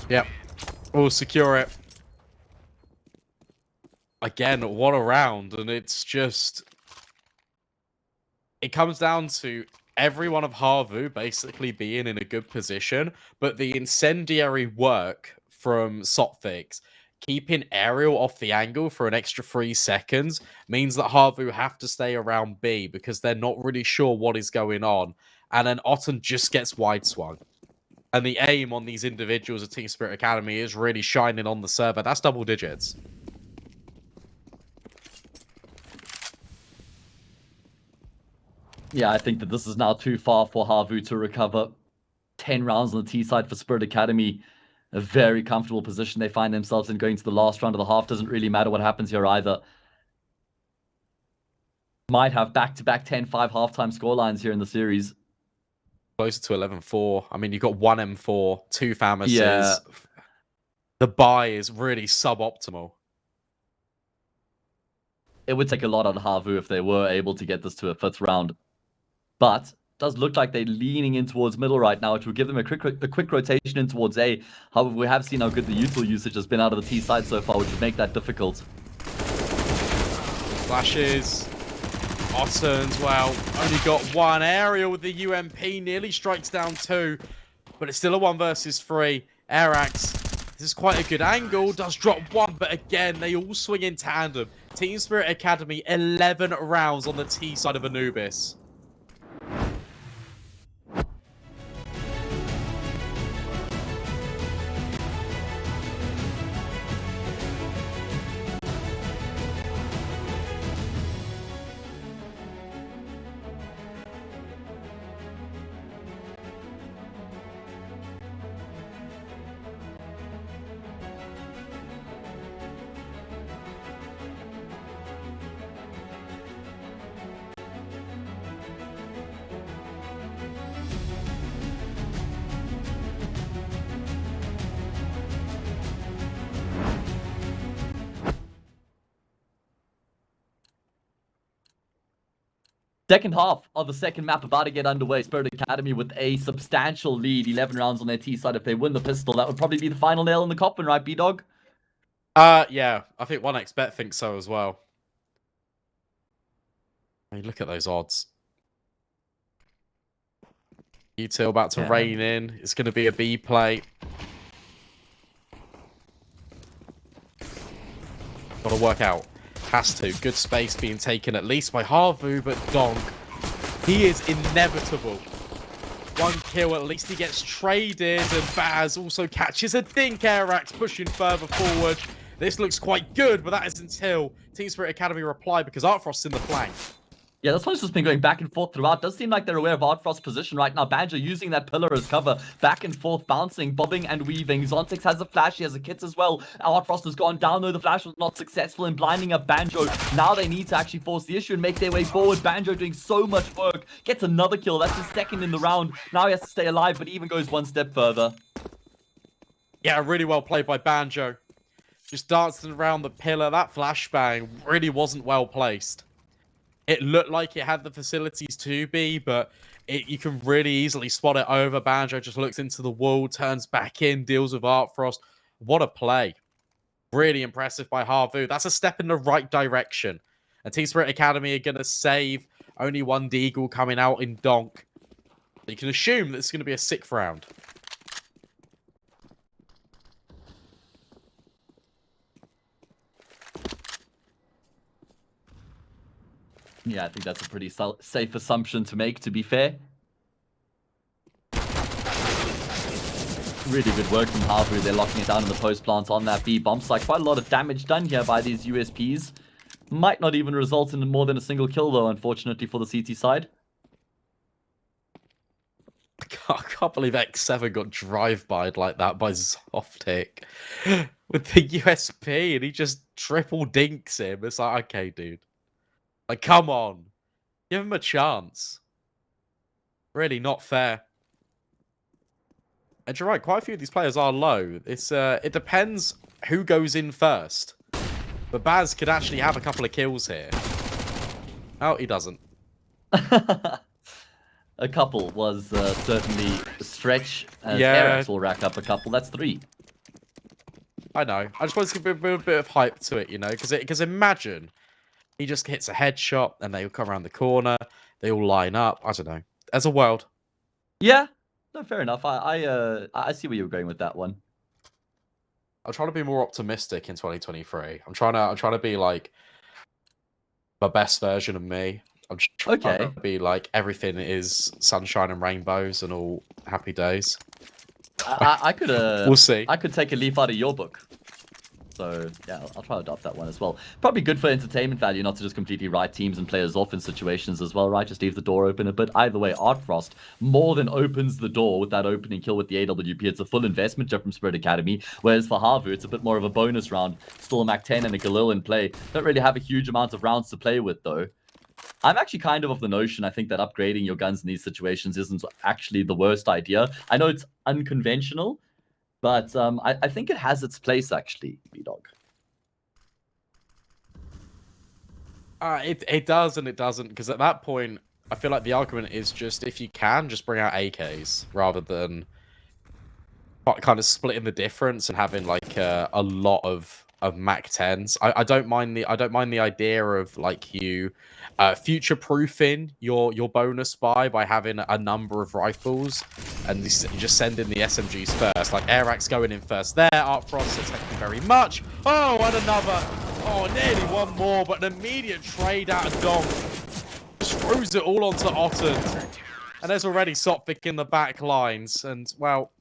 [SPEAKER 1] Yep. We'll secure it. Again, what a round. And it's just... It comes down to every one of Havu basically being in a good position, but the incendiary work from Sotfix, keeping Aerial off the angle for an extra 3 seconds, means that Havu have to stay around B because they're not really sure what is going on. And then Otton just gets wide swung. And the aim on these individuals at Team Spirit Academy is really shining on the server. That's double digits.
[SPEAKER 2] Yeah, I think that this is now too far for Havu to recover. 10 rounds on the T side for Spirit Academy. A very comfortable position they find themselves in going to the last round of the half. Doesn't really matter what happens here either. Might have back-to-back 10-5 halftime scorelines here in the series.
[SPEAKER 1] Closer to 11-4. I mean, you've got 1 M4, 2 Famises.
[SPEAKER 2] Yeah.
[SPEAKER 1] The buy is really suboptimal.
[SPEAKER 2] It would take a lot on Havu if they were able to get this to a 5th round. But it does look like they're leaning in towards middle right now, which will give them a quick rotation in towards A. However, we have seen how good the util usage has been out of the T side so far, which would make that difficult.
[SPEAKER 1] Flashes. Otton's, well, only got 1. Aerial with the UMP, nearly strikes down 2. But it's still a 1 versus 3. Airax, this is quite a good angle, does drop 1, but again, they all swing in tandem. Team Spirit Academy, 11 rounds on the T side of Anubis.
[SPEAKER 2] Second half of the second map about to get underway. Spirit Academy with a substantial lead. 11 rounds on their T side. If they win the pistol, that would probably be the final nail in the coffin, right, B-Dog?
[SPEAKER 1] Yeah, I think 1xBet thinks so as well. I mean, look at those odds. Util about to rain in. It's going to be a B play. Gotta work out. Has to. Good space being taken at least by Havu, but Donk, he is inevitable. 1 kill, at least he gets traded, and Baz also catches a dink. Airax pushing further forward. This looks quite good, but that is until Team Spirit Academy reply, because Artfrost's in the flank.
[SPEAKER 2] Yeah, this one's just been going back and forth throughout. Does seem like they're aware of Artfrost's position right now. Banjo using that pillar as cover, back and forth, bouncing, bobbing and weaving. Zontix has a flash, he has a kit as well. Artfrost has gone down, though the flash was not successful in blinding up Banjo. Now they need to actually force the issue and make their way forward. Banjo doing so much work, gets another kill. That's his second in the round. Now he has to stay alive, but he even goes one step further.
[SPEAKER 1] Yeah, really well played by Banjo. Just dancing around the pillar. That flashbang really wasn't well placed. It looked like it had the facilities to be, but you can really easily spot it over. Banjo just looks into the wall, turns back in, deals with Artfrost. What a play. Really impressive by Havu. That's a step in the right direction. And Team Spirit Academy are going to save only 1 Deagle coming out in Donk. You can assume that it's going to be a 6th round.
[SPEAKER 2] Yeah, I think that's a pretty safe assumption to make, to be fair. Really good work from Havu. They're locking it down in the post plant on that B bomb site. Quite a lot of damage done here by these USPs. Might not even result in more than a single kill, though, unfortunately, for the CT side.
[SPEAKER 1] I can't believe X7 got drive-by'd like that by Zoftic with the USP, and he just triple dinks him. It's like, okay, dude. Like, come on. Give him a chance. Really not fair. And you're right, quite a few of these players are low. It depends who goes in first. But Baz could actually have a couple of kills here. Oh, he doesn't.
[SPEAKER 2] A couple was certainly a stretch. As
[SPEAKER 1] Yeah.
[SPEAKER 2] Airax will rack up a couple. That's 3.
[SPEAKER 1] I know. I just wanted to give a bit of hype to it, you know? Because imagine he just hits a headshot and they all come around the corner. They all line up. I don't know. As a world.
[SPEAKER 2] Yeah. No, fair enough. I see where you were going with that one.
[SPEAKER 1] I'm trying to be more optimistic in 2023. I'm trying to be like the best version of me. I'm trying to be like everything is sunshine and rainbows and all happy days.
[SPEAKER 2] I could
[SPEAKER 1] we'll see.
[SPEAKER 2] I could take a leaf out of your book. So yeah, I'll try to adopt that one as well. Probably good for entertainment value, not to just completely write teams and players off in situations as well, right? Just leave the door open a bit. Either way, Artfrost more than opens the door with that opening kill with the AWP. It's a full investment from Spirit Academy. Whereas for Havu, it's a bit more of a bonus round. Still a Mac 10 and a Galil in play. Don't really have a huge amount of rounds to play with though. I'm actually kind of the notion, I think, that upgrading your guns in these situations isn't actually the worst idea. I know it's unconventional, but I think it has its place, actually, B-Dog.
[SPEAKER 1] It does and it doesn't, because at that point, I feel like the argument is just, if you can, just bring out AKs, rather than kind of splitting the difference and having, like, a lot of Mac 10s. I don't mind the idea of, like, you future-proofing your bonus buy by having a number of rifles and you just send in the SMGs first. Like Airax going in first there. Artfrost says thank you very much. Oh, and another. Oh, nearly one more, but an immediate trade out of Dom. Just throws it all onto Otten. And there's already Sopvik in the back lines. And, well,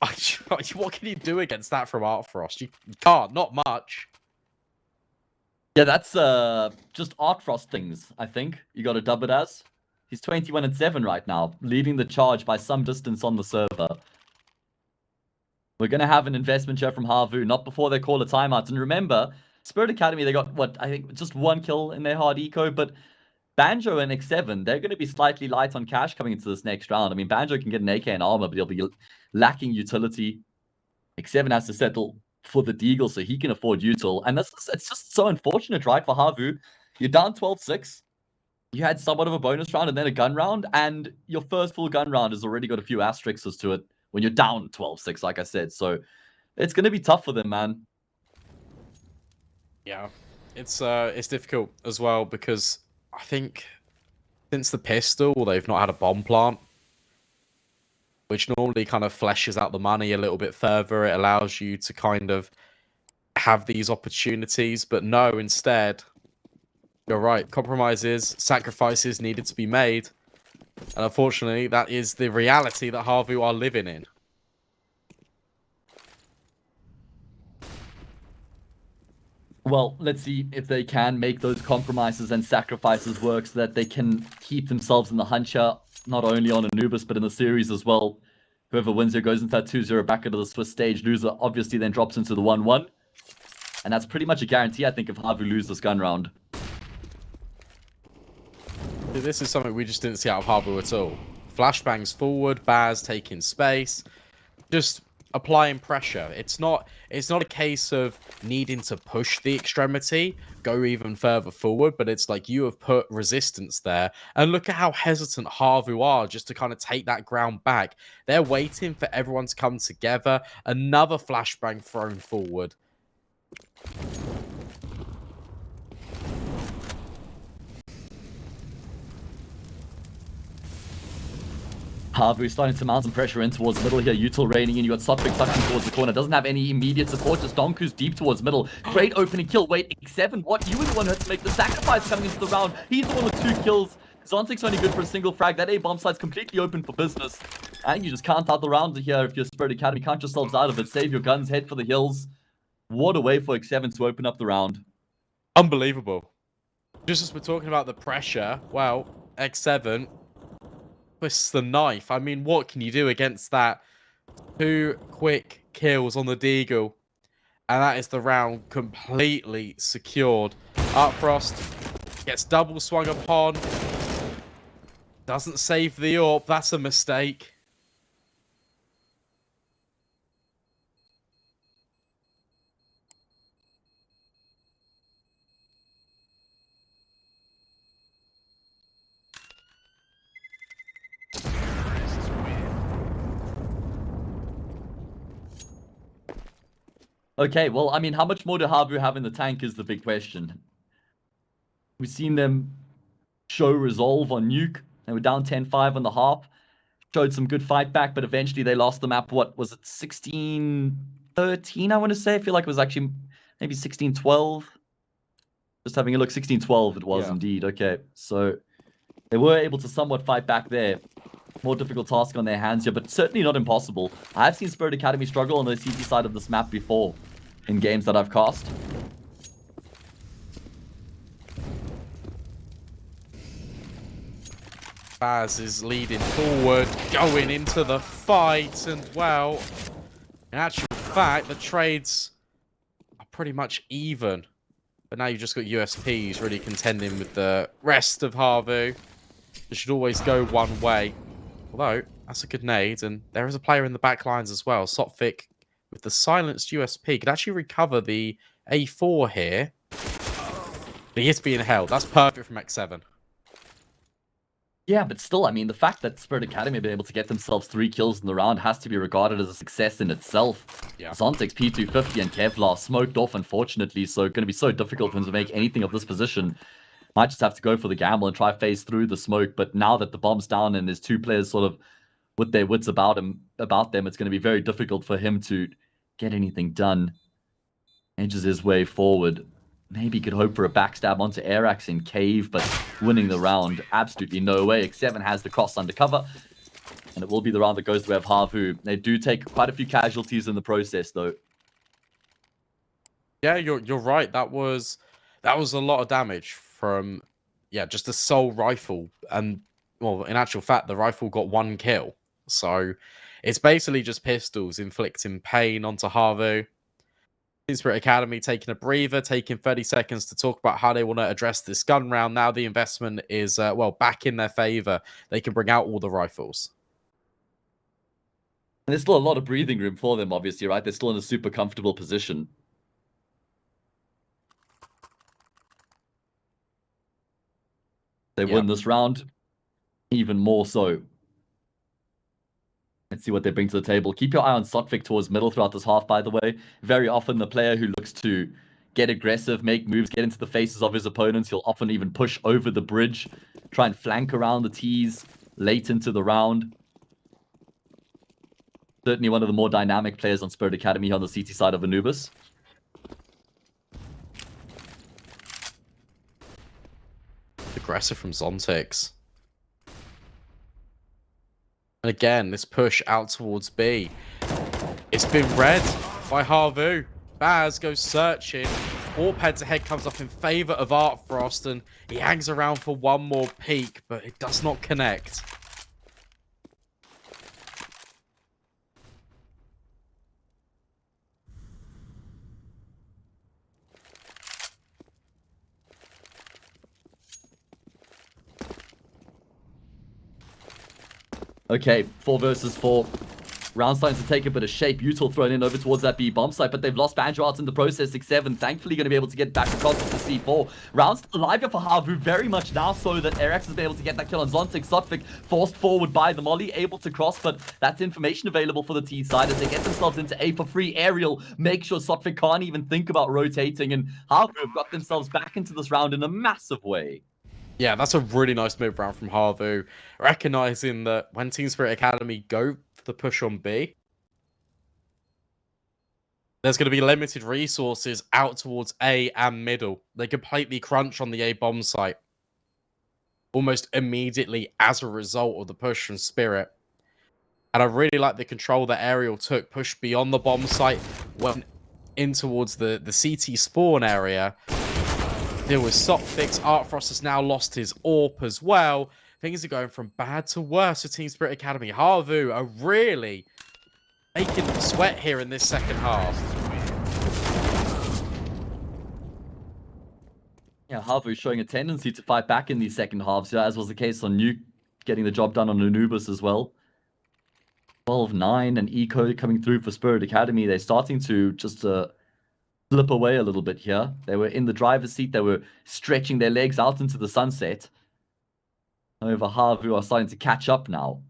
[SPEAKER 1] what can you do against that from Artfrost? You can't, not much.
[SPEAKER 2] Yeah, that's just Artfrost things, I think. You got to dub it as. He's 21-7 right now, leading the charge by some distance on the server. We're going to have an investment share from Havu, not before they call a timeout. And remember, Spirit Academy, they got, what, I think just 1 kill in their hard eco, but Banjo and X7, they're going to be slightly light on cash coming into this next round. I mean, Banjo can get an AK and armor, but he'll be lacking utility. X7 has to settle for the Deagle so he can afford util. And it's just so unfortunate, right, for Havu. You're down 12-6. You had somewhat of a bonus round and then a gun round, and your first full gun round has already got a few asterisks to it when you're down 12-6, like I said. So it's going to be tough for them, man.
[SPEAKER 1] Yeah, it's difficult as well because I think since the pistol, they've not had a bomb plant, which normally kind of fleshes out the money a little bit further. It allows you to kind of have these opportunities, but no, instead, you're right. Compromises, sacrifices needed to be made. And unfortunately, that is the reality that Havu are living in.
[SPEAKER 2] Well, let's see if they can make those compromises and sacrifices work so that they can keep themselves in the hunt here, not only on Anubis, but in the series as well. Whoever wins here goes into that 2-0 back into the Swiss stage. Loser obviously then drops into the 1-1. And that's pretty much a guarantee, I think, if Havu lose this gun round.
[SPEAKER 1] This is something we just didn't see out of Havu at all. Flashbangs forward, Baz taking space, just applying pressure. It's not a case of needing to push the extremity, go even further forward, but it's like you have put resistance there. And look at how hesitant Havu are just to kind of take that ground back. They're waiting for everyone to come together. Another flashbang thrown forward.
[SPEAKER 2] Havu starting to mount some pressure in towards middle here. Util raining in. You got Sotbik touching towards the corner. Doesn't have any immediate support. Just Donku's deep towards middle. Great opening kill. Wait, X7, what? You were the one who had to make the sacrifice coming into the round. He's the one with 2 kills. Zontic's only good for a single frag. That A-bomb site's completely open for business. And you just can't out the round here if you're Spirit Academy. Count yourselves out of it. Save your guns. Head for the hills. What a way for X7 to open up the round.
[SPEAKER 1] Unbelievable. Just as we're talking about the pressure, well, X7 twists the knife. I mean, what can you do against that? 2 quick kills on the Deagle. And that is the round completely secured. Artfrost gets double swung upon. Doesn't save the AWP. That's a mistake.
[SPEAKER 2] Okay, well, I mean, how much more do Havu have in the tank is the big question. We've seen them show resolve on Nuke. They were down 10-5 on the half. Showed some good fight back, but eventually they lost the map. What was it, 16-13, I want to say? I feel like it was actually maybe 16-12. Just having a look, 16-12 it was indeed. Okay, so they were able to somewhat fight back there. More difficult task on their hands here, but certainly not impossible. I've seen Spirit Academy struggle on the CT side of this map before in games that I've cast.
[SPEAKER 1] Baz is leading forward, going into the fight, and well, in actual fact, the trades are pretty much even. But now you've just got USPs really contending with the rest of Havu. It should always go one way. Although, that's a good nade, and there is a player in the back lines as well. Sotfik, with the silenced USP, could actually recover the A4 here. But he is being held. That's perfect from X7.
[SPEAKER 2] Yeah, but still, I mean, the fact that Spirit Academy have been able to get themselves 3 kills in the round has to be regarded as a success in itself.
[SPEAKER 1] Yeah.
[SPEAKER 2] Zontic's P250 and Kevlar smoked off, unfortunately, so going to be so difficult for him to make anything of this position. Might just have to go for the gamble and try phase through the smoke, but now that the bomb's down and there's 2 players sort of with their wits about them, it's going to be very difficult for him to get anything done. Edges his way forward. Maybe he could hope for a backstab onto Airax in cave, but winning the round, absolutely no way. X7 has the cross undercover, and it will be the round that goes to Havu. They do take quite a few casualties in the process, though.
[SPEAKER 1] Yeah, you're right. That was a lot of damage from just a sole rifle, and well, in actual fact, the rifle got 1 kill. So it's basically just pistols inflicting pain onto Havu. Spirit Academy taking a breather, taking 30 seconds to talk about how they want to address this gun round. Now the investment is, back in their favor. They can bring out all the rifles.
[SPEAKER 2] And there's still a lot of breathing room for them, obviously, right? They're still in a super comfortable position. They win this round, even more so. Let's see what they bring to the table. Keep your eye on Sotfik towards middle throughout this half, by the way. Very often the player who looks to get aggressive, make moves, get into the faces of his opponents, he'll often even push over the bridge, try and flank around the T's late into the round. Certainly one of the more dynamic players on Spirit Academy on the CT side of Anubis.
[SPEAKER 1] aggressive from Zontix. And again, this push out towards B. It's been read by Havu. Baz goes searching. Warp heads ahead comes up in favor of Art Frost, and he hangs around for one more peek, but it does not connect.
[SPEAKER 2] Okay, 4 versus 4. Round starting to take a bit of shape. Util thrown in over towards that B bomb site, but they've lost Banjo Arts in the process. 6-7, thankfully going to be able to get back across to the C4. Round still alive here for Havu, very much now so that Arex has been able to get that kill on Zontic. Sotvik forced forward by the Molly, able to cross, but that's information available for the T side as they get themselves into A for free. Aerial, make sure Sotvik can't even think about rotating, and Havu have got themselves back into this round in a massive way.
[SPEAKER 1] Yeah, that's a really nice move round from Havu, recognizing that when Team Spirit Academy go for the push on B, there's going to be limited resources out towards A and middle. They completely crunch on the A bomb site almost immediately as a result of the push from Spirit. And I really like the control that Aerial took, pushed beyond the bomb site, went in towards the CT spawn area. Deal with Sopfix. Artfrost has now lost his AWP as well. Things are going from bad to worse for Team Spirit Academy. Havu are really making them sweat here in this second half.
[SPEAKER 2] Yeah, Havu showing a tendency to fight back in these second halves, as was the case on Nuke getting the job done on Anubis as well. 12-9 and Eco coming through for Spirit Academy. They're starting to just slip away a little bit here. They were in the driver's seat. They were stretching their legs out into the sunset. However, Havu are starting to catch up now.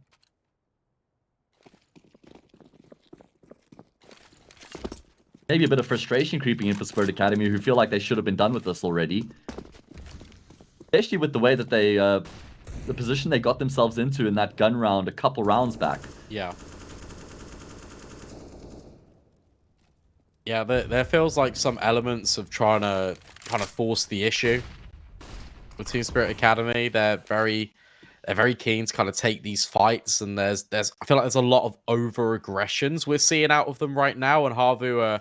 [SPEAKER 2] Maybe a bit of frustration creeping in for Spirit Academy, who feel like they should have been done with this already. Especially with the way that they, the position they got themselves into in that gun round a couple rounds back.
[SPEAKER 1] Yeah. Yeah, there feels like some elements of trying to force the issue with Team Spirit Academy. They're very keen to kind of take these fights, and I feel like there's a lot of over aggressions we're seeing out of them right now, and Havu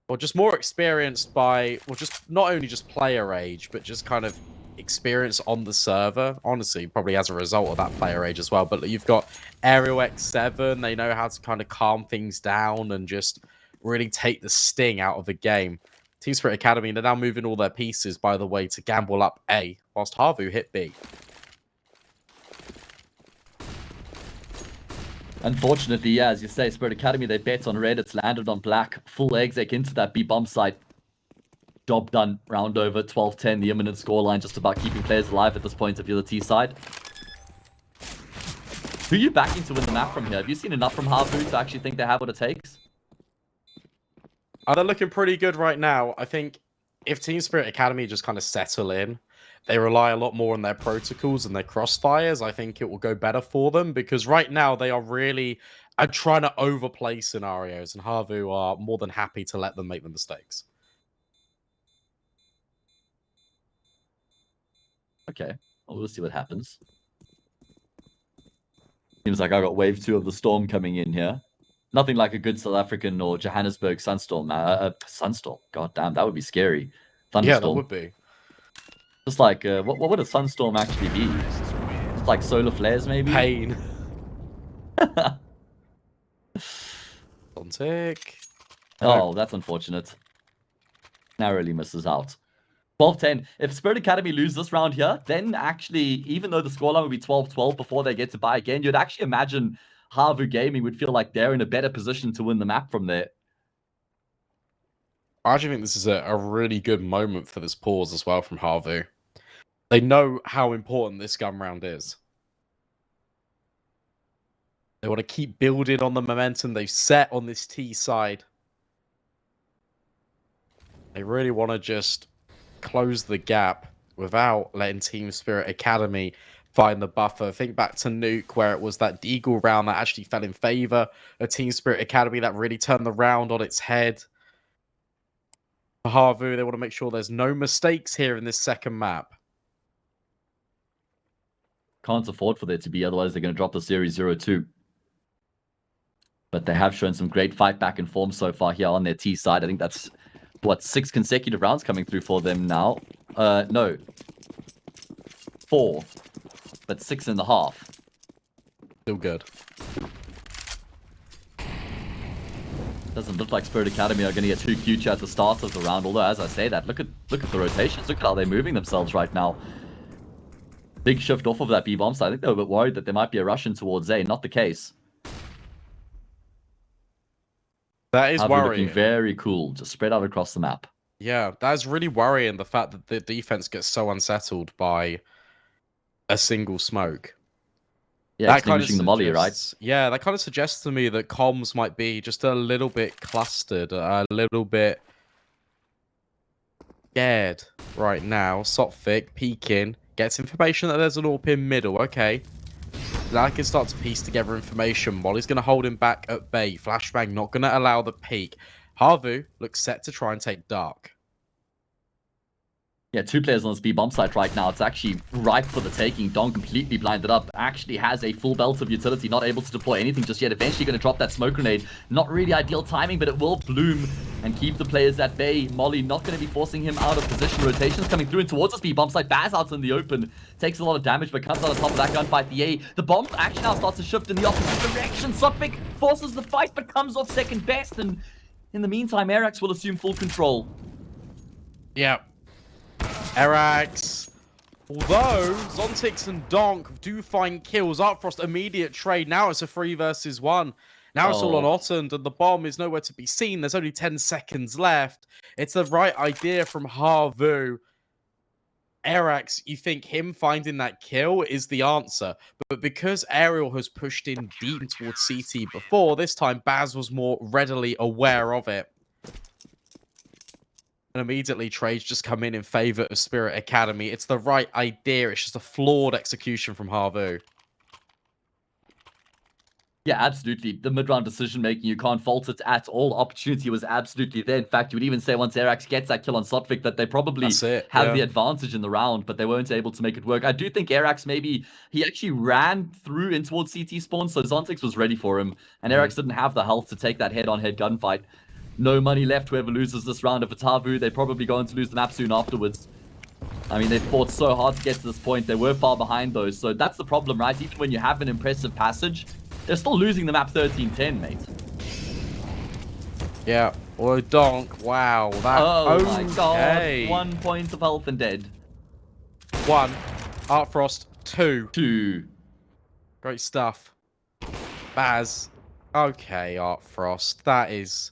[SPEAKER 1] are just more experienced by, just not only just player age, but just kind of experience on the server. Honestly, probably as a result of that player age as well. But you've got Aerial X7, they know how to kind of calm things down and just really take the sting out of the game. Team Spirit Academy, they're now moving all their pieces, by the way, to gamble up A, whilst Havu hit B.
[SPEAKER 2] Unfortunately, yeah, as you say, Spirit Academy, they bet on red, it's landed on black. Full exec into that B bomb site. Job done. Round over, 12-10, the imminent scoreline, just about keeping players alive at this point if you're the T side. Who are you backing to win the map from here? Have you seen enough from Havu to actually think they have what it takes?
[SPEAKER 1] They're looking pretty good right now. I think if Team Spirit Academy just kind of settle in, they rely a lot more on their protocols and their crossfires, I think it will go better for them, because right now they are really trying to overplay scenarios, and Havu are more than happy to let them make the mistakes.
[SPEAKER 2] Okay, well, we'll see what happens. Seems like I got wave 2 of the storm coming in here. Nothing like a good South African or Johannesburg sunstorm. Sunstorm. God damn, that would be scary. Thunderstorm.
[SPEAKER 1] Yeah, that would be.
[SPEAKER 2] Just like, what would a sunstorm actually be? Just like solar flares, maybe?
[SPEAKER 1] Pain. On tick.
[SPEAKER 2] Oh, that's unfortunate. Narrowly misses out. 12-10. If Spirit Academy lose this round here, then actually, even though the scoreline would be 12-12 before they get to buy again, you'd actually imagine Havu Gaming would feel like they're in a better position to win the map from there.
[SPEAKER 1] I actually think this is a really good moment for this pause as well from Havu. They know how important this gun round is. They want to keep building on the momentum they've set on this T side. They really want to just close the gap without letting Team Spirit Academy find the buffer. Think back to Nuke, where it was that Deagle round that actually fell in favor of Team Spirit Academy that really turned the round on its head. For Havu, they want to make sure there's no mistakes here in this second map.
[SPEAKER 2] Can't afford for there to be, otherwise they're going to drop the series 0-2. But they have shown some great fight back and form so far here on their T side. I think that's, what, 6 consecutive rounds coming through for them now? No. 4. But 6.5.
[SPEAKER 1] Still good.
[SPEAKER 2] Doesn't look like Spirit Academy are going to get too cute at the start of the round. Although, as I say that, look at the rotations. Look at how they're moving themselves right now. Big shift off of that B-bomb side. I think they were a bit worried that there might be a rush in towards A. Not the case.
[SPEAKER 1] That is
[SPEAKER 2] Havu
[SPEAKER 1] worrying.
[SPEAKER 2] looking very cool, just spread out across the map.
[SPEAKER 1] Yeah, that's really worrying, the fact that the defense gets so unsettled by a single smoke.
[SPEAKER 2] Yeah, extinguishing the molly, right?
[SPEAKER 1] Yeah, that kind of suggests to me that comms might be just a little bit clustered, a little bit scared right now. Sotfik peeking, gets information that there's an AWP in middle. Okay. Now I can start to piece together information. Molly's going to hold him back at bay. Flashbang not going to allow the peek. Havu looks set to try and take dark.
[SPEAKER 2] Yeah, 2 players on this B-bomb site right now. It's actually ripe for the taking. Don completely blinded up. Actually has a full belt of utility. Not able to deploy anything just yet. Eventually going to drop that smoke grenade. Not really ideal timing, but it will bloom and keep the players at bay. Molly not going to be forcing him out of position. Rotations coming through and towards this B-bomb site. Baz out in the open. Takes a lot of damage, but comes out on top of that gunfight. The bomb actually now starts to shift in the opposite direction. Sotfik forces the fight, but comes off second best. And in the meantime, Arax will assume full control.
[SPEAKER 1] Yeah. Arax. Although Zontix and Donk do find kills. Artfrost immediate trade. Now it's a 3 versus 1. Now it's all on Ottend, and the bomb is nowhere to be seen. There's only 10 seconds left. It's the right idea from Havu. Arax, you think him finding that kill is the answer. But because Aerial has pushed in deep towards CT before, this time Baz was more readily aware of it. And immediately trades just come in favor of Spirit Academy. It's the right idea. It's just a flawed execution from Havu.
[SPEAKER 2] Yeah, absolutely. The mid-round decision-making, you can't fault it at all. Opportunity was absolutely there. In fact, you would even say once Arax gets that kill on Sotfik that they probably have the advantage in the round, but they weren't able to make it work. I do think Arax maybe, he actually ran through in towards CT spawn, so Zontix was ready for him, and Arax didn't have the health to take that head-on-head gunfight. No money left, whoever loses this round. If it's Havu, they're probably going to lose the map soon afterwards. I mean, they fought so hard to get to this point. They were far behind, though, so that's the problem, right? Even when you have an impressive passage, they're still losing the map 13-10, mate.
[SPEAKER 1] Yeah. Or Donk. Wow. That.
[SPEAKER 2] Oh my god. 1 point of health and dead.
[SPEAKER 1] 1. Artfrost. 2.
[SPEAKER 2] 2.
[SPEAKER 1] Great stuff. Baz. Okay, Artfrost. That is...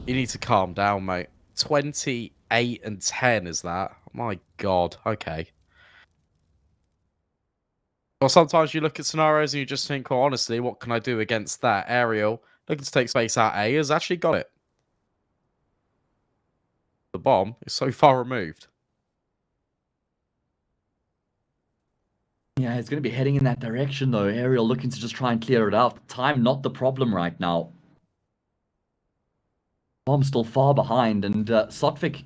[SPEAKER 1] You need to calm down, mate. 28 and 10 is that? My god. Okay. Well, sometimes you look at scenarios and you just think, well, honestly, what can I do against that? Aerial, looking to take space out A, has actually got it. The bomb is so far removed.
[SPEAKER 2] Yeah, it's going to be heading in that direction, though. Aerial looking to just try and clear it out. Time not the problem right now. Bomb's still far behind, and Sotfik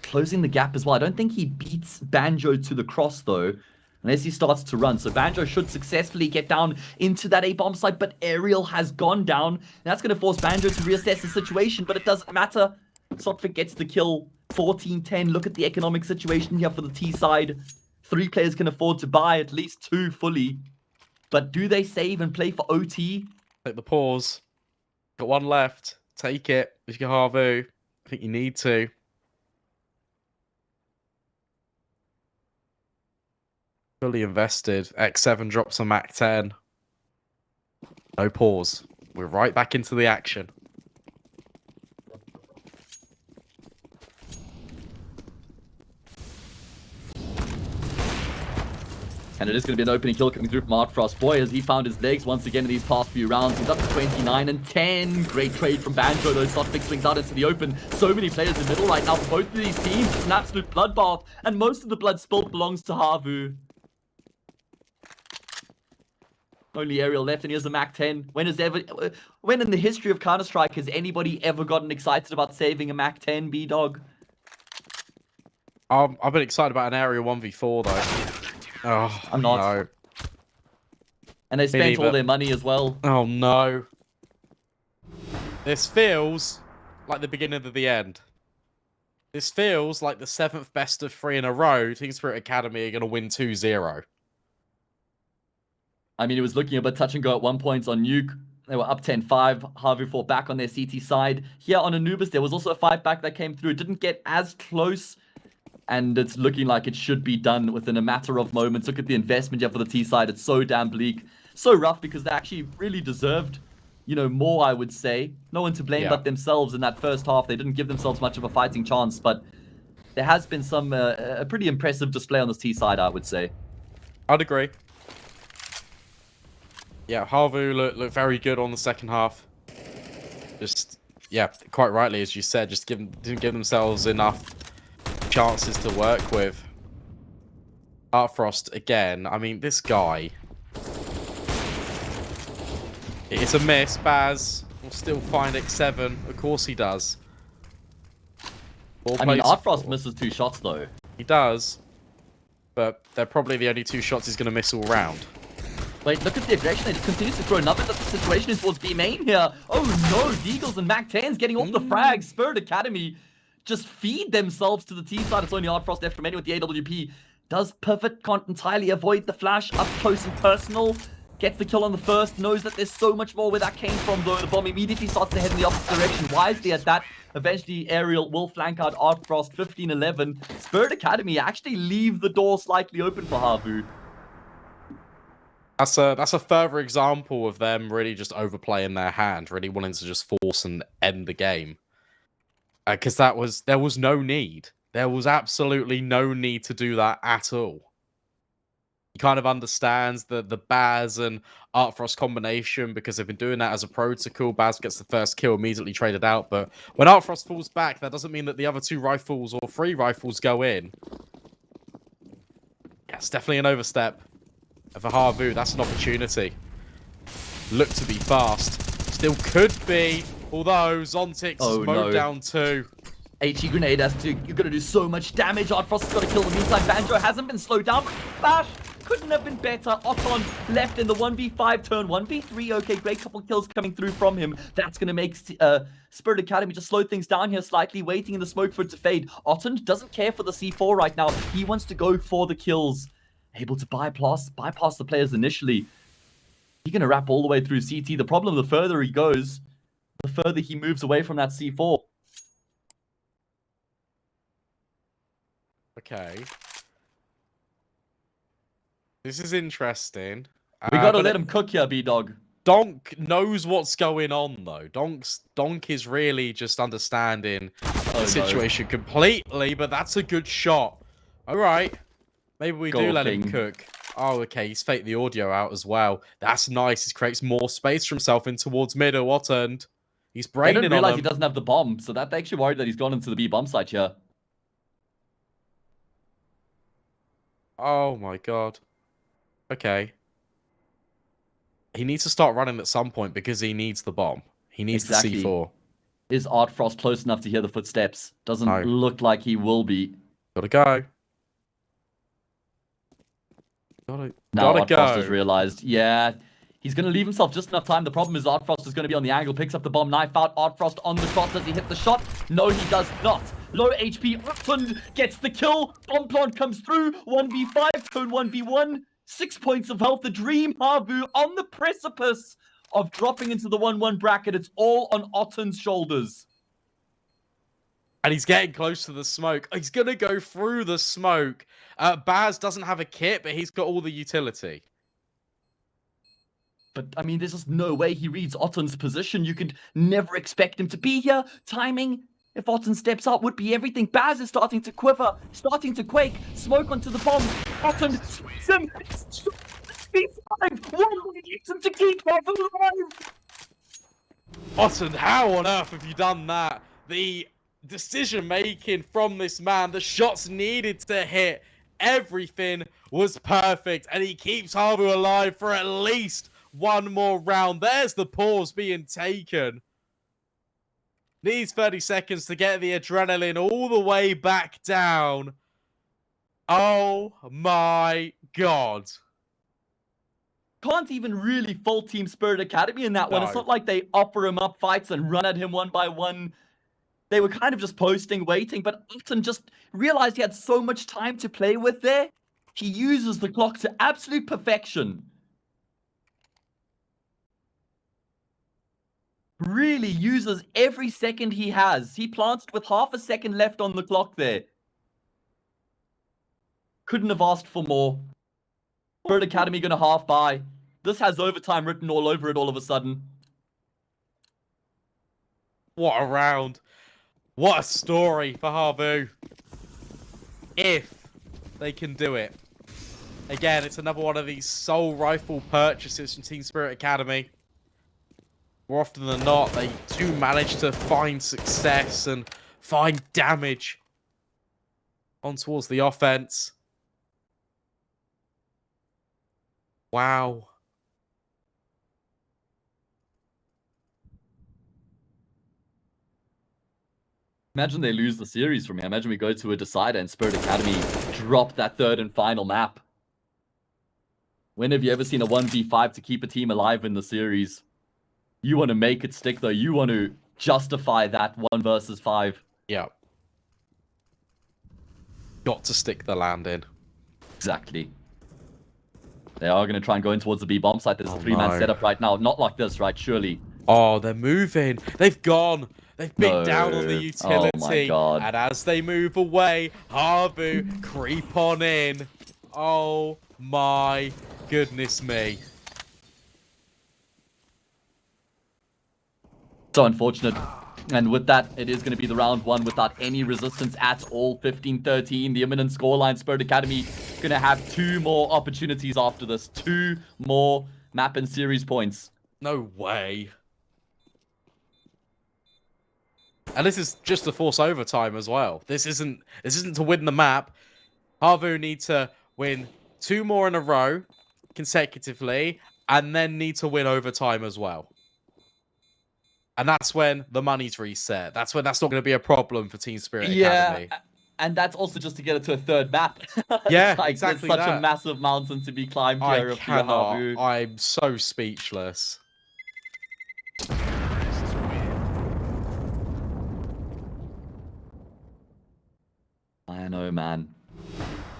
[SPEAKER 2] closing the gap as well. I don't think he beats Banjo to the cross, though, unless he starts to run. So Banjo should successfully get down into that A-bomb site, but Aerial has gone down. And that's going to force Banjo to reassess the situation, but it doesn't matter. Sotfik gets the kill. 14-10. Look at the economic situation here for the T side. 3 players can afford to buy at least 2 fully. But do they save and play for OT?
[SPEAKER 1] Take the pause. Got 1 left. Take it. If you're Havu, I think you need to. Fully invested. X7 drops on Mac 10. No pause. We're right back into the action.
[SPEAKER 2] And it is going to be an opening kill coming through from Artfrost. Boy, has he found his legs once again in these past few rounds. He's up to 29 and 10. Great trade from Banjo, though. Sotfik swings out into the open. So many players in the middle right now for both of these teams. It's an absolute bloodbath. And most of the blood spilled belongs to Havu. Only Aerial left, and here's a Mac 10. When in the history of Counter-Strike has anybody ever gotten excited about saving a Mac 10, B-Dog?
[SPEAKER 1] I've been excited about an Area 1v4, though. Oh,
[SPEAKER 2] I'm not.
[SPEAKER 1] no.
[SPEAKER 2] And they spent all
[SPEAKER 1] neither.
[SPEAKER 2] their money as well.
[SPEAKER 1] Oh, no. This feels like the beginning of the end. This feels like the 7th best of 3 in a row. Team Spirit Academy are going to win 2-0.
[SPEAKER 2] I mean, it was looking a bit touch and go at one point on Nuke. They were up 10-5. Havu fought back on their CT side. Here on Anubis, there was also a fight back that came through. It didn't get as close. And it's looking like it should be done within a matter of moments. Look at the investment here for the T side. It's so damn bleak. So rough because they actually really deserved, you know, more, I would say. No one to blame but themselves in that first half. They didn't give themselves much of a fighting chance. But there has been some a pretty impressive display on this T side, I would say.
[SPEAKER 1] I'd agree. Yeah, Havu looked very good on the second half. Just, yeah, quite rightly, as you said, just didn't give themselves enough chances to work with. Artfrost, again, I mean, this guy. It's a miss. Baz will still find X7. Of course he does.
[SPEAKER 2] I mean, Artfrost misses 2 shots, though.
[SPEAKER 1] He does. But they're probably the only 2 shots he's going to miss all round.
[SPEAKER 2] Wait, look at the aggression. They just continue to throw another. The situation is towards B main here. Oh no, Deagles and Mac 10s getting off the frag. Spirit Academy just feed themselves to the T side. It's only Artfrost left remaining with the AWP. Does Pivot, can't entirely avoid the flash. Up close and personal. Gets the kill on the first. Knows that there's so much more where that came from, though. The bomb immediately starts to head in the opposite direction. Wisely at that. Eventually, Aerial will flank out Artfrost 15-11. Spirit Academy actually leave the door slightly open for Havu.
[SPEAKER 1] That's a further example of them really just overplaying their hand, really wanting to just force and end the game. Because there was no need. There was absolutely no need to do that at all. He kind of understands the Baz and Artfrost combination because they've been doing that as a protocol. Baz gets the first kill, immediately traded out. But when Artfrost falls back, that doesn't mean that the other 2 rifles or 3 rifles go in. Yeah, it's definitely an overstep. For Havu, that's an opportunity. Look to be fast. Still could be, although Zontix is mowed down 2.
[SPEAKER 2] HE grenade has to. You're gonna do so much damage. Artfrost has got to kill. In the meantime, Banjo hasn't been slowed down. Flash couldn't have been better. Oton left in the 1v5 turn. 1v3. Okay, great couple kills coming through from him. That's gonna make Spirit Academy just slow things down here slightly, waiting in the smoke for it to fade. Oton doesn't care for the C4 right now. He wants to go for the kills. Able to bypass the players initially. He's going to wrap all the way through CT. The problem, the further he goes, the further he moves away from that C4.
[SPEAKER 1] Okay. This is interesting.
[SPEAKER 2] We got to let him cook here, B-Dog.
[SPEAKER 1] Donk knows what's going on, though. Donk is really just understanding the situation completely, but that's a good shot. All right. Maybe we do let him cook. Oh, okay. He's faked the audio out as well. That's nice. He creates more space for himself in towards middle. What turned? He's braining on him.
[SPEAKER 2] I didn't realize he doesn't have the bomb, so that they actually worried that he's gone into the B bomb site here.
[SPEAKER 1] Oh my god. Okay. He needs to start running at some point because he needs the bomb. He needs the C4.
[SPEAKER 2] Is Artfrost close enough to hear the footsteps? Doesn't look like he will be.
[SPEAKER 1] Gotta go.
[SPEAKER 2] Now Artfrost has realized, yeah, he's going to leave himself just enough time. The problem is Artfrost is going to be on the angle, picks up the bomb, knife out, Artfrost on the cross. Does he hit the shot? No, he does not. Low HP, Uptund gets the kill. Bomb plant comes through, 1v5, turn 1v1. 6 points of health. The Dream Havu on the precipice of dropping into the 1-1 bracket. It's all on Otton's shoulders.
[SPEAKER 1] And he's getting close to the smoke. He's going to go through the smoke. Baz doesn't have a kit, but he's got all the utility.
[SPEAKER 2] But, I mean, there's just no way he reads Otton's position. You could never expect him to be here. Timing, if Otton steps out, would be everything. Baz is starting to quiver, starting to quake. Smoke onto the bomb. Otton swings him. B5. One needs him to keep Havu alive.
[SPEAKER 1] Otton, how on earth have you done that? The decision making from this man, the shots needed to hit, everything was perfect, and he keeps Havu alive for at least one more round. There's the pause being taken. Needs 30 seconds to get the adrenaline all the way back down. Oh my God.
[SPEAKER 2] Can't even really fault Team Spirit Academy in that one. It's
[SPEAKER 1] No.
[SPEAKER 2] not like they offer him up fights and run at him one by one. They were kind of just posting, waiting, but Upton just realized he had so much time to play with there. He uses the clock to absolute perfection. Really uses every second he has. He planted with half a second left on the clock there. Couldn't have asked for more. Spirit Academy gonna half by. This has overtime written all over it all of a sudden.
[SPEAKER 1] What a round. What a story for Havu. If they can do it. Again, it's another one of these soul rifle purchases from Team Spirit Academy. More often than not, they do manage to find success and find damage on towards the offense. Wow.
[SPEAKER 2] Imagine they lose the series from me. Imagine we go to a decider and Spirit Academy drop that third and final map. When have you ever seen a 1v5 to keep a team alive in the series? You want to make it stick, though. You want to justify that 1 versus 5.
[SPEAKER 1] Yeah. Got to stick the landing.
[SPEAKER 2] Exactly. They are going to try and go in towards the B bomb site. There's a 3-man setup right now. Not like this, right? Surely.
[SPEAKER 1] Oh, they're moving. They've gone. They've bit down on the utility.
[SPEAKER 2] Oh my God.
[SPEAKER 1] And as they move away, Havu creep on in. Oh my goodness me.
[SPEAKER 2] So unfortunate. And with that, it is going to be the round 1 without any resistance at all. 15-13, the imminent scoreline. Spirit Academy going to have 2 more opportunities after this. 2 more map and series points.
[SPEAKER 1] No way. And this is just to force overtime as well. This isn't to win the map. Havu need to win 2 more in a row consecutively, and then need to win overtime as well. And that's when the money's reset. That's when that's not going to be a problem for Team Spirit Academy.
[SPEAKER 2] And that's also just to get it to a 3rd map.
[SPEAKER 1] Yeah,
[SPEAKER 2] like,
[SPEAKER 1] exactly
[SPEAKER 2] It's such
[SPEAKER 1] that.
[SPEAKER 2] a massive mountain to be climbed here.
[SPEAKER 1] I
[SPEAKER 2] if you're
[SPEAKER 1] cannot.
[SPEAKER 2] Havu.
[SPEAKER 1] I'm so speechless.
[SPEAKER 2] I know, man.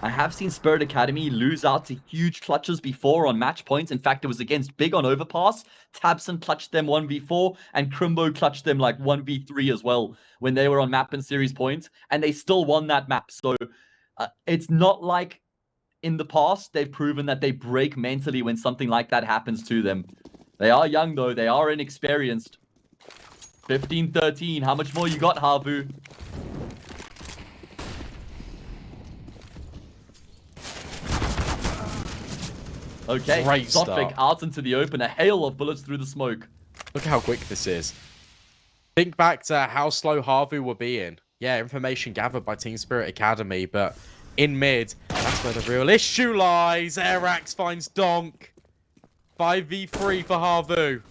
[SPEAKER 2] I have seen Spirit Academy lose out to huge clutches before on match points. In fact, it was against Big on Overpass. Tabson clutched them 1v4, and Crimbo clutched them like 1v3 as well when they were on map and series points, and they still won that map. So it's not like in the past they've proven that they break mentally when something like that happens to them. They are young, though. They are inexperienced. 15-13. How much more you got, Havu? Okay,
[SPEAKER 1] Great
[SPEAKER 2] Sophic
[SPEAKER 1] start.
[SPEAKER 2] out into the open, a hail of bullets through the smoke.
[SPEAKER 1] Look how quick this is. Think back to how slow Havu were being. Yeah, information gathered by Team Spirit Academy, but in mid, that's where the real issue lies. Airax finds Donk. 5v3 for Havu.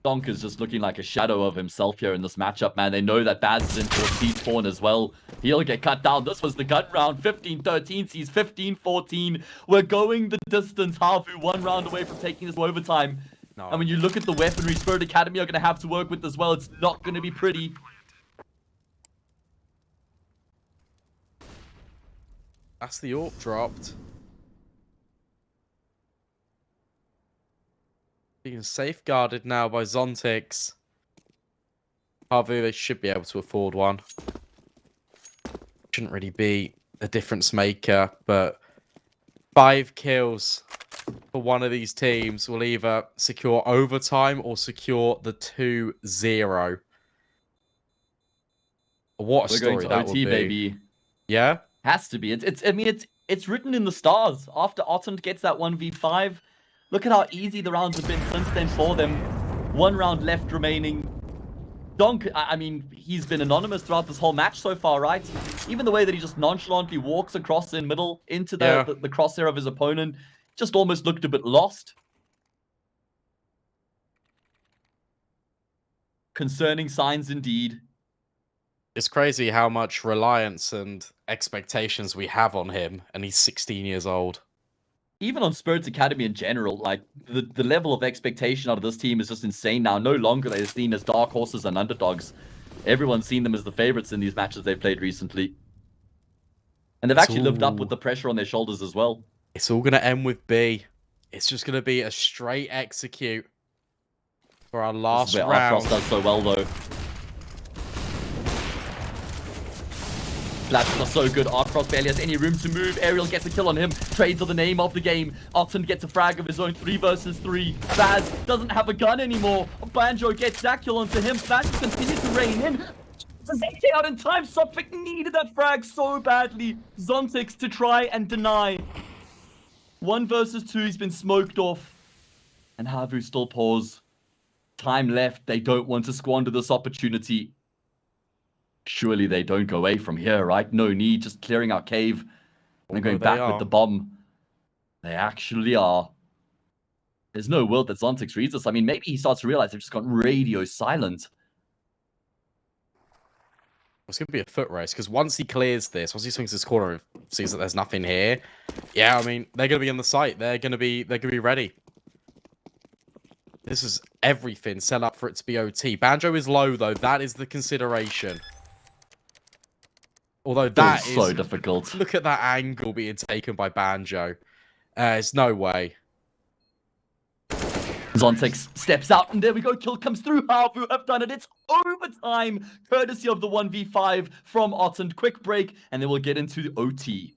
[SPEAKER 2] Donk is just looking like a shadow of himself here in this matchup, man. They know that Baz is in for a C-spawn as well. He'll get cut down. This was the gun round. 15-13 sees 15-14. We're going the distance. Havu 1 round away from taking this to overtime.
[SPEAKER 1] No.
[SPEAKER 2] And when you look at the weaponry Spirit Academy are going to have to work with as well, it's not going to be pretty.
[SPEAKER 1] That's the AWP dropped. Being safeguarded now by Zontix. Havu, they should be able to afford one. Shouldn't really be a difference maker, but 5 kills for one of these teams will either secure overtime or secure the 2-0. What a
[SPEAKER 2] We're
[SPEAKER 1] story
[SPEAKER 2] going to
[SPEAKER 1] that
[SPEAKER 2] OT,
[SPEAKER 1] would be.
[SPEAKER 2] baby.
[SPEAKER 1] Yeah?
[SPEAKER 2] Has to be. It's written in the stars. After Otton gets that 1v5, look at how easy the rounds have been since then for them. 1 round left remaining. Donk, I mean, he's been anonymous throughout this whole match so far, right? Even the way that he just nonchalantly walks across in middle into the crosshair of his opponent just almost looked a bit lost. Concerning signs indeed.
[SPEAKER 1] It's crazy how much reliance and expectations we have on him, and he's 16 years old.
[SPEAKER 2] even on Spirit's Academy in general, like the level of expectation out of this team is just insane now. No longer are they seen as dark horses and underdogs. Everyone's seen them as the favorites in these matches they've played recently. And they've actually lived up with the pressure on their shoulders as well.
[SPEAKER 1] It's all going to end with B. It's just going to be a straight execute for our last
[SPEAKER 2] This is where
[SPEAKER 1] round.
[SPEAKER 2] Artros does so well, though. Flashes are so good. Artros barely has any room to move. Ariel gets a kill on him. Trades are the name of the game. Otten gets a frag of his own 3 versus 3. Baz doesn't have a gun anymore. Banjo gets that kill onto him. Flashes continue to rain in. Does AK out in time? Sophic needed that frag so badly. Zontix to try and deny. 1 versus 2, he's been smoked off. And Havu still paws. Time left. They don't want to squander this opportunity. Surely they don't go away from here, right? No need, just clearing our cave. And then going back with the bomb. They actually are. There's no world that Zontix reads us. I mean, maybe he starts to realize they've just gone radio silent.
[SPEAKER 1] It's going to be a foot race, because once he clears this, once he swings this corner and sees that there's nothing here, yeah, I mean, they're going to be on the site. They're going to be ready. This is everything set up for it to be OT. Banjo is low, though. That is the consideration. Although that is
[SPEAKER 2] so difficult.
[SPEAKER 1] Look at that angle being taken by Banjo. There's no way.
[SPEAKER 2] Zontix steps out, and there we go. Kill comes through. Havu have done it. It's overtime, courtesy of the 1v5 from Otten. Quick break, and then we'll get into the OT.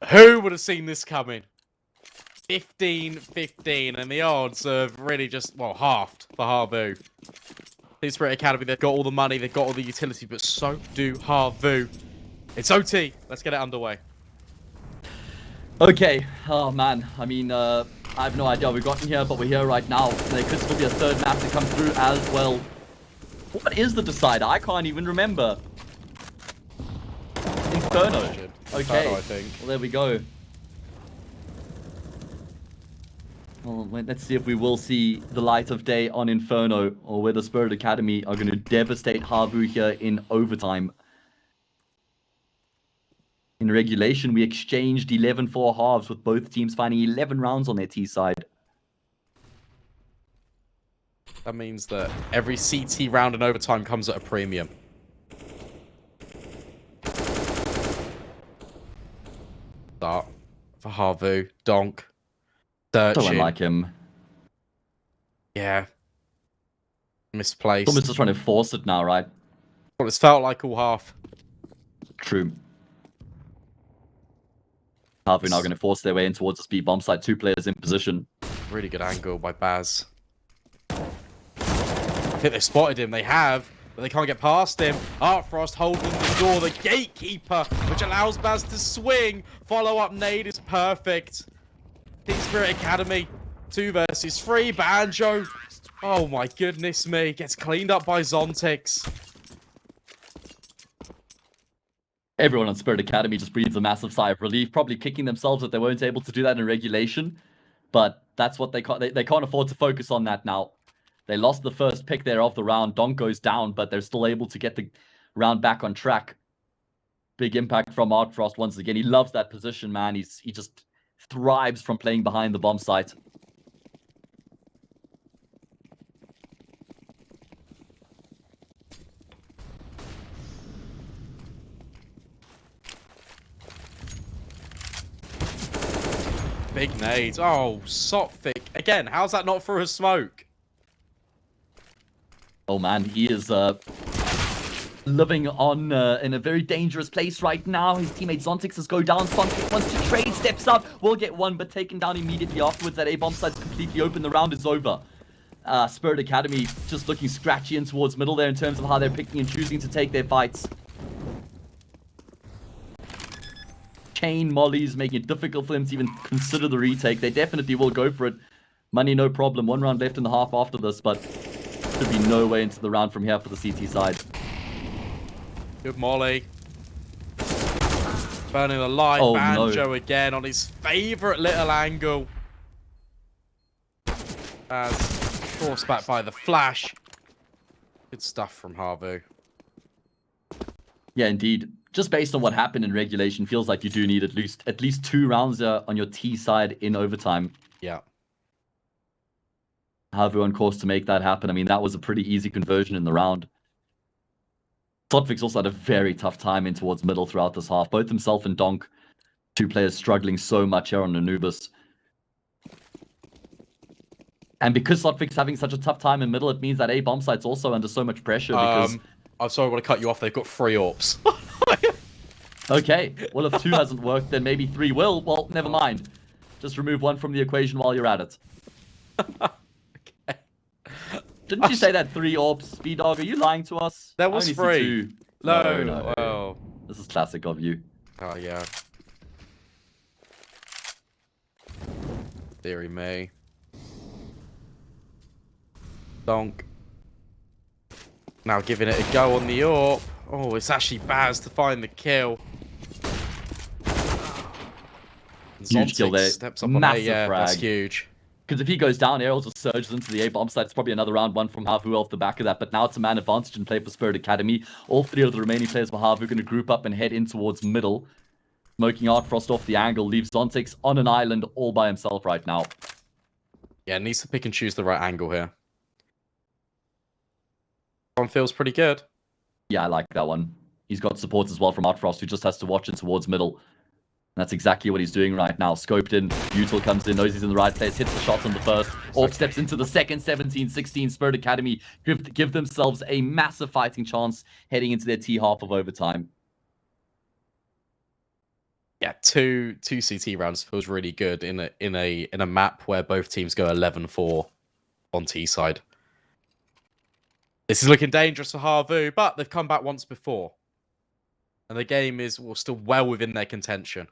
[SPEAKER 1] Who would have seen this coming? 15-15, and the odds have really just, well, halved for Havu. These Spirit Academy, they've got all the money, they've got all the utility, but so do Havu. It's OT. Let's get it underway.
[SPEAKER 2] Okay. Oh, man. I mean, I have no idea how we've gotten here, but we're here right now. There could still be a third map to come through as well. What is the decider? I can't even remember. Inferno. Okay.
[SPEAKER 1] Inferno, I think.
[SPEAKER 2] Well, there we go. Well, let's see if we will see the light of day on Inferno, or whether Spirit Academy are going to devastate Havu here in overtime. In regulation, we exchanged 11-4 halves, with both teams finding 11 rounds on their T side.
[SPEAKER 1] That means that every CT round in overtime comes at a premium. Start for Havu. Donk.
[SPEAKER 2] Don't
[SPEAKER 1] Searching.
[SPEAKER 2] like him.
[SPEAKER 1] Yeah. Misplaced.
[SPEAKER 2] Someone's just trying to force it now, right?
[SPEAKER 1] Well, it's felt like all half.
[SPEAKER 2] True. Havu now going to force their way in towards the speed bomb site. 2 players in position.
[SPEAKER 1] Really good angle by Baz. I think they spotted him. They have, but they can't get past him. Artfrost holding the door, the gatekeeper, which allows Baz to swing. Follow-up nade is perfect. Team Spirit Academy, 2 versus 3. Banjo. Oh my goodness me. Gets cleaned up by Zontix.
[SPEAKER 2] Everyone on Spirit Academy just breathes a massive sigh of relief, probably kicking themselves that they weren't able to do that in regulation. But that's what they can't afford to focus on that now. They lost the first pick there of the round. Donk goes down, but they're still able to get the round back on track. Big impact from Artfrost once again. He loves that position, man. He just thrives from playing behind the bomb site.
[SPEAKER 1] Big nades. Oh, Sophic. Again, how's that not for a smoke?
[SPEAKER 2] Oh man, he is living on in a very dangerous place right now. His teammate Zontix has go down. Zontix wants to trade, steps up, will get one, but taken down immediately afterwards. That A-bomb site's completely open. The round is over. Spirit Academy just looking scratchy in towards middle there in terms of how they're picking and choosing to take their fights. Chain mollies, making it difficult for them to even consider the retake. They definitely will go for it. Money, no problem. 1 round left in the half after this, but should be no way into the round from here for the CT side.
[SPEAKER 1] Good molly. Burning the light.
[SPEAKER 2] Oh,
[SPEAKER 1] Banjo
[SPEAKER 2] no.
[SPEAKER 1] again on his favourite little angle. As forced back by the flash. Good stuff from Havu.
[SPEAKER 2] Yeah, indeed. Just based on what happened in regulation, feels like you do need at least 2 rounds on your T side in overtime.
[SPEAKER 1] Yeah.
[SPEAKER 2] Havu on course to make that happen. I mean, that was a pretty easy conversion in the round. Sotvix also had a very tough time in towards middle throughout this half. Both himself and Donk, 2 players struggling so much here on Anubis. And because Sotvix having such a tough time in middle, it means that A bomb site's also under so much pressure because...
[SPEAKER 1] I'm sorry, I want to cut you off. They've got 3 AWPs.
[SPEAKER 2] Okay, well, if 2 hasn't worked, then maybe 3 will. Well, never mind. Just remove 1 from the equation while you're at it.
[SPEAKER 1] Okay.
[SPEAKER 2] Didn't you say that 3 AWPs, Speed Dog? Are you lying to us?
[SPEAKER 1] There was
[SPEAKER 2] I only see
[SPEAKER 1] 3.
[SPEAKER 2] 2.
[SPEAKER 1] No. Oh.
[SPEAKER 2] This is classic of you.
[SPEAKER 1] Oh, yeah. Theory me. Donk. Now giving it a go on the AWP. Oh, it's actually Baz to find the kill.
[SPEAKER 2] Huge kill there.
[SPEAKER 1] Steps up on
[SPEAKER 2] Massive
[SPEAKER 1] yeah,
[SPEAKER 2] frag.
[SPEAKER 1] that's huge.
[SPEAKER 2] Because if he goes down, Errol just surges into the A-bomb site. It's probably another round 1 from Havu off the back of that. But now it's a man advantage in play for Spirit Academy. All 3 of the remaining players for Havu are going to group up and head in towards middle. Smoking Artfrost off the angle leaves Zontix on an island all by himself right now.
[SPEAKER 1] Yeah, needs to pick and choose the right angle here. One feels pretty good.
[SPEAKER 2] Yeah, I like that one. He's got support as well from Artfrost, who just has to watch it towards middle. And that's exactly what he's doing right now. Scoped in, Util comes in, knows he's in the right place, hits the shot on the first. Orb steps into the second, 17-16. Spirit Academy give themselves a massive fighting chance heading into their T half of overtime.
[SPEAKER 1] Yeah, two CT rounds feels really good in a map where both teams go 11-4 on T side. This is looking dangerous for Havu, but they've come back once before. And the game is still well within their contention.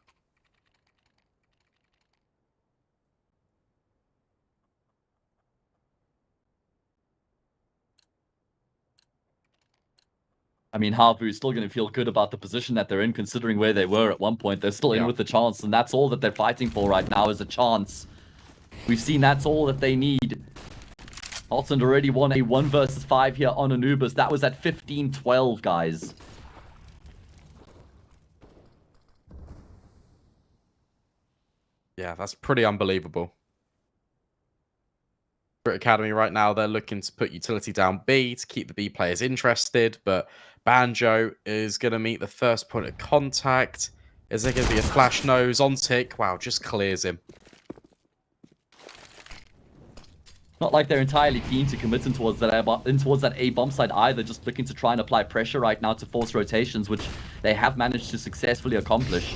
[SPEAKER 2] I mean, Havu is still going to feel good about the position that they're in, considering where they were at one point. They're still in with the chance, and that's all that they're fighting for right now is a chance. We've seen that's all that they need. Otland already won a 1 versus 5 here on Anubis. That was at 15-12, guys.
[SPEAKER 1] Yeah, that's pretty unbelievable. For Academy right now, they're looking to put utility down B to keep the B players interested, but Banjo is going to meet the first point of contact. Is there going to be a flash nose on tick? Wow, just clears him.
[SPEAKER 2] Not like they're entirely keen to commit in towards that A bomb side either, just looking to try and apply pressure right now to force rotations, which they have managed to successfully accomplish.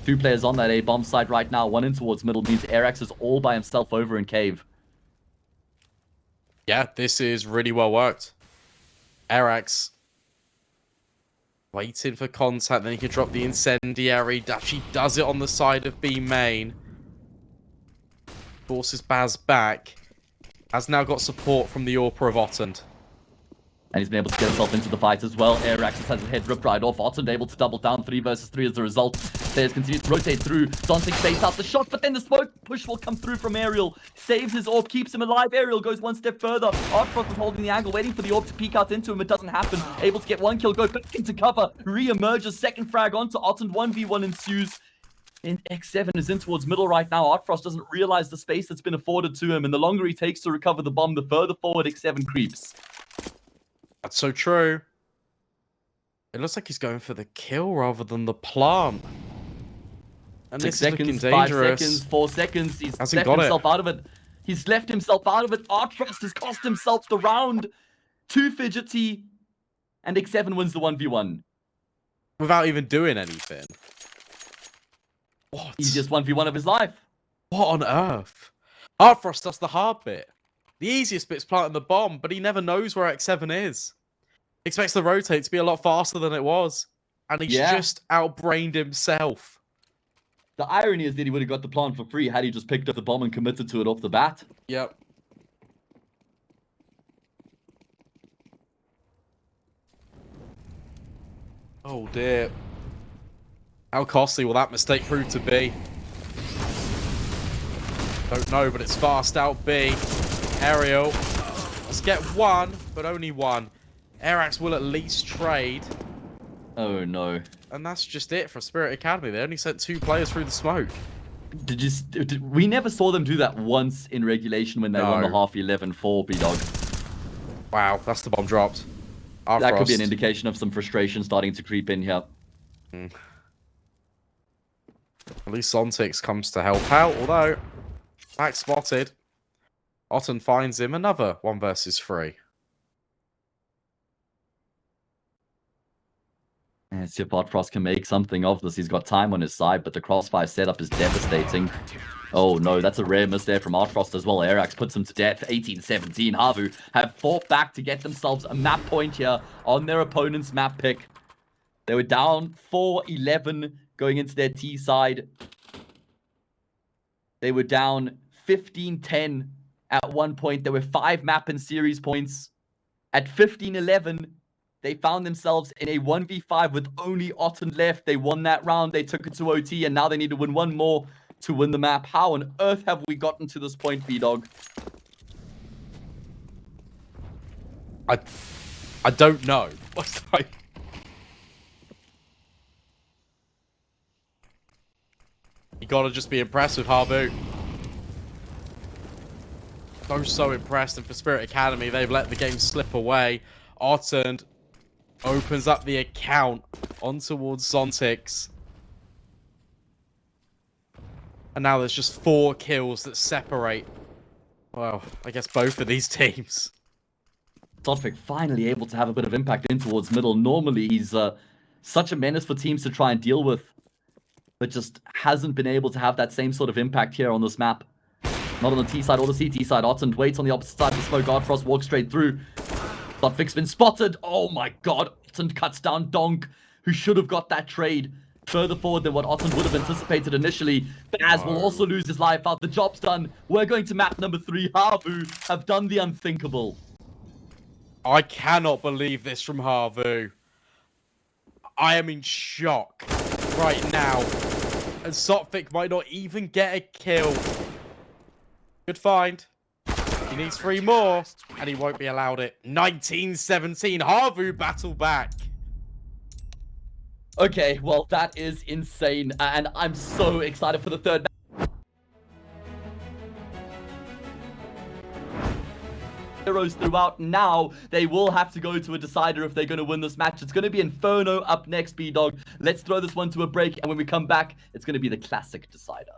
[SPEAKER 2] 2 players on that A bomb side right now, one in towards middle, means Arax is all by himself over in cave.
[SPEAKER 1] Yeah, this is really well worked. Arax waiting for contact, then he can drop the incendiary. Actually does it on the side of B main. Forces Baz back. Has now got support from the Orpa of Otland.
[SPEAKER 2] And he's been able to get himself into the fight as well. Arax has his head ripped right off. Otland able to double down 3 versus 3 as a result. Players continue to rotate through. Zontic stays out the shot, but then the smoke push will come through from Aerial. Saves his orb, keeps him alive. Aerial goes one step further. Artfrost is holding the angle, waiting for the orb to peek out into him. It doesn't happen. Able to get 1 kill, go back into cover. Re-emerges, second frag onto Otland. 1v1 ensues. And X7 is in towards middle right now. Artfrost doesn't realize the space that's been afforded to him, and the longer he takes to recover the bomb, the further forward X7 creeps.
[SPEAKER 1] That's so true. It looks like he's going for the kill rather than the plant. And
[SPEAKER 2] 6
[SPEAKER 1] this is looking
[SPEAKER 2] seconds, 5
[SPEAKER 1] dangerous.
[SPEAKER 2] seconds, 4 seconds. He's
[SPEAKER 1] Hasn't
[SPEAKER 2] left
[SPEAKER 1] got it.
[SPEAKER 2] himself out of it. He's left himself out of it. Artfrost has cost himself the round. 2 fidgety, and X7 wins the 1v1.
[SPEAKER 1] Without even doing anything. What?
[SPEAKER 2] Easiest 1v1 of his life.
[SPEAKER 1] What on earth? Artfrost does the hard bit. The easiest bit's planting the bomb, but he never knows where X7 is. Expects the rotate to be a lot faster than it was. And he's just outbrained himself.
[SPEAKER 2] The irony is that he would have got the plant for free had he just picked up the bomb and committed to it off the bat.
[SPEAKER 1] Yep. Oh dear. How costly will that mistake prove to be? Don't know, but it's fast out B. Aerial. Let's get 1, but only 1. Arax will at least trade.
[SPEAKER 2] Oh no.
[SPEAKER 1] And that's just it for Spirit Academy. They only sent 2 players through the smoke.
[SPEAKER 2] We never saw them do that once in regulation when they won the half 11-4, B-Dog.
[SPEAKER 1] Wow, that's the bomb dropped.
[SPEAKER 2] That could be an indication of some frustration starting to creep in here.
[SPEAKER 1] At least Zontix comes to help out, although back spotted. Otten finds him another 1 versus 3.
[SPEAKER 2] And see if Artfrost can make something of this. He's got time on his side, but the crossfire setup is devastating. Oh no, that's a rare miss there from Artfrost as well. Arax puts him to death. 18-17. Havu have fought back to get themselves a map point here on their opponent's map pick. They were down 4-11 going into their T side. They were down 15-10 at one point. There were 5 map and series points. At 15-11, they found themselves in a 1v5 with only Otland left. They won that round. They took it to OT, and now they need to win 1 more to win the map. How on earth have we gotten to this point, B-Dog?
[SPEAKER 1] I don't know. You gotta just be impressed with Havu. So impressed, and for Spirit Academy, they've let the game slip away. Otland opens up the account on towards Zontix. And now there's just 4 kills that separate, well, I guess both of these teams.
[SPEAKER 2] Zontix finally able to have a bit of impact in towards middle. Normally, he's such a menace for teams to try and deal with, but just hasn't been able to have that same sort of impact here on this map. Not on the T side or the CT side. Otland waits on the opposite side of the smoke. Artfrost walks straight through. Zontix been spotted. Oh my god. Otland cuts down Donk, who should have got that trade further forward than what Otland would have anticipated initially. Baz will also lose his life out. The job's done. We're going to map number 3. Havu have done the unthinkable.
[SPEAKER 1] I cannot believe this from Havu. I am in shock right now. And Zontix might not even get a kill. Good find. He needs 3 more, and he won't be allowed it. 1917. Havu battle back.
[SPEAKER 2] Okay, well, that is insane, and I'm so excited for the third heroes throughout. Now they will have to go to a decider if they're going to win this match. It's going to be Inferno up next, B-Dog. Let's throw this one to a break, and when we come back, it's going to be the classic decider.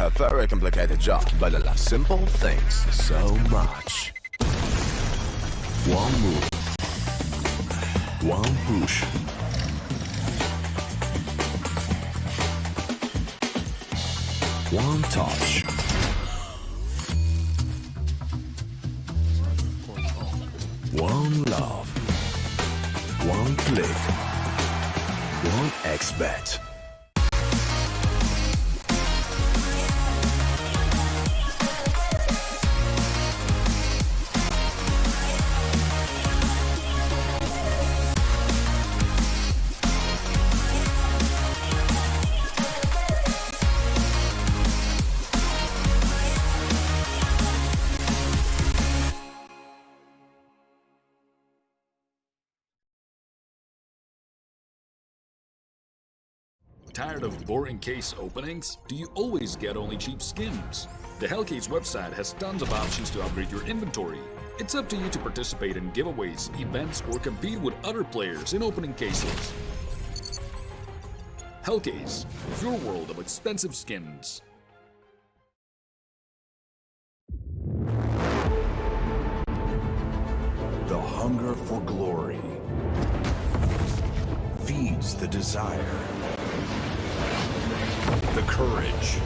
[SPEAKER 3] A very complicated job, but I love simple things so much. One move. One push. One touch. One love. One click. One X-bet.
[SPEAKER 4] Tired of boring case openings? Do you always get only cheap skins? The Hellcase website has tons of options to upgrade your inventory. It's up to you to participate in giveaways, events, or compete with other players in opening cases. Hellcase, your world of expensive skins.
[SPEAKER 5] The hunger for glory feeds the desire, the courage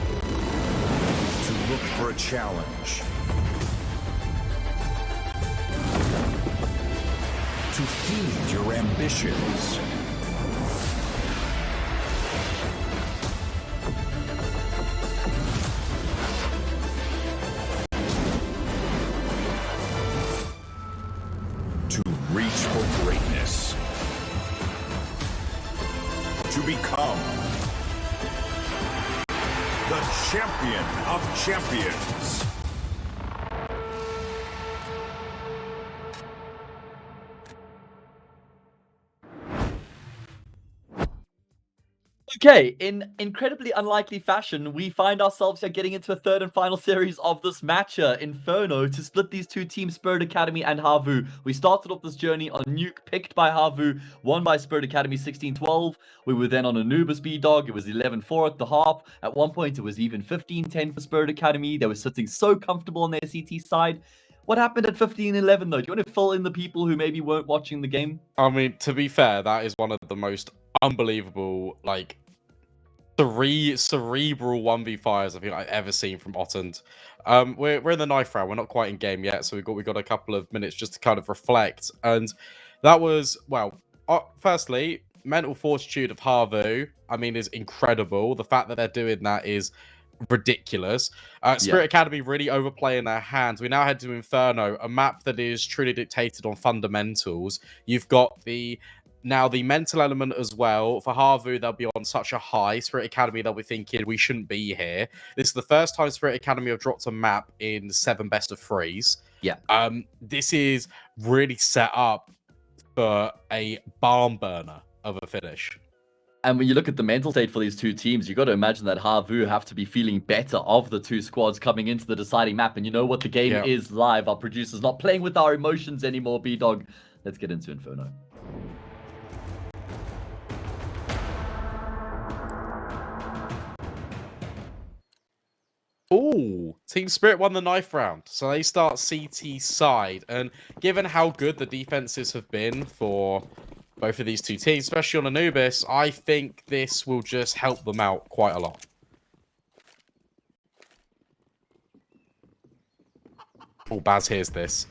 [SPEAKER 5] to look for a challenge, to feed your ambitions. To reach for greatness. To become the champion of champions.
[SPEAKER 2] Okay, in incredibly unlikely fashion, we find ourselves here getting into a third and final series of this matcher, Inferno, to split these two teams, Spirit Academy and Havu. We started off this journey on Nuke, picked by Havu, won by Spirit Academy 16-12. We were then on Anubis B-Dog, it was 11-4 at the half. At one point, it was even 15-10 for Spirit Academy. They were sitting so comfortable on their CT side. What happened at 15-11 though? Do you want to fill in the people who maybe weren't watching the game?
[SPEAKER 1] I mean, to be fair, that is one of the most unbelievable, like, cerebral 1v5s I think I've ever seen from Ottend. We're in the ninth round. We're not quite in game yet, so we got a couple of minutes just to kind of reflect. And that was, well, firstly, mental fortitude of Havu, I mean, is incredible. The fact that they're doing that is ridiculous. Spirit Academy really overplaying their hands. We now head to Inferno, a map that is truly dictated on fundamentals. You've got the mental element as well. For Havu, they'll be on such a high. Spirit Academy, they'll be thinking, we shouldn't be here. This is the first time Spirit Academy have dropped a map in 7 best of 3s.
[SPEAKER 2] Yeah.
[SPEAKER 1] This is really set up for a barn burner of a finish.
[SPEAKER 2] And when you look at the mental state for these two teams, you got to imagine that Havu have to be feeling better of the two squads coming into the deciding map. And you know what? The game is live. Our producer's not playing with our emotions anymore, B-Dog. Let's get into Inferno.
[SPEAKER 1] Oh, Team Spirit won the ninth round, so they start CT side. And given how good the defenses have been for both of these two teams, especially on Anubis, I think this will just help them out quite a lot. Oh, Baz hears this.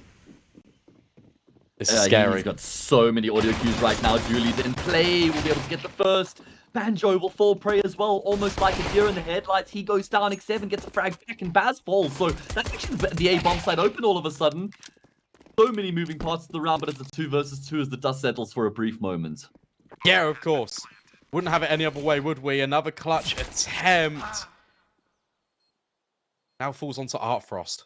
[SPEAKER 1] This is scary.
[SPEAKER 2] He's got so many audio cues right now. Julie's in play. We'll be able to get the first. Banjo will fall prey as well, almost like a deer in the headlights. He goes down, X7 gets a frag back, and Baz falls. So that's actually the A-bomb side open all of a sudden. So many moving parts of the round, but it's a 2 versus 2 as the dust settles for a brief moment.
[SPEAKER 1] Yeah, of course. Wouldn't have it any other way, would we? Another clutch attempt. Now falls onto Artfrost.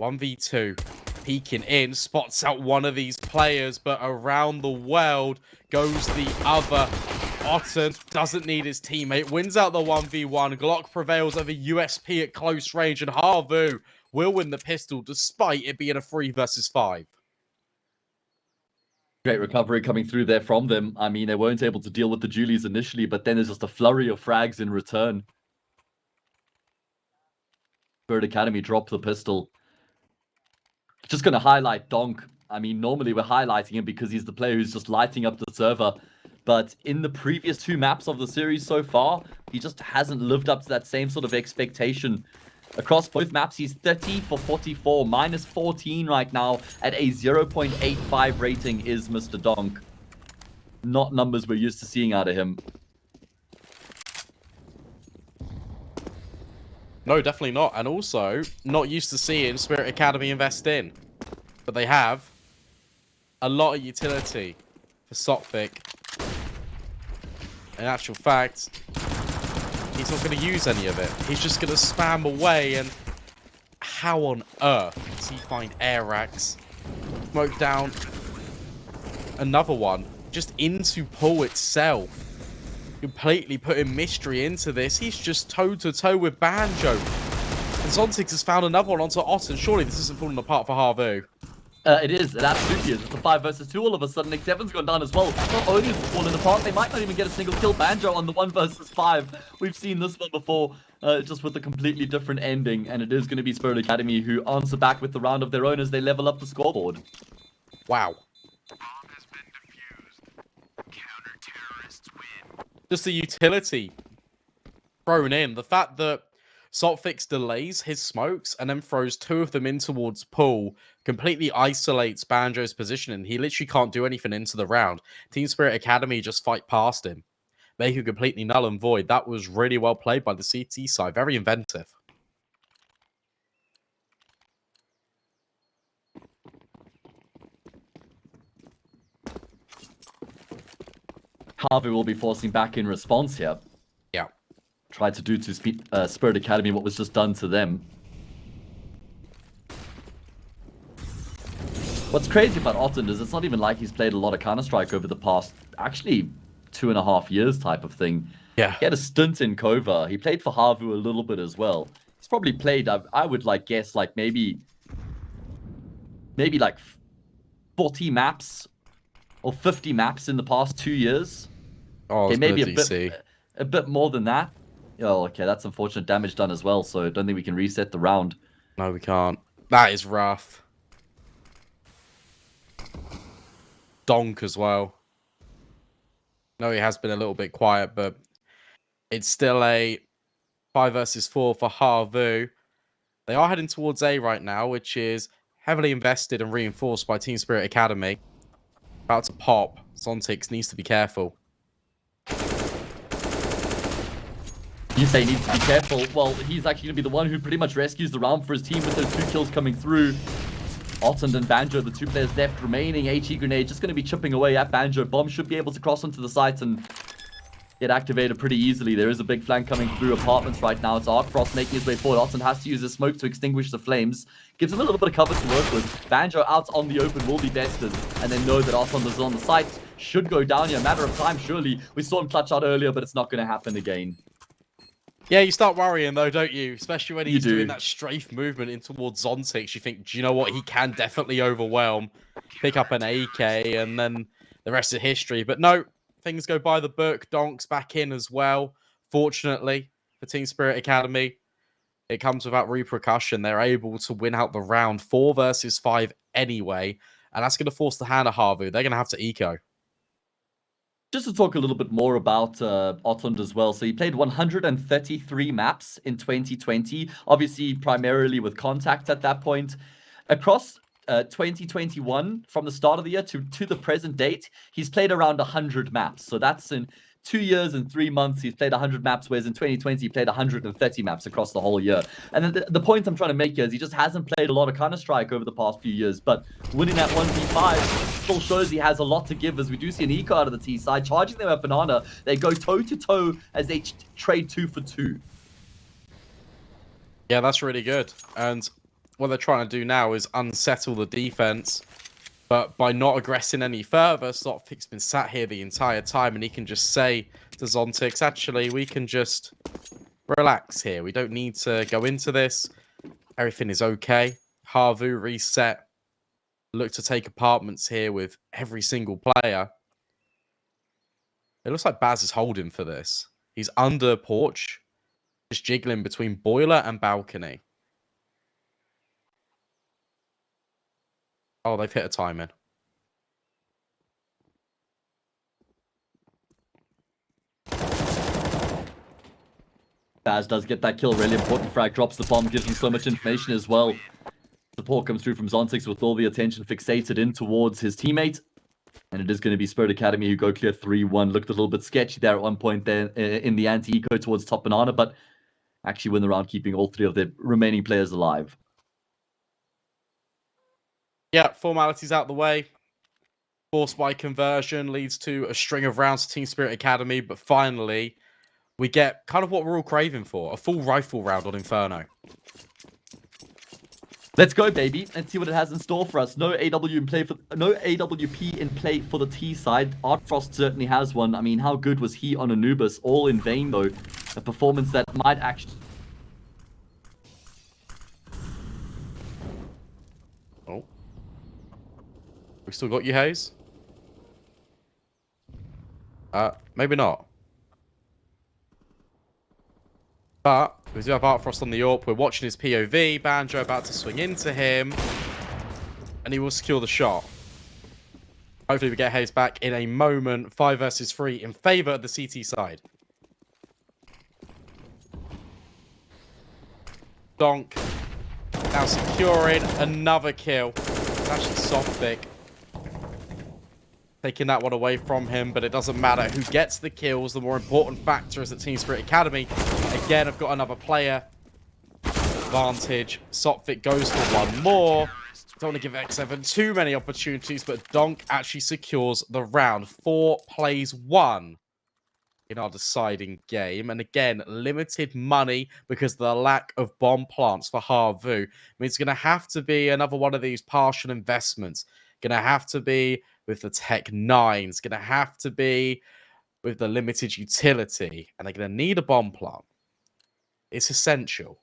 [SPEAKER 1] 1v2. Peeking in, spots out one of these players, but around the world goes the other. Ottend doesn't need his teammate, wins out the 1v1. Glock prevails over USP at close range, and Havu will win the pistol despite it being a 3 versus 5.
[SPEAKER 2] Great recovery coming through there from them. I mean, they weren't able to deal with the Julies initially, but then there's just a flurry of frags in return. Bird Academy drop the pistol. Just going to highlight Donk. I mean, normally we're highlighting him because he's the player who's just lighting up the server. But in the previous 2 maps of the series so far, he just hasn't lived up to that same sort of expectation. Across both maps, he's 30 for 44, minus 14 right now at a 0.85 rating is Mr. Donk. Not numbers we're used to seeing out of him.
[SPEAKER 1] No, definitely not. And also, not used to seeing Spirit Academy invest in. But they have a lot of utility for Sophic. In actual fact, he's not going to use any of it. He's just going to spam away. And how on earth does he find air racks? Smoke down another one. Just into pool itself. Completely putting mystery into this. He's just toe-to-toe with Banjo. And Zontix has found another one onto Otten. Surely this isn't falling apart for Havu.
[SPEAKER 2] It is. It absolutely is. It's a 5 versus 2 all of a sudden. X7's gone down as well. Not only is it falling apart, they might not even get a single kill. Banjo on the 1 versus 5. We've seen this one before, just with a completely different ending. And it is going to be Spirit Academy who answer back with the round of their own as they level up the scoreboard.
[SPEAKER 1] Wow. Just the utility thrown in. The fact that Saltfix delays his smokes and then throws 2 of them in towards Pool completely isolates Banjo's position, and he literally can't do anything into the round. Team Spirit Academy just fight past him. Make him completely null and void. That was really well played by the CT side. Very inventive.
[SPEAKER 2] Havu will be forcing back in response here.
[SPEAKER 1] Yeah.
[SPEAKER 2] Tried to do to Spirit Academy what was just done to them. What's crazy about Otten is it's not even like he's played a lot of Counter-Strike over the past, actually, 2.5 years type of thing.
[SPEAKER 1] Yeah.
[SPEAKER 2] He had a stint in Kova. He played for Havu a little bit as well. He's probably played, I would like guess, like maybe like 40 maps or 50 maps in the past 2 years.
[SPEAKER 1] Oh,
[SPEAKER 2] okay, maybe
[SPEAKER 1] DC.
[SPEAKER 2] a bit more than that. Oh, okay, that's unfortunate damage done as well, so I don't think we can reset the round.
[SPEAKER 1] No, we can't. That is rough. Donk as well. No, he has been a little bit quiet, but it's still a 5 versus 4 for Havu. They are heading towards A right now, which is heavily invested and reinforced by Team Spirit Academy. About to pop. Zontix needs to be careful.
[SPEAKER 2] You say he needs to be careful. Well, he's actually going to be the one who pretty much rescues the round for his team with those 2 kills coming through. Otten and Banjo, the 2 players left remaining. HE Grenade just going to be chipping away at Banjo. Bomb should be able to cross onto the site and get activated pretty easily. There is a big flank coming through apartments right now. It's Arc Frost making his way forward. Otten has to use his smoke to extinguish the flames. Gives him a little bit of cover to work with. Banjo out on the open will be bested. And then know that Otten is on the site. Should go down here. A matter of time, surely. We saw him clutch out earlier, but it's not going to happen again.
[SPEAKER 1] Yeah, you start worrying though, don't you? Especially when he's
[SPEAKER 2] You do.
[SPEAKER 1] doing that strafe movement in towards Zontix. You think, do you know what? He can definitely overwhelm, pick up an AK, and then the rest is history. But no, things go by the book. Donk's back in as well. Fortunately for Team Spirit Academy, it comes without repercussion. They're able to win out the round 4 versus 5 anyway, and that's going to force the hand of Havu. They're going to have to eco.
[SPEAKER 2] Just to talk a little bit more about Otten as well. So he played 133 maps in 2020, obviously primarily with Contact at that point. Across 2021, from the start of the year to the present date, he's played around 100 maps. So that's in 2 years and 3 months, he's played 100 maps, whereas in 2020, he played 130 maps across the whole year. And then the point I'm trying to make here is he just hasn't played a lot of Counter-Strike over the past few years, but winning that 1v5 still shows he has a lot to give, as we do see an eco out of the T side, charging them at Banana. They go toe-to-toe as they trade 2 for 2.
[SPEAKER 1] Yeah, that's really good. And what they're trying to do now is unsettle the defense. But by not aggressing any further, Slotfix been sat here the entire time, and he can just say to Zontix, actually, we can just relax here. We don't need to go into this. Everything is okay. Havu reset. Look to take apartments here with every single player. It looks like Baz is holding for this. He's under porch, just jiggling between boiler and balcony. Oh, they've hit a timing.
[SPEAKER 2] Baz does get that kill, really important frag, drops the bomb, gives him so much information as well. Support comes through from Zontix with all the attention fixated in towards his teammate. And it is going to be Spirit Academy who go clear 3-1. Looked a little bit sketchy there at one point there in the anti-eco towards top banana, but actually win the round, keeping all three of the remaining players alive.
[SPEAKER 1] Yeah, formalities out the way. Forced by conversion leads to a string of rounds to Team Spirit Academy, but finally we get kind of what we're all craving for, a full rifle round on Inferno.
[SPEAKER 2] Let's go, baby. Let's see what it has in store for us. No AWP in play for the T side. Artfrost certainly has one. I mean, how good was he on Anubis? All in vain, though. A performance that might actually...
[SPEAKER 1] Oh. We still got you, Hayes? Maybe not. But we do have Artfrost on the AWP. We're watching his POV. Banjo about to swing into him. And he will secure the shot. Hopefully we get Hayes back in a moment. 5 versus 3 in favor of the CT side. Donk. Now securing another kill. It's actually Softic. Taking that one away from him, but it doesn't matter who gets the kills. The more important factor is that Team Spirit Academy, again, have got another player advantage. Sophic goes for one more. Don't want to give X7 too many opportunities, but Donk actually secures the round. 4 plays 1 in our deciding game. And again, limited money because of the lack of bomb plants for Havu. I mean, it's going to have to be another one of these partial investments. Going to have to be with the Tech 9. It's going to have to be with the limited utility. And they're going to need a bomb plant. It's essential.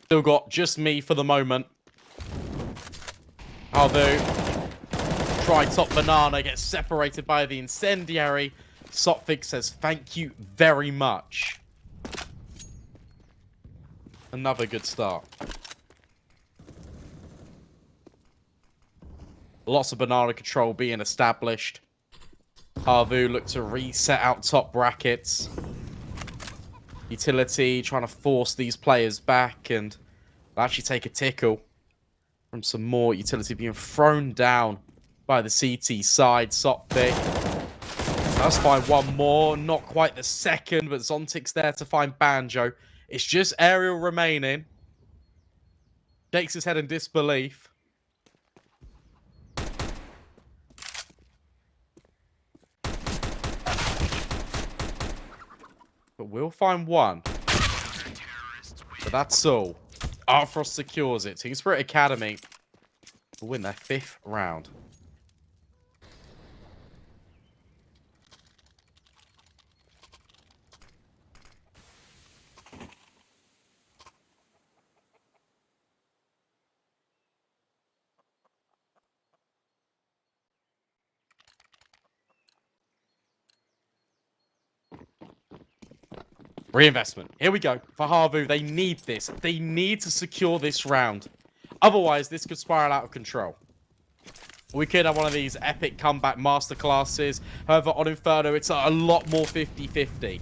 [SPEAKER 1] Still got just me for the moment. Havu. Try top banana. Gets separated by the incendiary. Sophic says thank you very much. Another good start. Lots of banana control being established. Havu look to reset out top brackets. Utility trying to force these players back and actually take a tickle from some more utility being thrown down by the CT side. Sophic. Let's find one more. Not quite the second, but Zontic's there to find Banjo. It's just Aerial remaining. Shakes his head in disbelief. But we'll find one. But that's all. Artfrost secures it. Team Spirit Academy will win their 5th round. Reinvestment. Here we go. For Havu, they need this. They need to secure this round. Otherwise, this could spiral out of control. We could have one of these epic comeback masterclasses. However, on Inferno, it's a lot more 50-50.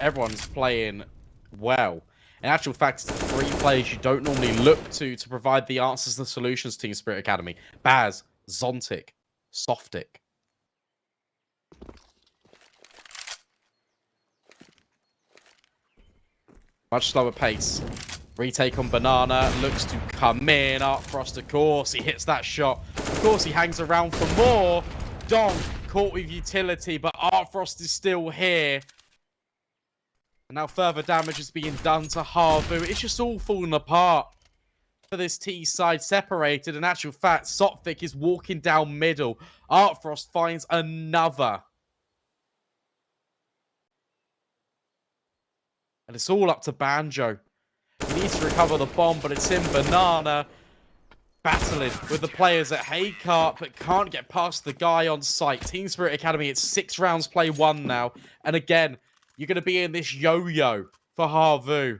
[SPEAKER 1] Everyone's playing well. In actual fact, it's the 3 players you don't normally look to provide the answers and solutions to Team Spirit Academy. Baz, Zontic, Softic. Much slower pace. Retake on Banana. Looks to come in. Artfrost, of course. He hits that shot. Of course, he hangs around for more. Donk caught with utility, but Artfrost is still here. And now further damage is being done to Havu. It's just all falling apart for this T side separated. In actual fact, Sophic is walking down middle. Artfrost finds another. And it's all up to Banjo. He needs to recover the bomb, but it's in Banana. battling with the players at Haycart, but can't get past the guy on site. Team Spirit Academy, it's 6 rounds, play 1 now. And again, you're going to be in this yo-yo for Havu.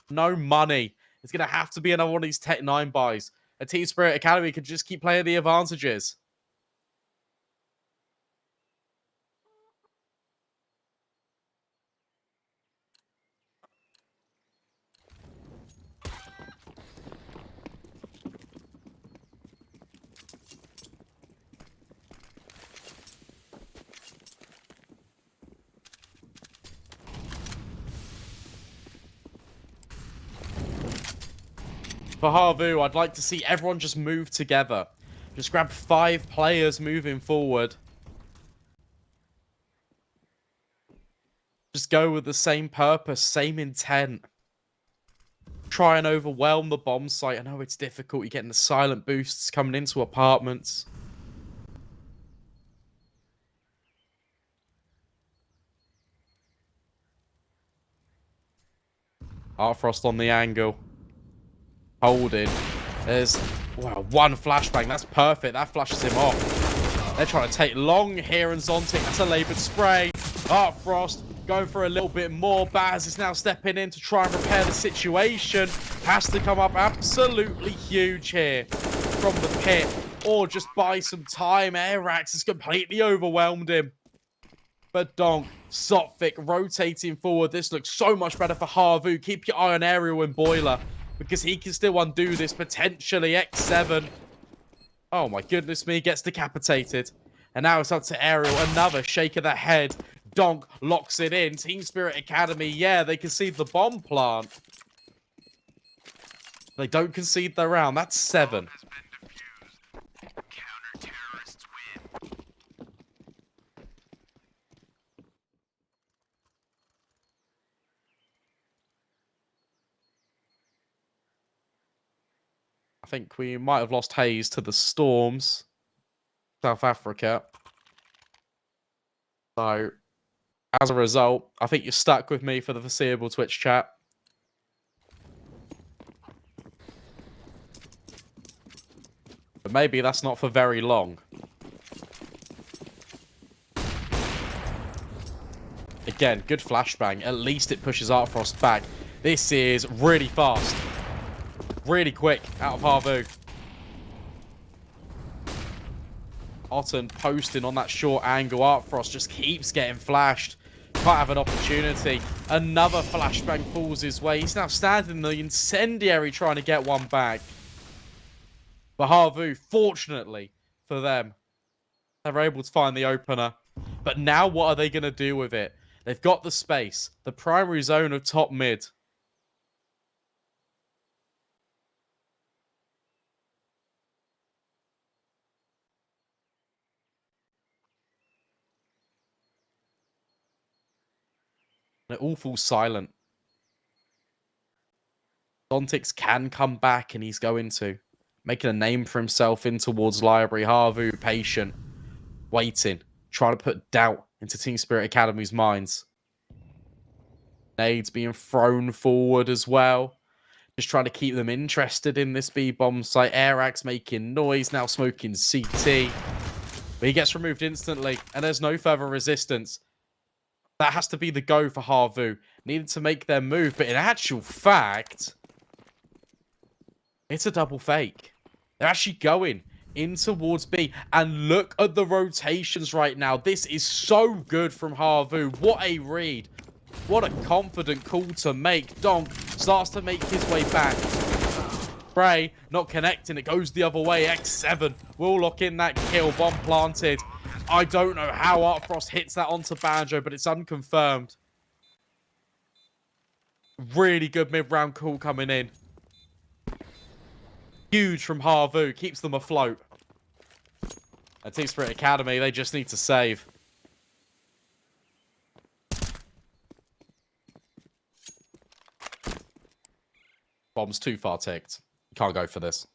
[SPEAKER 1] No money. It's going to have to be another one of these Tech 9 buys. A Team Spirit Academy could just keep playing the advantages. For Havu, I'd like to see everyone just move together. Just grab 5 players moving forward. Just go with the same purpose, same intent. Try and overwhelm the bomb site. I know it's difficult. You're getting the silent boosts coming into apartments. Artfrost on the angle. Holding. There's, wow, 1 flashbang. That's perfect. That flashes him off. They're trying to take long here, and Zontic. That's a laboured spray. Artfrost going for a little bit more. Baz is now stepping in to try and repair the situation. Has to come up absolutely huge here from the pit, or just buy some time. Airax has completely overwhelmed him. But Donk, Sotfik rotating forward. This looks so much better for Havu. Keep your eye on Aerial and Boiler, because he can still undo this, potentially. X7. Oh my goodness me, gets decapitated. And now it's up to Aerial. Another shake of the head. Donk locks it in. Team Spirit Academy, yeah, they concede the bomb plant. They don't concede the round. That's 7. I think we might have lost Hayes to the Storms, South Africa. So, as a result, I think you're stuck with me for the foreseeable, Twitch chat. But maybe that's not for very long. Again, good flashbang. At least it pushes Artfrost back. This is really fast. Really quick out of Havu. Otten posting on that short angle. Artfrost just keeps getting flashed. Can't have an opportunity. Another flashbang falls his way. He's now standing in the incendiary trying to get one back. But Havu, fortunately for them, they're able to find the opener. But now what are they going to do with it? They've got the space. The primary zone of top mid. And it all falls silent. Dontix can come back, and he's going to. Making a name for himself in towards Library. Havu, patient. Waiting. Trying to put doubt into Team Spirit Academy's minds. Nades being thrown forward as well. Just trying to keep them interested in this B-bomb site. Airax making noise, now smoking CT. But he gets removed instantly, and there's no further resistance. That has to be the go for Havu. Needed to make their move, but in actual fact, it's a double fake. They're actually going in towards B. And look at the rotations right now. This is so good from Havu. What a read. What a confident call to make. Donk starts to make his way back. Bray not connecting. It goes the other way. X7 will lock in that kill. Bomb planted. I don't know how Artfrost hits that onto Banjo, but it's unconfirmed. Really good mid-round call coming in. Huge from Havu. Keeps them afloat. And Team Spirit Academy, they just need to save. Bomb's too far ticked. You can't go for this.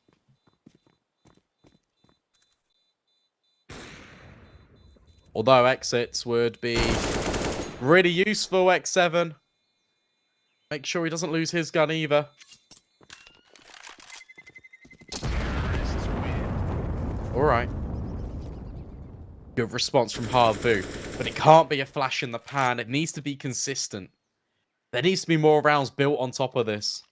[SPEAKER 1] Although exits would be really useful, X7. Make sure he doesn't lose his gun either. All right. Good response from Havu, but it can't be a flash in the pan. It needs to be consistent. There needs to be more rounds built on top of this.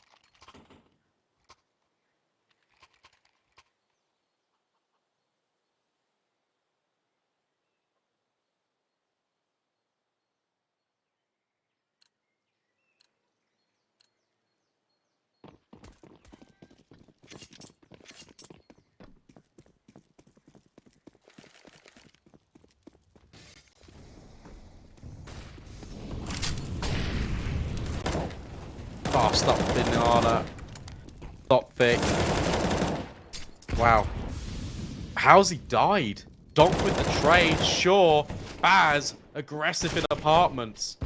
[SPEAKER 1] Oh, stop banana. Stop thick. Wow. How's he died? Donk with the trade, sure. Baz, aggressive in apartments.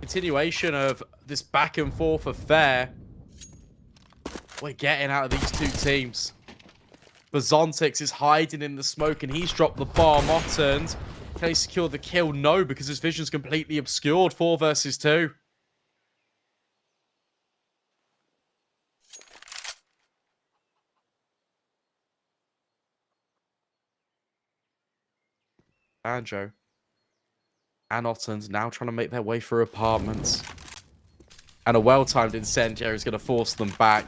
[SPEAKER 1] Continuation of this back and forth affair. We're getting out of these two teams. Bazontix is hiding in the smoke and he's dropped the bomb. Ottend, can he secure the kill? No, because his vision's completely obscured. 4 versus 2. Banjo and Ottend now trying to make their way through apartments. And a well-timed incendiary is going to force them back.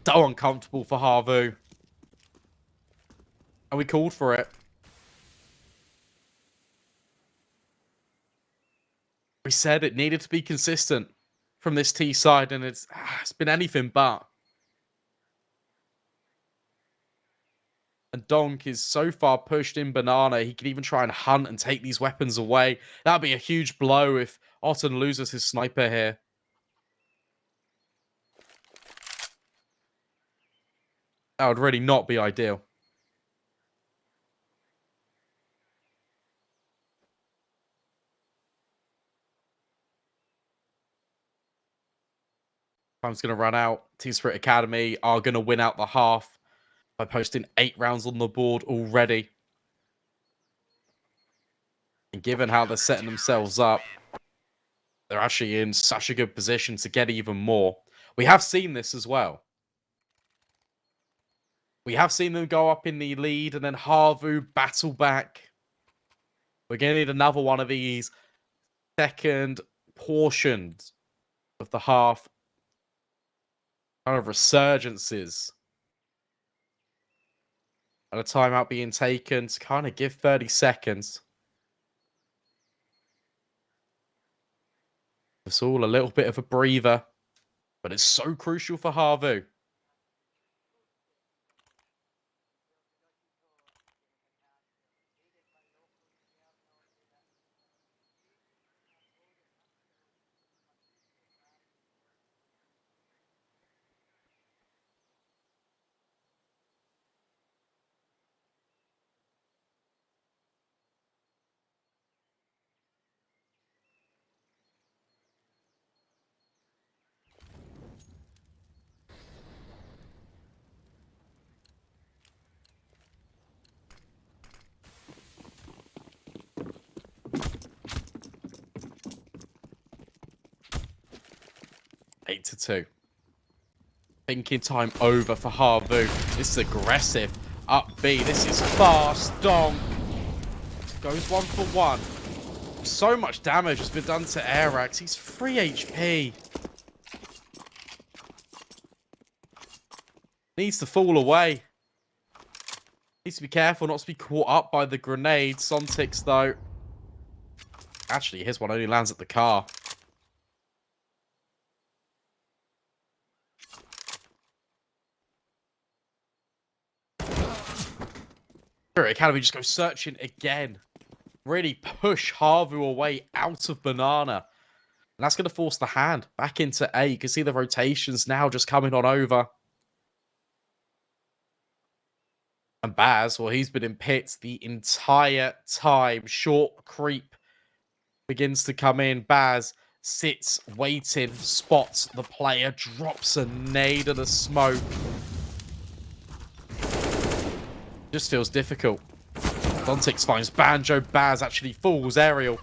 [SPEAKER 1] So uncomfortable for Havu. And we called for it. We said it needed to be consistent from this T side, and it's been anything but. And Donk is so far pushed in banana, he could even try and hunt and take these weapons away. That would be a huge blow if Ottend loses his sniper here. That would really not be ideal. Time's going to run out. Team Spirit Academy are going to win out the half by posting 8 rounds on the board already. And given how they're setting themselves up, they're actually in such a good position to get even more. We have seen this as well. We have seen them go up in the lead and then Havu battle back. We're going to need another one of these second portions of the half. Kind of resurgences. And a timeout being taken to kind of give 30 seconds. It's all a little bit of a breather. But it's so crucial for Havu. Eight to 2. Thinking time over for Havu. This is aggressive. Up B. This is fast. Dong. Goes 1 for 1. So much damage has been done to Airax. He's 3 HP. Needs to fall away. Needs to be careful not to be caught up by the grenade. Sontix, though. Actually, his one only lands at the car. Academy just go searching again. Really push Havu away out of banana. And that's going to force the hand back into A. You can see the rotations now just coming on over. And Baz, well, he's been in pits the entire time. Short creep begins to come in. Baz sits, waiting, spots the player, drops a nade of the smoke. Just feels difficult. Dontix finds Banjo. Baz actually falls. Aerial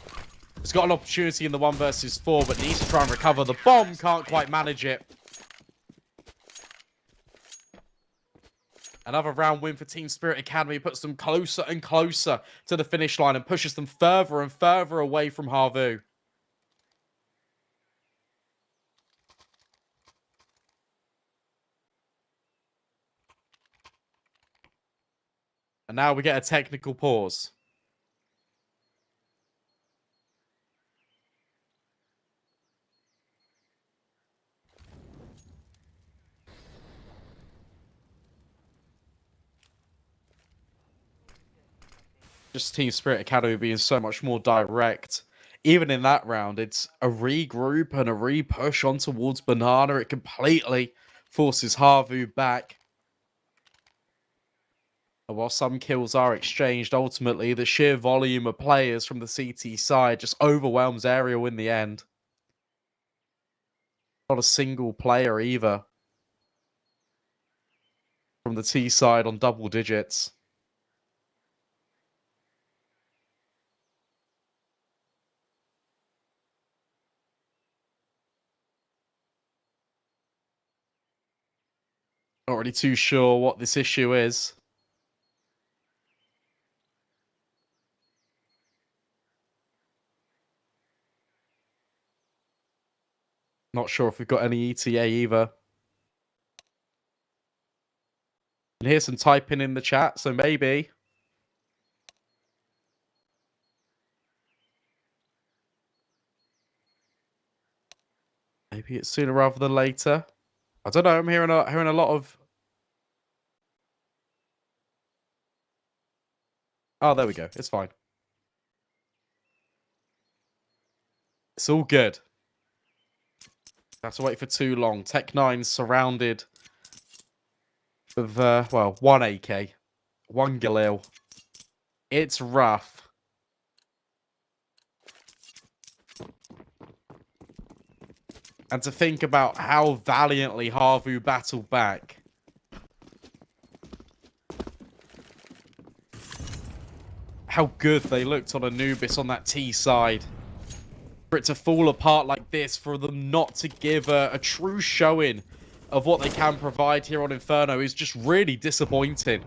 [SPEAKER 1] has got an opportunity in the 1 versus 4, but needs to try and recover the bomb. Can't quite manage it. Another round win for Team Spirit Academy puts them closer and closer to the finish line and pushes them further and further away from Havu. And now we get a technical pause. Just Team Spirit Academy being so much more direct. Even in that round, it's a regroup and a re-push on towards Banana. It completely forces Havu back. And while some kills are exchanged, ultimately, the sheer volume of players from the CT side just overwhelms Aerial in the end. Not a single player either from the T side on double digits. Not really too sure what this issue is. Not sure if we've got any ETA either. And here's some typing in the chat, so maybe. Maybe it's sooner rather than later. I don't know. I'm hearing a lot of. Oh, there we go. It's fine. It's all good. Have to wait for too long. Tech9's surrounded with, well, 1 AK, 1 Galil. It's rough. And to think about how valiantly Havu battled back. How good they looked on Anubis on that T side. For it to fall apart like this, for them not to give a true showing of what they can provide here on Inferno is just really disappointing.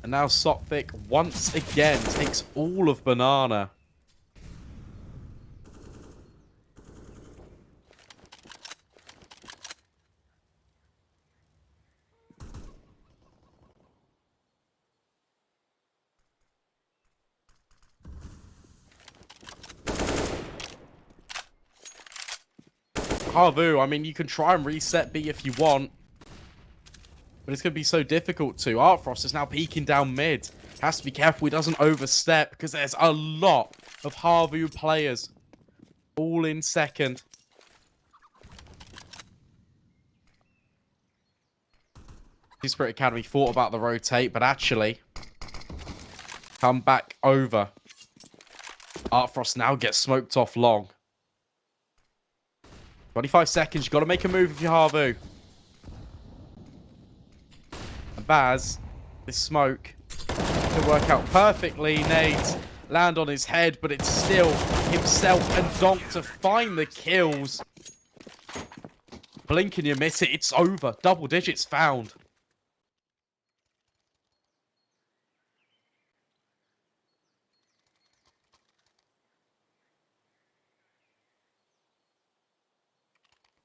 [SPEAKER 1] And now Sophic once again takes all of Banana. Havu, I mean, you can try and reset B if you want. But it's going to be so difficult to. Artfrost is now peeking down mid. Has to be careful he doesn't overstep because there's a lot of Havu players all in second. Spirit Academy thought about the rotate, but actually come back over. Artfrost now gets smoked off long. 25 seconds. You've got to make a move if you're Havu. And Baz, this smoke can work out perfectly. Nades land on his head, but it's still himself and Donk to find the kills. Blink and you miss it. It's over. Double digits found.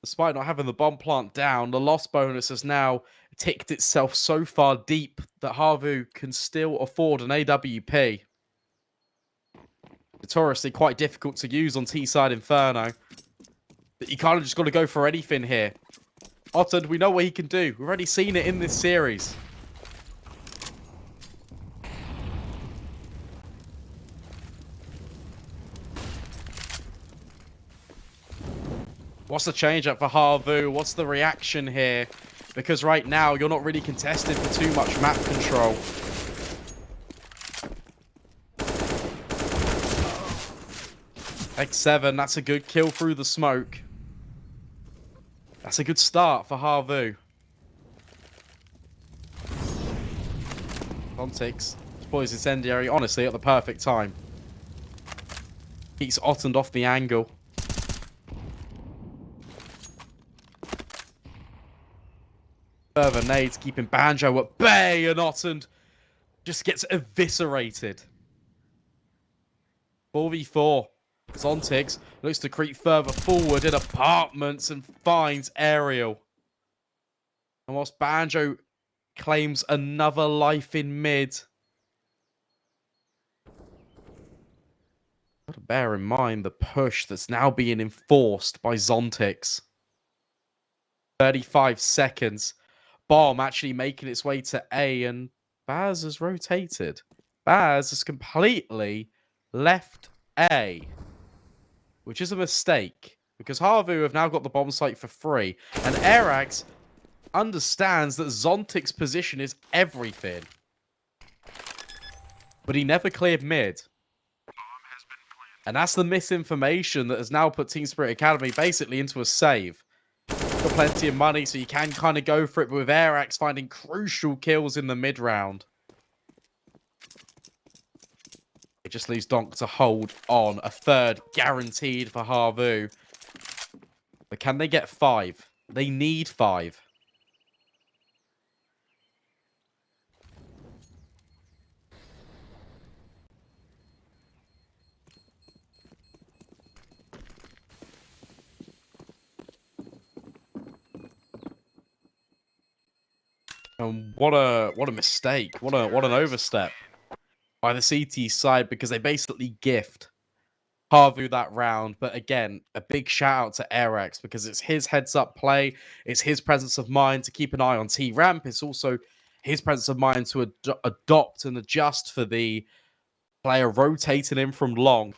[SPEAKER 1] Despite not having the bomb plant down, the loss bonus has now ticked itself so far deep that Havu can still afford an AWP. Notoriously quite difficult to use on T-side Inferno. But you kind of just got to go for anything here. Otterd, we know what he can do. We've already seen it in this series. What's the change up for Havu? What's the reaction here? Because right now, you're not really contested for too much map control. X7, that's a good kill through the smoke. That's a good start for Havu. Fontix deploys incendiary, honestly, at the perfect time. Keeps Ottend off the angle. Further nades keeping Banjo at bay, and Ottend just gets eviscerated. 4v4. Zontix looks to creep further forward in apartments and finds Aerial. And whilst Banjo claims another life in mid. Got to bear in mind the push that's now being enforced by Zontix. 35 seconds. Bomb actually making its way to A, and Baz has rotated. Baz has completely left A, which is a mistake, because Havu have now got the bomb site for free, and Airax understands that Zontix's position is everything. But he never cleared mid. And that's the misinformation that has now put Team Spirit Academy basically into a save. Got plenty of money, so you can kind of go for it, but with Airax finding crucial kills in the mid round. It just leaves Donk to hold on. A third guaranteed for Havu. But can they get 5? They need 5. And what a mistake. What an overstep by the CT side, because they basically gift Havu that round. But again, a big shout out to Airax, because it's his heads up play. It's his presence of mind to keep an eye on T ramp. It's also his presence of mind to adopt and adjust for the player rotating in from long.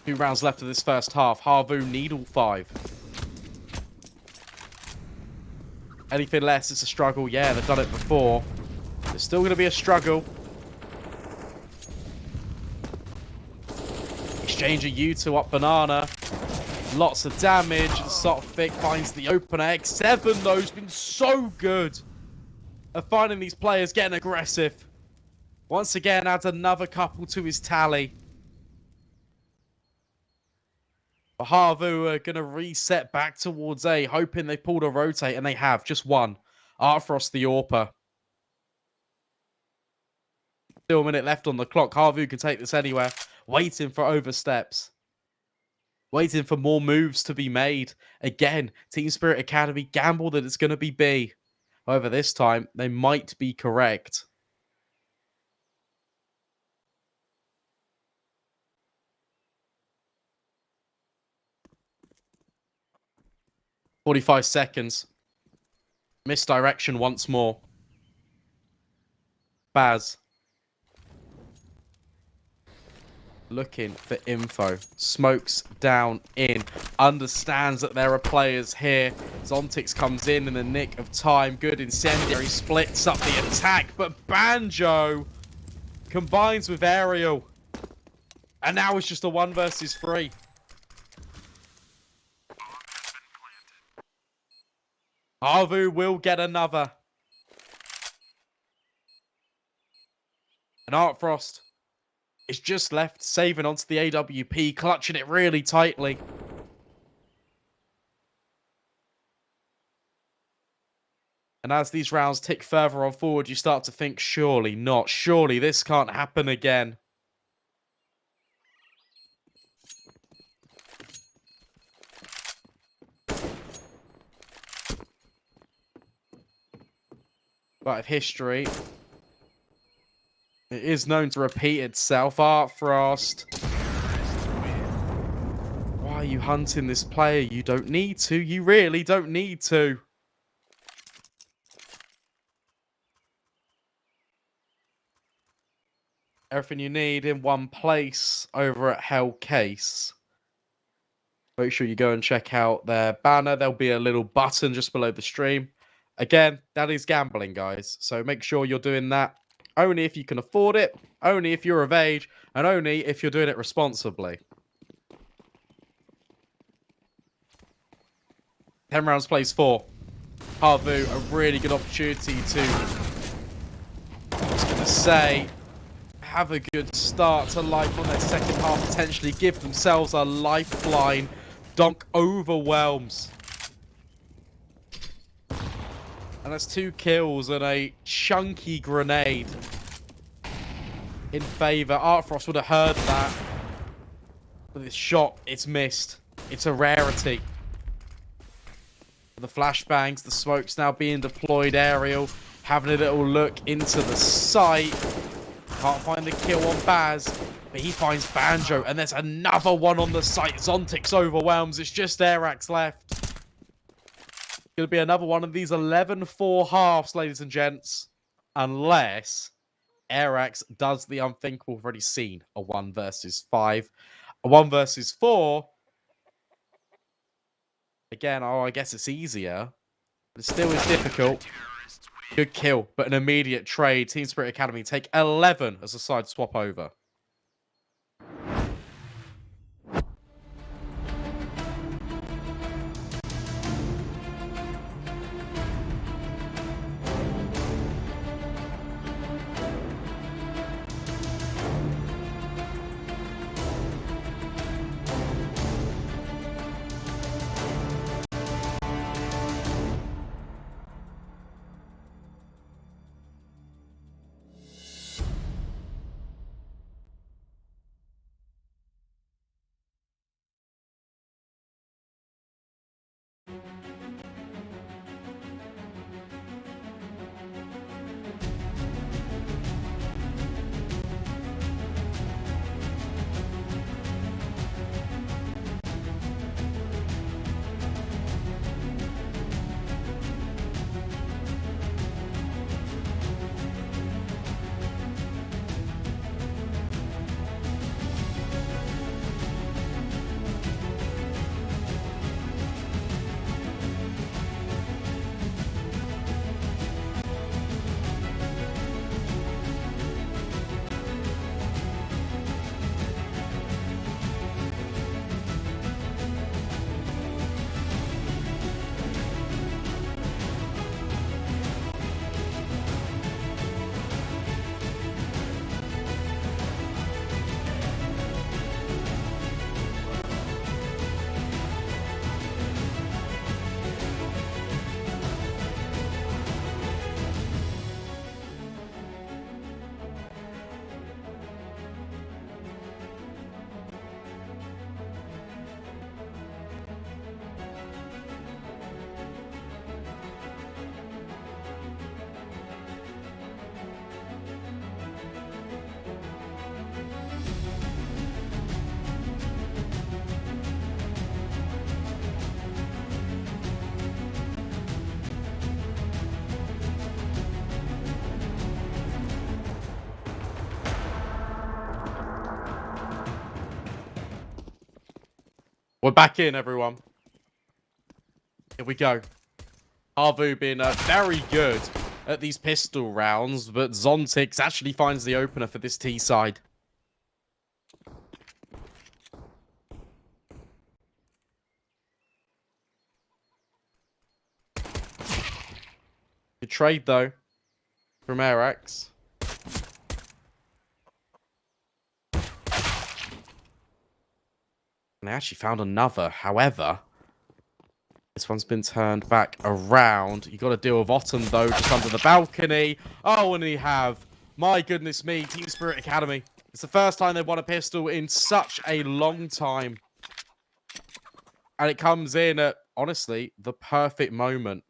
[SPEAKER 1] Two rounds left of this first half. Havu needle 5. Anything less, it's a struggle. Yeah, they've done it before. It's still going to be a struggle. Exchange of U2 up banana. Lots of damage. And Sotfik finds the opener. X7, though, has been so good at finding these players getting aggressive. Once again, adds another couple to his tally. Havu are going to reset back towards A, hoping they pulled a rotate, and they have. Just one. Artfrost the AWPer. Still a minute left on the clock. Havu can take this anywhere. Waiting for oversteps. Waiting for more moves to be made. Again, Team Spirit Academy gamble that it's going to be B. However, this time, they might be correct. "45 seconds. Misdirection once more. Baz. Looking for info. Smokes down in. Understands that there are players here. Zontix comes in the nick of time. Good incendiary. Splits up the attack. But Banjo combines with Aerial. And now it's just a 1 versus 3. Havu will get another. And Artfrost is just left, saving onto the AWP, clutching it really tightly. And as these rounds tick further on forward, you start to think, surely not. Surely this can't happen again. But of history, it is known to repeat itself. Artfrost. Why are you hunting this player? You don't need to. You really don't need to. Everything you need in one place over at Hellcase. Make sure you go and check out their banner. There'll be a little button just below the stream. Again, that is gambling, guys. So make sure you're doing that only if you can afford it, only if you're of age, and only if you're doing it responsibly. 10 rounds plays 4. Havu, a really good opportunity to, I was going to say, have a good start to life on their second half, potentially give themselves a lifeline. Donk overwhelms. And that's 2 kills and a chunky grenade in favor. Artfrost would have heard that. But this shot, it's missed. It's a rarity. The flashbangs, the smoke's now being deployed. Aerial having a little look into the site. Can't find the kill on Baz, but he finds Banjo, and there's another one on the site. Zontix overwhelms. It's just Airax left. Gonna be another one of these 11-4 halves, ladies and gents, unless Airax does the unthinkable. We've already seen a 1 versus 5, a 1 versus 4. Again, oh, I guess it's easier, but it still is difficult. Good kill, but an immediate trade. Team Spirit Academy take 11 as a side swap over. We're back in, everyone. Here we go. Havu being very good at these pistol rounds, but Zontix actually finds the opener for this T side. Good trade, though, from Airax. And they actually found another. However, this one's been turned back around. You got to deal with Otten, though, just under the balcony. Oh, and we have, my goodness me, Team Spirit Academy. It's the first time they've won a pistol in such a long time. And it comes in at, honestly, the perfect moment.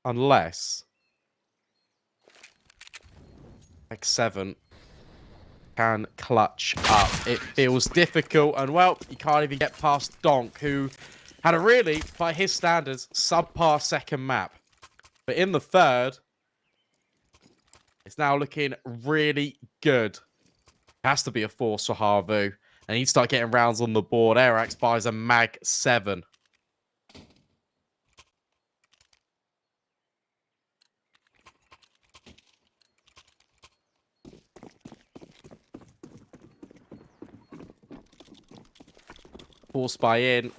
[SPEAKER 1] Unless X7 can clutch up. It feels difficult, and well, you can't even get past Donk, who had a really, by his standards, subpar second map. But in the third, it's now looking really good. Has to be a force for Havu, and he'd start getting rounds on the board. Airax buys a Mag 7. Force buy in.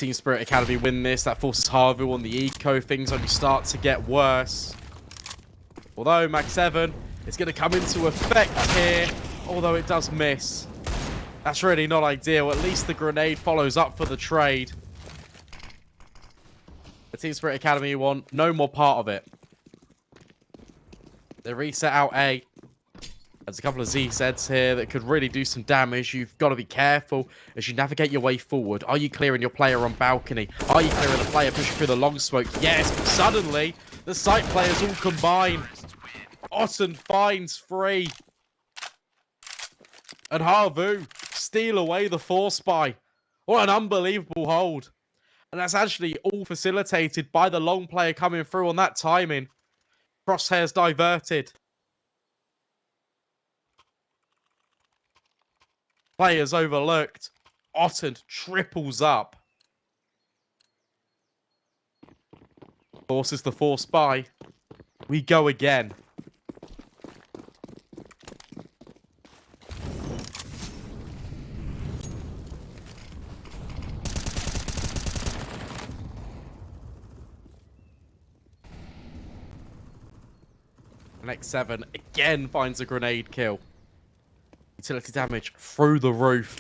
[SPEAKER 1] Team Spirit Academy win this. That forces Havu on the eco. Things only start to get worse. Although Max 7 is going to come into effect here. Although it does miss. That's really not ideal. At least the grenade follows up for the trade. The Team Spirit Academy want no more part of it. They reset out A. There's a couple of Z-Zeds here that could really do some damage. You've got to be careful as you navigate your way forward. Are you clearing your player on balcony? Are you clearing the player pushing through the long smoke? Yes, but suddenly the site players all combine. Otten finds free. And Havu steal away the force spy. What an unbelievable hold. And that's actually all facilitated by the long player coming through on that timing. Crosshairs diverted. Players overlooked. Otten triples up. Forces the force by. We go again. Next 7 again finds a grenade kill. Utility damage through the roof.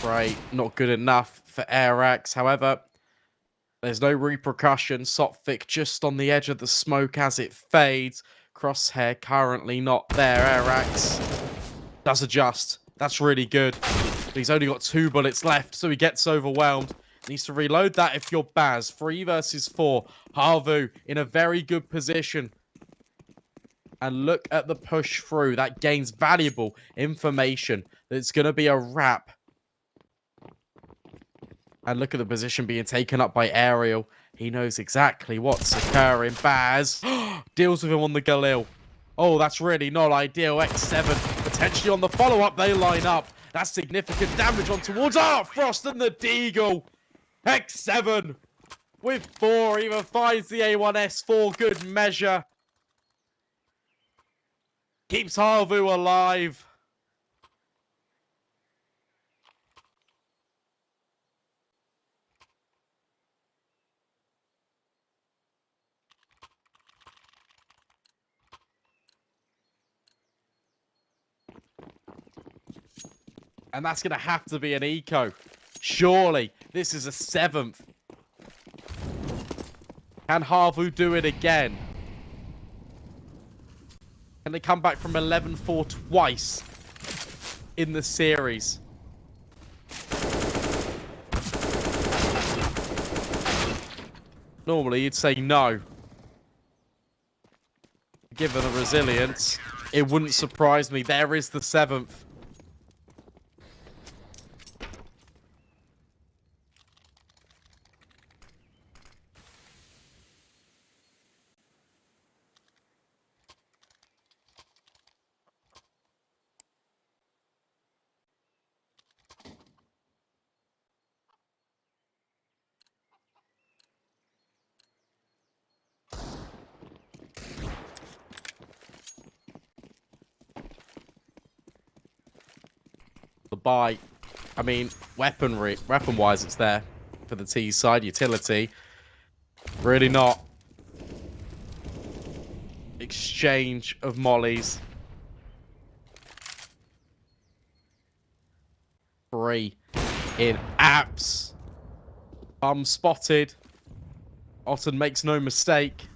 [SPEAKER 1] Great, not good enough for Airax. However, there's no repercussion. Sophic just on the edge of the smoke as it fades. Crosshair currently not there. Airax does adjust. That's really good. But he's only got 2 bullets left, so he gets overwhelmed. Needs to reload that if you're Baz. 3 versus 4. Havu in a very good position. And look at the push through. That gains valuable information. It's going to be a wrap. And look at the position being taken up by Aerial. He knows exactly what's occurring. Baz deals with him on the Galil. Oh, that's really not ideal. X7 potentially on the follow-up. They line up. That's significant damage on towards... Frost and the Deagle. X7 with 4. Even finds the A1S4. Good measure. Keeps Havu alive. And that's going to have to be an eco. Surely. This is a 7th. Can Havu do it again? Can they come back from 11-4 twice in the series? Normally, you'd say no. Given the resilience, it wouldn't surprise me. There is the 7th. The buy, I mean, weapon-wise, it's there for the T side. Utility, really not. Exchange of mollies. 3 in apps. Bum spotted. Otten makes no mistake.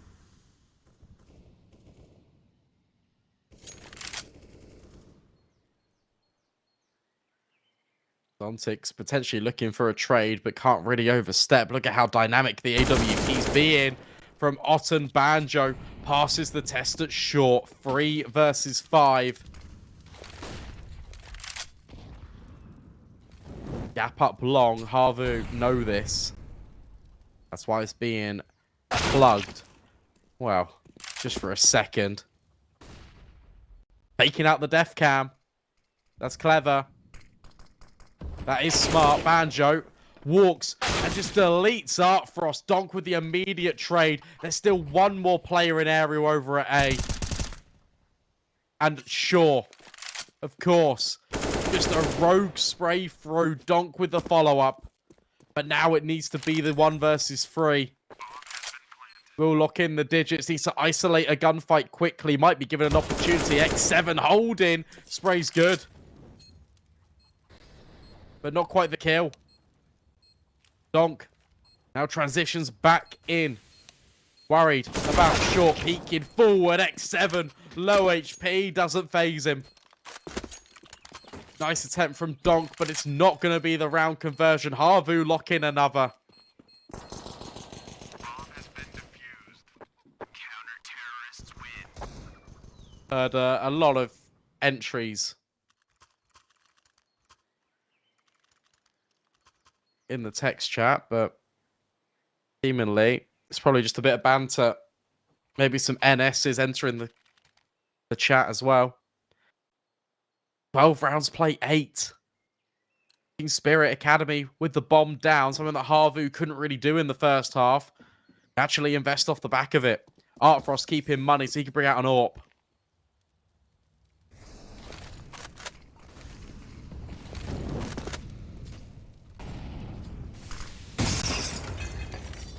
[SPEAKER 1] Zontic's potentially looking for a trade, but can't really overstep. Look at how dynamic the AWP's being from Otten. Banjo passes the test at short. 3 versus 5. Gap up long. Havu know this. That's why it's being plugged. Well, just for a second. Faking out the def cam. That's clever. That is smart. Banjo walks and just deletes Art Frost. Donk with the immediate trade. There's still one more player in aerial over at A. And sure, of course, just a rogue spray through. Donk with the follow-up. But now it needs to be the 1 versus 3. Will lock in the digits. Needs to isolate a gunfight quickly. Might be given an opportunity. X7 holding. Spray's good. But not quite the kill. Donk now transitions back in. Worried about short peeking forward. X7 low HP. Doesn't phase him. Nice attempt from Donk, but it's not going to be the round conversion. Havu lock in another. Heard a lot of entries in the text chat, but seemingly it's probably just a bit of banter. Maybe some NSs entering the chat as well. 12 rounds play 8. Team Spirit Academy with the bomb down, something that Havu couldn't really do in the first half. Actually invest off the back of it. Art Frost keep him money so he can bring out an AWP.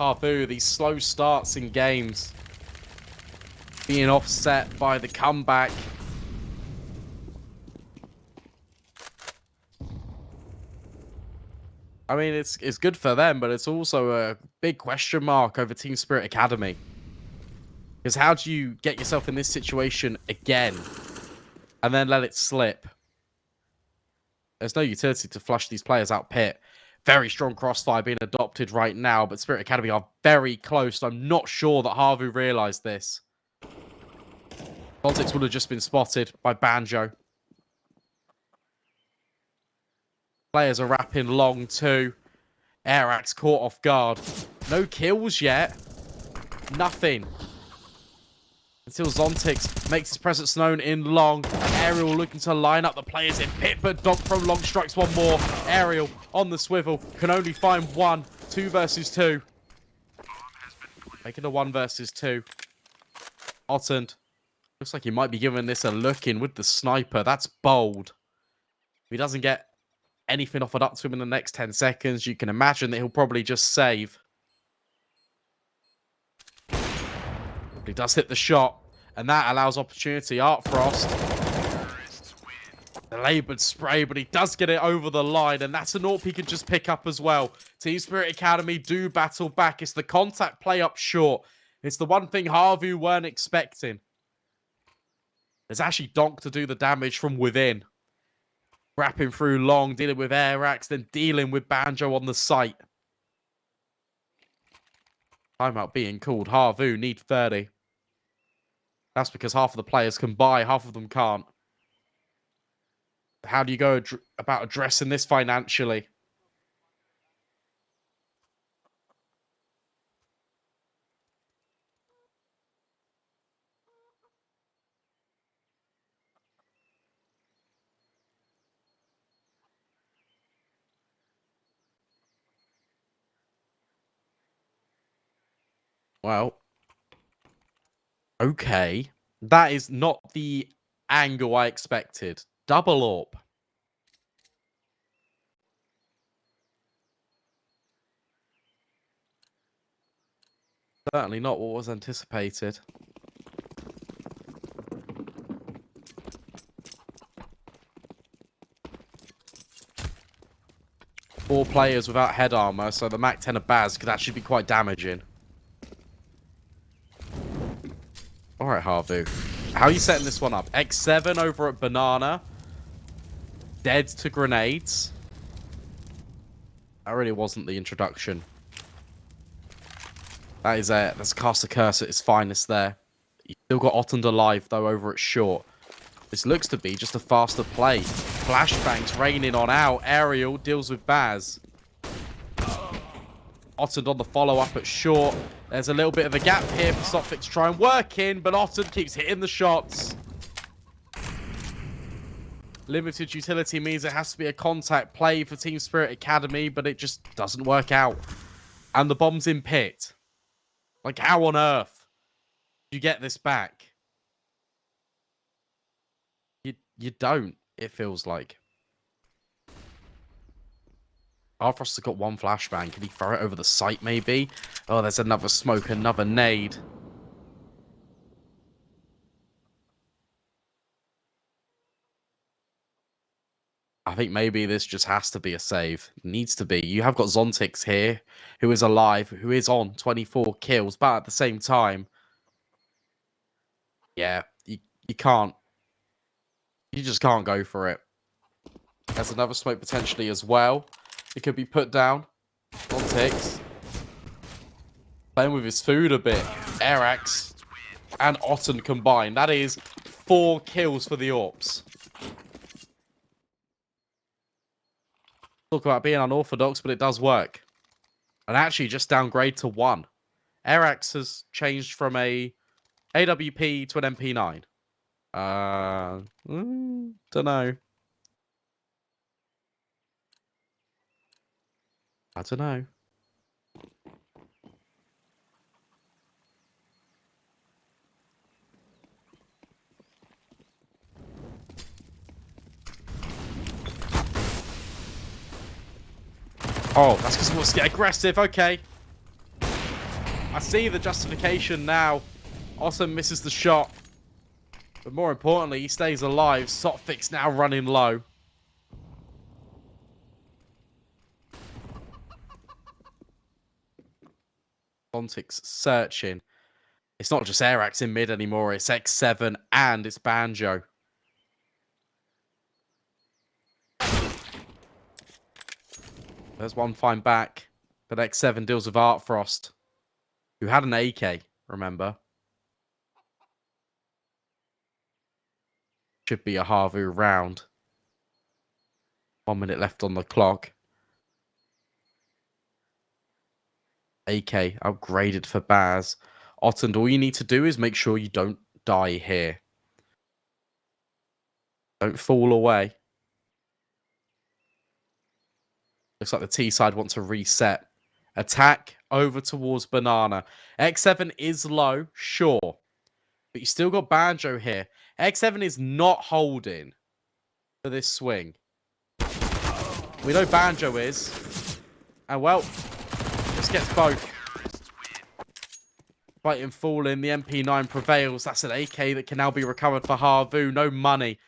[SPEAKER 1] Havu, these slow starts in games being offset by the comeback. I mean, it's good for them, but it's also a big question mark over Team Spirit Academy. Because how do you get yourself in this situation again and then let it slip? There's no utility to flush these players out pit. Very strong crossfire being adopted right now, but Spirit Academy are very close. I'm not sure that Havu realized this. Politics would have just been spotted by Banjo. Players are wrapping long too. Airax caught off guard. No kills yet. Nothing. Until Zontix makes his presence known in long. Aerial looking to line up the players in pit, but Donk from long strikes one more. Aerial on the swivel. Can only find one. 2 versus 2. Making a 1 versus 2. Ottend. Looks like he might be giving this a look in with the sniper. That's bold. If he doesn't get anything offered up to him in the next 10 seconds, you can imagine that he'll probably just save. But he does hit the shot, and that allows opportunity. Art Frost. The laboured spray, but he does get it over the line, and that's an AWP he can just pick up as well. Team Spirit Academy do battle back. It's the contact play up short. It's the one thing Havu weren't expecting. There's actually Donk to do the damage from within. Wrapping through long, dealing with Airax, then dealing with Banjo on the site. Timeout being called. Havu need 30. That's because half of the players can buy, half of them can't. How do you go about addressing this financially? Well, okay. That is not the angle I expected. Double AWP. Certainly not what was anticipated. Four players without head armor, so the Mac 10 of Baz could actually be quite damaging. Alright, Havu. How are you setting this one up? X7 over at Banana. Dead to grenades. That really wasn't the introduction. That's cast a curse at its finest there. You still got Ottend alive, though, over at short. This looks to be just a faster play. Flashbangs raining on out. Aerial deals with Baz. Ottend on the follow-up at short. There's a little bit of a gap here for Sophic to try and work in, but Ottend keeps hitting the shots. Limited utility means it has to be a contact play for Team Spirit Academy, but it just doesn't work out. And the bomb's in pit. Like, how on earth do you get this back? You don't, it feels like. Arfrost has got one flashbang. Can he throw it over the site, maybe? Oh, there's another smoke, another nade. I think maybe this just has to be a save. Needs to be. You have got Zontix here, who is alive, who is on 24 kills, but at the same time, yeah, you can't. You just can't go for it. There's another smoke potentially as well. It could be put down. Zontix. Playing with his food a bit. Arax and Otten combined. That is 4 kills for the Orps. Talk about being unorthodox, but it does work. And actually just downgrade to 1. Arax has changed from a AWP to an MP9. Don't know. I don't know. Oh, that's because he wants to get aggressive. Okay. I see the justification now. Awesome misses the shot. But more importantly, he stays alive. Sotfix now running low. Zontix searching. It's not just Arax in mid anymore. It's X7 and it's Banjo. There's one fine back. But X7 deals with Artfrost, who had an AK, remember. Should be a Havu round. 1 minute left on the clock. AK upgraded for Baz. Otten, all you need to do is make sure you don't die here. Don't fall away. Looks like the T side wants to reset. Attack over towards Banana. X7 is low, sure. But you still got Banjo here. X7 is not holding for this swing. We know Banjo is. And well, just gets both. Fighting falling, the MP9 prevails. That's an AK that can now be recovered for Havu. No money.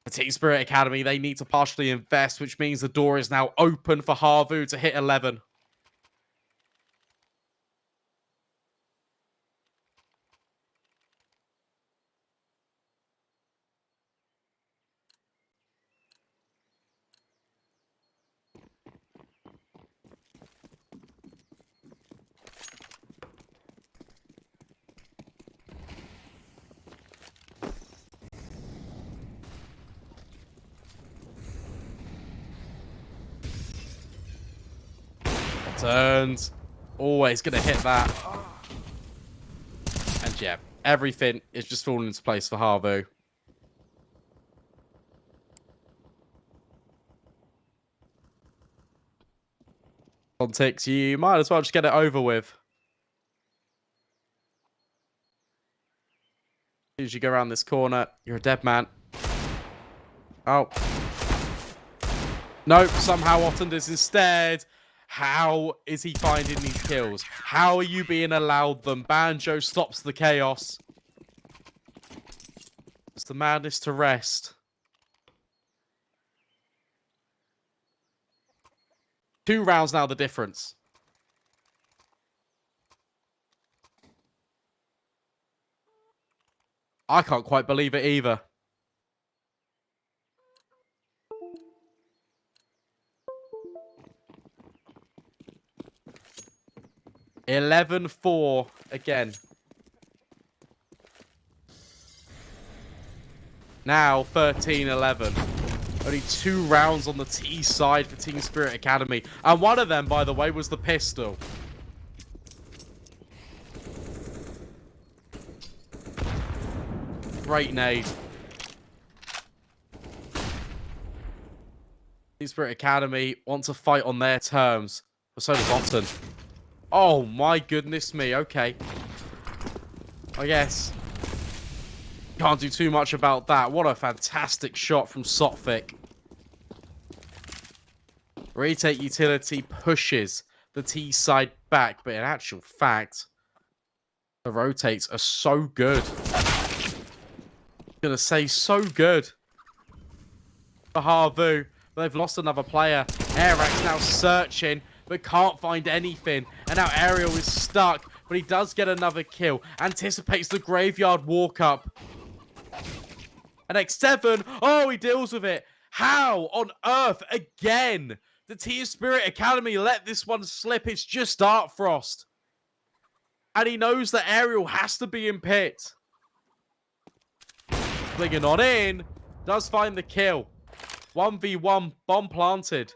[SPEAKER 1] The Team Spirit Academy, they need to partially invest, which means the door is now open for Havu to hit 11. Turns. Always going to hit that. And yeah, everything is just falling into place for Havu. Zontix, you might as well just get it over with. As soon as you go around this corner, you're a dead man. Oh. Nope, somehow Otten does instead. How is he finding these kills? How are you being allowed them? Banjo stops the chaos. It's the madness to rest. 2 rounds now, the difference. I can't quite believe it either. (11-4) again. Now 13-11. Only 2 rounds on the T side for Team Spirit Academy. And one of them, by the way, was the pistol. Great nade. Team Spirit Academy want to fight on their terms. But so does Often. Oh my goodness me. Okay. I guess. Can't do too much about that. What a fantastic shot from Sotfik. Retake utility pushes the T side back, but in actual fact, the rotates are so good. I'm gonna say so good for Havu, but they've lost another player. Airax now searching, but can't find anything. And now Ariel is stuck, but he does get another kill. Anticipates the graveyard walk up. And X7, oh, he deals with it. How on earth again? The Team Spirit Academy let this one slip. It's just Art Frost. And he knows that Ariel has to be in pit. Flinging on in. Does find the kill. 1v1. Bomb planted.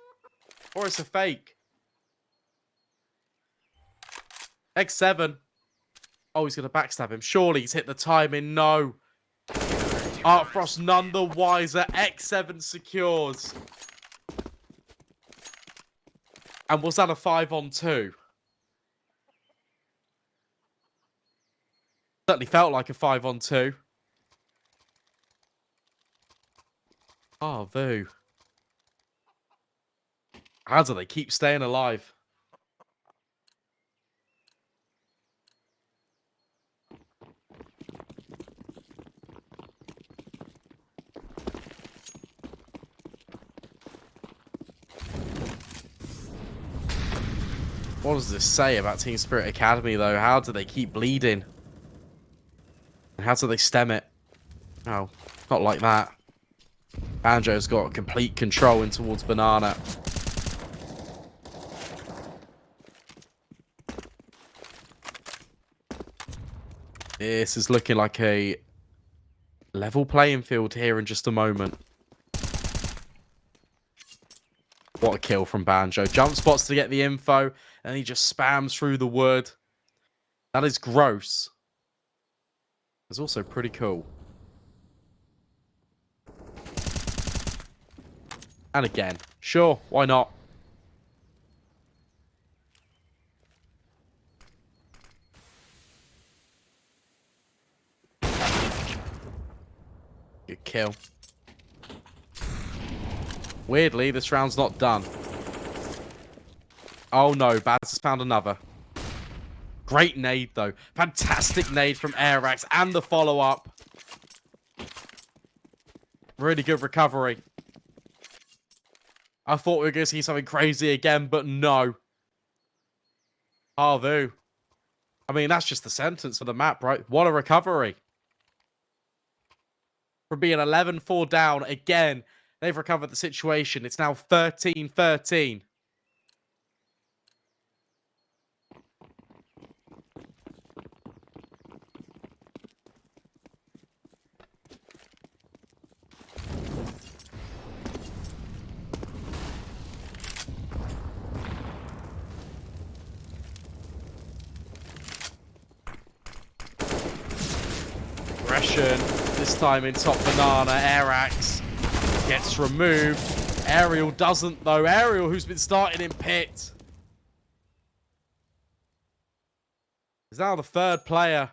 [SPEAKER 1] Or it's a fake. X7. Oh, he's going to backstab him. Surely he's hit the timing. No. Art Frost none the wiser. X7 secures. And was that a 5-on-2? Certainly felt like a 5-on-2. Oh, Vu. How do they keep staying alive? What does this say about Team Spirit Academy, though? How do they keep bleeding? And how do they stem it? Oh, not like that. Banjo's got complete control in towards Banana. This is looking like a level playing field here in just a moment. What a kill from Banjo. Jump spots to get the info, and he just spams through the wood. That is gross. It's also pretty cool. And again. Sure, why not? Good kill. Weirdly, this round's not done. Oh no, Baz has found another. Great nade, though. Fantastic nade from Airax and the follow-up. Really good recovery. I thought we were going to see something crazy again, but no. Havu. I mean, that's just the sentence for the map, right? What a recovery. From being 11-4 down, again, they've recovered the situation. It's now 13-13. Aggression, this time in top Banana. Airax gets removed. Ariel doesn't, though. Ariel, who's been starting in pit, is now the third player.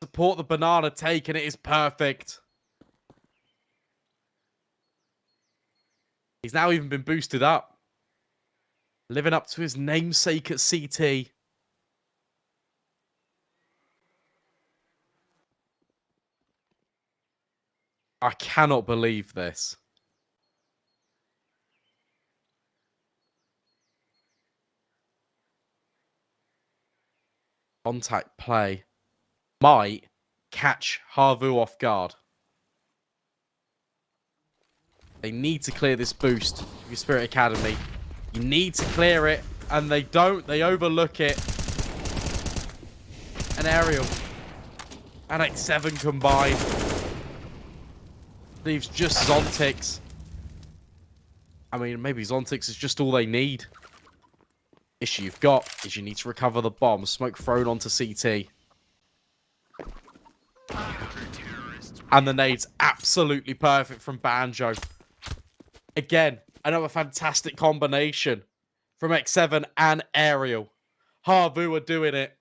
[SPEAKER 1] Support the Banana take, and it is perfect. He's now even been boosted up. Living up to his namesake at CT. I cannot believe this. Contact play might catch Havu off guard. They need to clear this boost. Your Spirit Academy. You need to clear it, and they don't. They overlook it. An Ariel and X7 combined. Leaves just Zontix. I mean, maybe Zontix is just all they need. Issue you've got is you need to recover the bomb. Smoke thrown onto CT. And the nade's absolutely perfect from Banjo. Again, another fantastic combination from X7 and Aerial. Havu are doing it.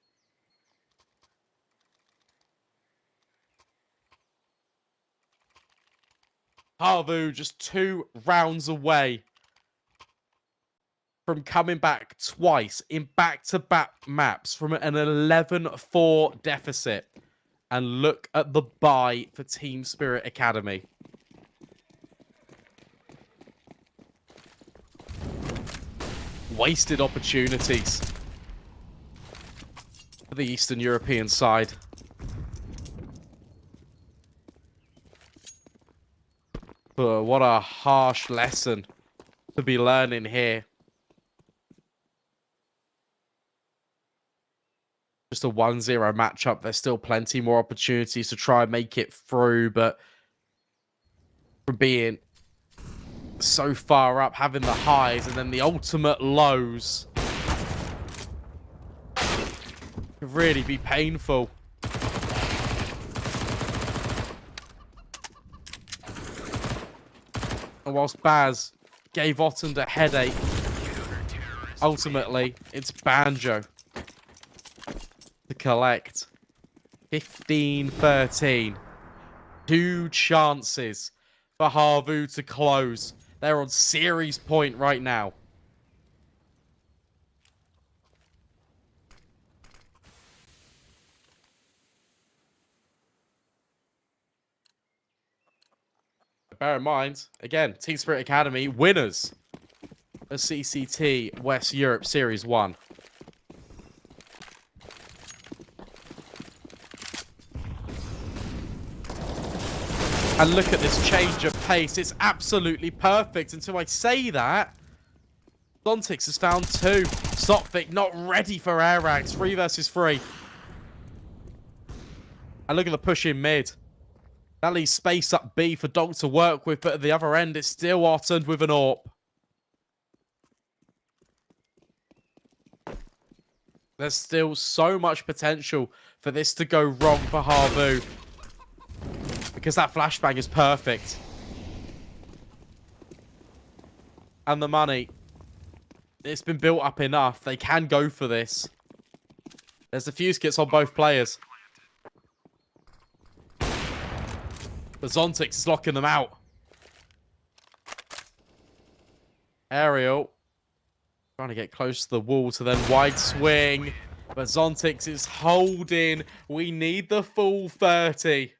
[SPEAKER 1] Havu just 2 rounds away from coming back twice in back-to-back maps from an 11-4 deficit. And look at the buy for Team Spirit Academy. Wasted opportunities for the Eastern European side. But what a harsh lesson to be learning here. Just a 1-0 matchup. There's still plenty more opportunities to try and make it through, but from being so far up, having the highs and then the ultimate lows could really be painful. And whilst Baz gave Ottend a headache, ultimately it's Banjo to collect. 15-13. 2 chances for Havu to close. They're on series point right now. Bear in mind, again, Team Spirit Academy winners of CCT West Europe Series 1. And look at this change of pace. It's absolutely perfect. Until I say that, Zontix has found 2. Sotvic not ready for Airax. 3 versus 3. And look at the push in mid. That leaves space up B for Dog to work with, but at the other end, it's still Ottend with an AWP. There's still so much potential for this to go wrong for Havu. Because that flashbang is perfect. And the money. It's been built up enough. They can go for this. There's a fuse kits on both players. But Zontix is locking them out. Aerial. Trying to get close to the wall to then wide swing. But Zontix is holding. We need the full 30.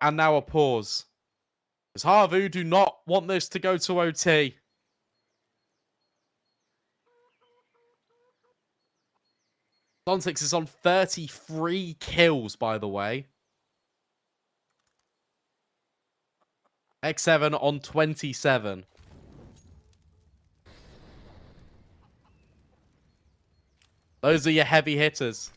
[SPEAKER 1] And now a pause. Because Havu do not want this to go to OT. Zontix is on 33 kills, by the way. X7 on 27. Those are your heavy hitters.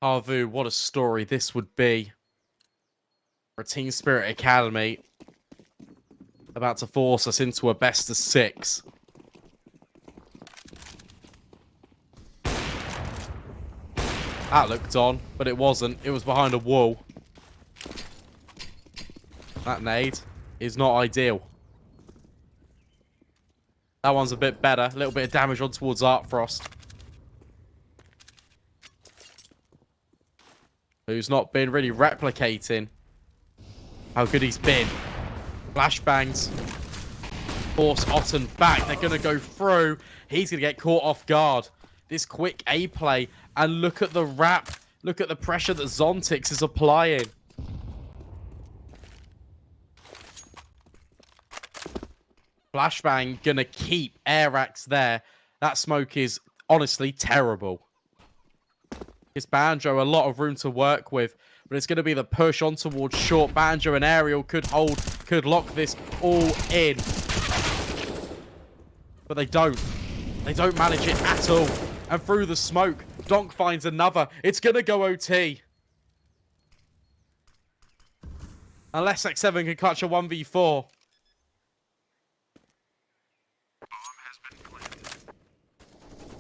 [SPEAKER 1] Havu, what a story this would be for Team Spirit Academy. About to force us into a best of 6. That looked on, but it wasn't. It was behind a wall. That nade is not ideal. That one's a bit better. A little bit of damage on towards Artfrost. Who's not been really replicating how good he's been. Flashbangs. Force Ottend back. They're going to go through. He's going to get caught off guard. This quick A play. And look at the wrap. Look at the pressure that Zontix is applying. Flashbang going to keep Airax there. That smoke is honestly terrible. It's Banjo a lot of room to work with, but it's going to be the push on towards short. Banjo and Aerial could hold, could lock this all in, but they don't. They don't manage it at all. And through the smoke, Donk finds another. It's going to go OT. Unless X7 can catch a 1v4.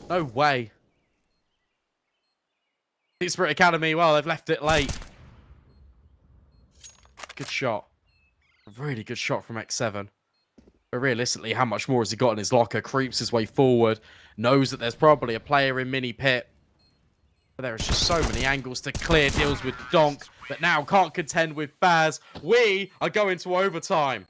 [SPEAKER 1] No way. Spirit Academy, well, they've left it late. Good shot. A really good shot from X7. But realistically, how much more has he got in his locker? Creeps his way forward. Knows that there's probably a player in mini pit. But there is just so many angles to clear. Deals with Donk. But now can't contend with Baz. We are going to overtime.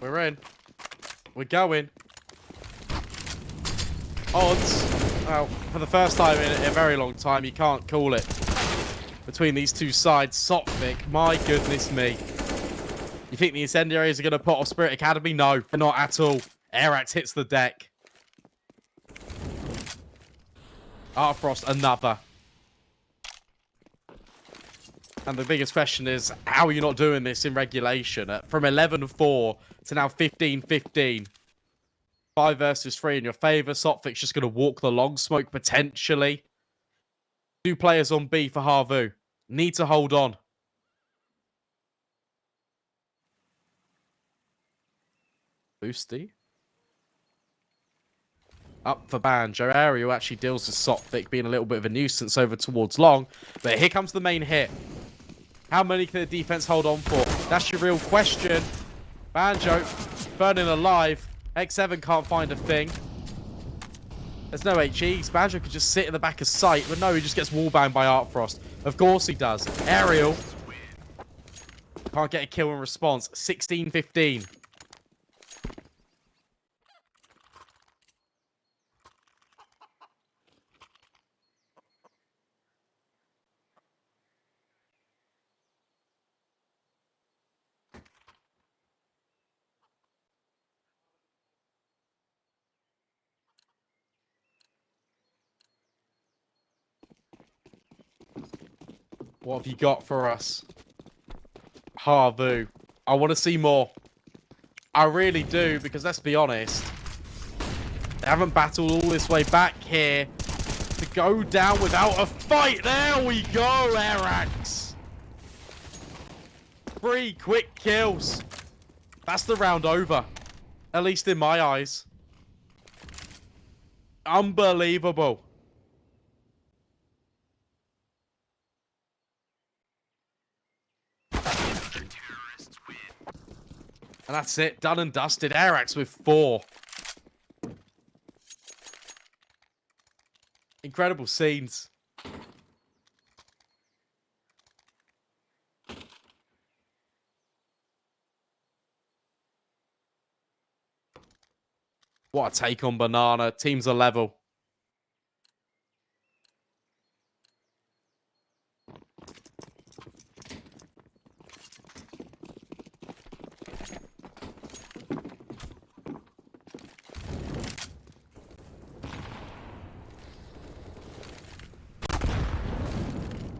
[SPEAKER 1] We're in. We're going. Odds. Well, for the first time in a very long time, you can't call it. Between these two sides, Sophic, my goodness me. You think the incendiaries are going to put off Spirit Academy? No, they're not at all. Airax hits the deck. Artfrost, another. And the biggest question is, how are you not doing this in regulation? From 11-4 to now 15-15. 5 versus 3 in your favor. Sopfic's just going to walk the long smoke, potentially. 2 players on B for Havu. Need to hold on. Boosty. Up for Banjo. Ariel actually deals with Sophic, being a little bit of a nuisance over towards long. But here comes the main hit. How many can the defense hold on for? That's your real question. Banjo, burning alive. X7 can't find a thing. There's no HEs. Banjo could just sit in the back of sight. But no, he just gets wallbanged by Artfrost. Of course he does. Ariel can't get a kill in response. 16-15. What have you got for us? Havu. I want to see more. I really do, because let's be honest. They haven't battled all this way back here to go down without a fight. There we go, Airax. 3 quick kills. That's the round over. At least in my eyes. Unbelievable. And that's it. Done and dusted. Airax with 4. Incredible scenes. What a take on Banana. Teams are level.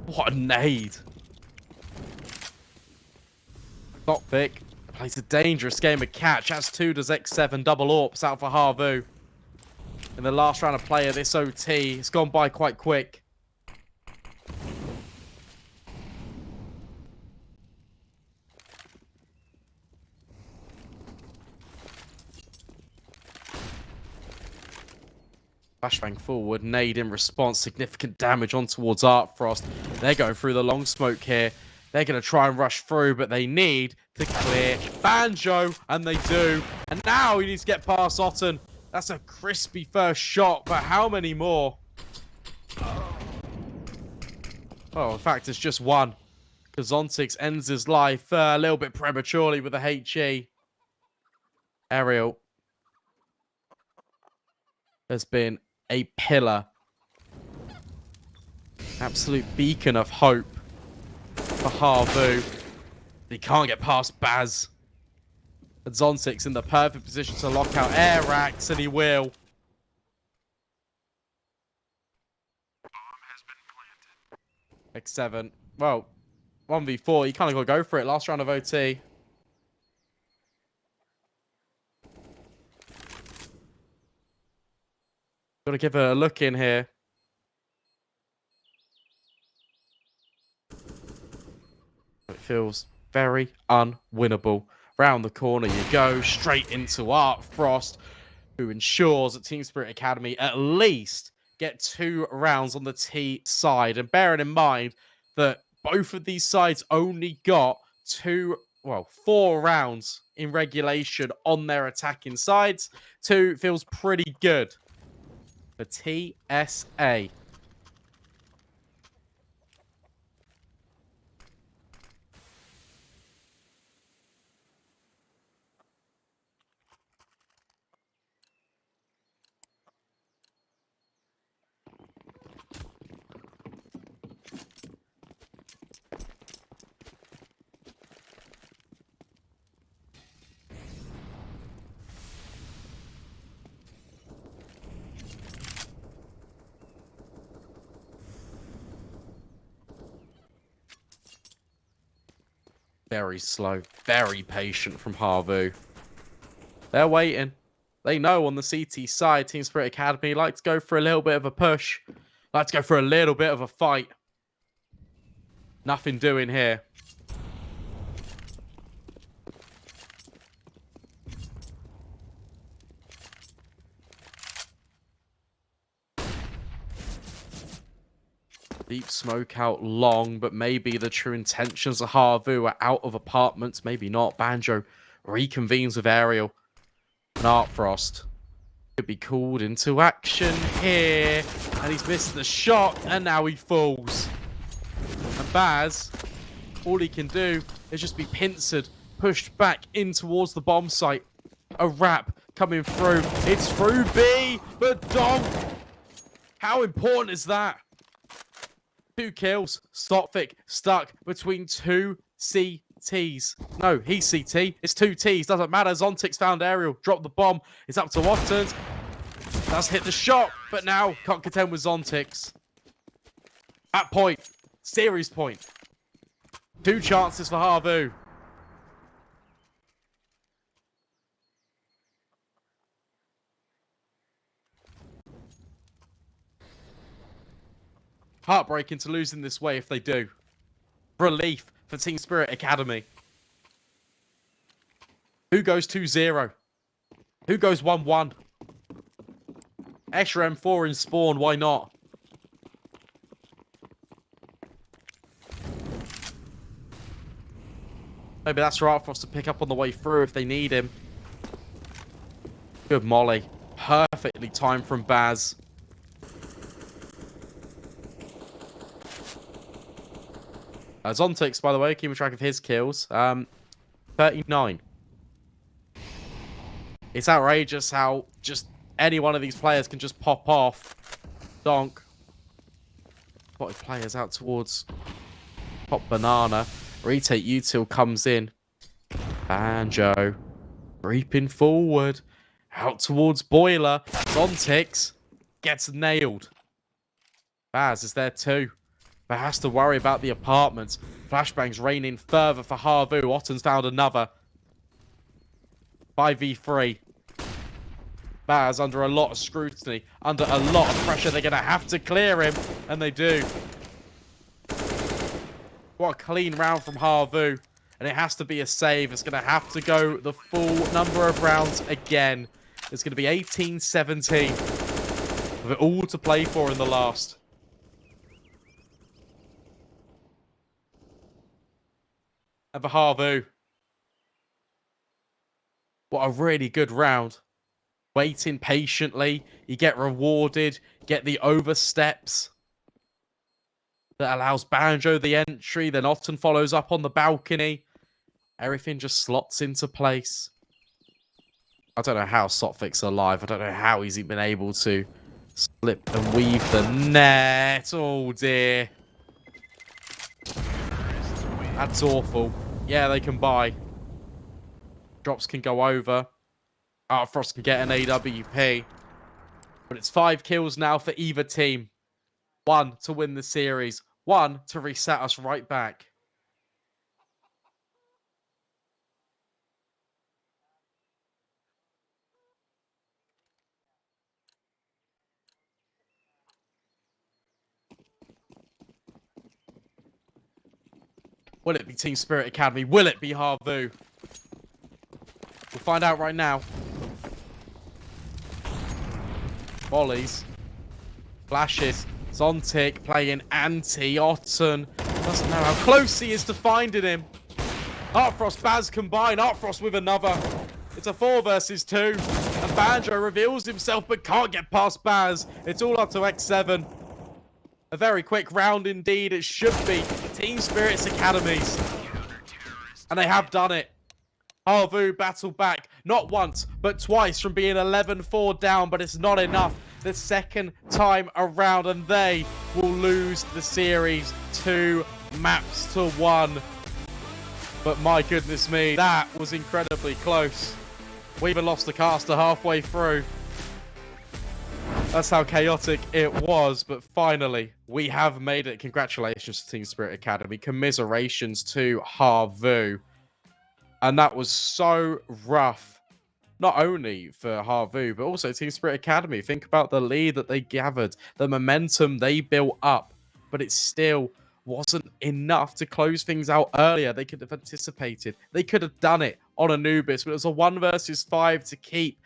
[SPEAKER 1] What a nade. Sophic plays a dangerous game of catch, as too does X7. Double AWPs out for Havu. In the last round of play of this OT, it's gone by quite quick. Flashbang forward, nade in response, significant damage on towards Artfrost. They're going through the long smoke here. They're going to try and rush through, but they need to clear Banjo, and they do. And now he needs to get past Otten. That's a crispy first shot, but how many more? Oh, in fact, it's just one. Because Zontix ends his life a little bit prematurely with a HE. Ariel has been a pillar. Absolute beacon of hope for Havu. He can't get past Baz. And Zontix in the perfect position to lock out air racks, and he will. X7. Well, 1v4. You kind of got to go for it. Last round of OT. Got to give it a look in here. It feels very unwinnable. Round the corner you go, straight into Artfrost, who ensures that Team Spirit Academy at least get 2 rounds on the T side. And bearing in mind that both of these sides only got 4 rounds in regulation on their attacking sides. 2 feels pretty good for TSA. Very slow, very patient from Havu. They're waiting. They know on the CT side, Team Spirit Academy like to go for a little bit of a push. Like to go for a little bit of a fight. Nothing doing here. Deep smoke out long, but maybe the true intentions of Havu are out of apartments. Maybe not. Banjo reconvenes with Ariel. And Artfrost could be called into action here. And he's missed the shot, and now he falls. And Baz, all he can do is just be pincered, pushed back in towards the bomb site. A wrap coming through. It's through B, but Donk. How important is that? 2 kills. Stopvik stuck between 2 CTs. No, he's CT. It's 2 Ts. Doesn't matter. Zontix found Ariel. Dropped the bomb. It's up to Wattons. Does hit the shot, but now can't contend with Zontix. At point. Series point. 2 chances for Havu. Heartbreaking to lose in this way if they do. Relief for Team Spirit Academy. Who goes 2-0? Who goes 1-1? Extra M4 in spawn, why not? Maybe that's for Artfrost to pick up on the way through if they need him. Good molly. Perfectly timed from Baz. Zontix, by the way, keeping track of his kills. 39. It's outrageous how just any one of these players can just pop off. Donk. Spotted players out towards top banana. Retake util comes in. Banjo. Reaping forward. Out towards boiler. Zontix gets nailed. Baz is there too. But has to worry about the apartments. Flashbangs raining further for Havu. Otten's found another. 5v3. Baz under a lot of scrutiny. Under a lot of pressure. They're going to have to clear him. And they do. What a clean round from Havu. And it has to be a save. It's going to have to go the full number of rounds again. It's going to be 18-17. With it all to play for in the last. And for Havu. What a really good round. Waiting patiently. You get rewarded. Get the oversteps. That allows Banjo the entry. Then Otten follows up on the balcony. Everything just slots into place. I don't know how Sotvik's alive. I don't know how he's been able to slip and weave the net. Oh, dear. That's awful. Yeah, they can buy. Drops can go over. Frost can get an AWP. But it's 5 kills now for either team. 1 to win the series. 1 to reset us right back. Will it be Team Spirit Academy? Will it be Havu? We'll find out right now. Volleys. Flashes. Zontic playing anti-Otten. Doesn't know how close he is to finding him. Artfrost, Baz combine. Artfrost with another. It's a 4 versus 2. And Banjo reveals himself but can't get past Baz. It's all up to X7. A very quick round indeed. It should be Team Spirit's Academies. And they have done it. Havu battled back, not once, but twice from being 11-4 down, but it's not enough the second time around, and they will lose the series 2-1. But my goodness me, that was incredibly close. We even lost the caster halfway through. That's how chaotic it was, but finally, we have made it. Congratulations to Team Spirit Academy. Commiserations to Havu. And that was so rough, not only for Havu, but also Team Spirit Academy. Think about the lead that they gathered, the momentum they built up, but it still wasn't enough to close things out earlier. They could have anticipated. They could have done it on Anubis, but it was a 1 versus 5 to keep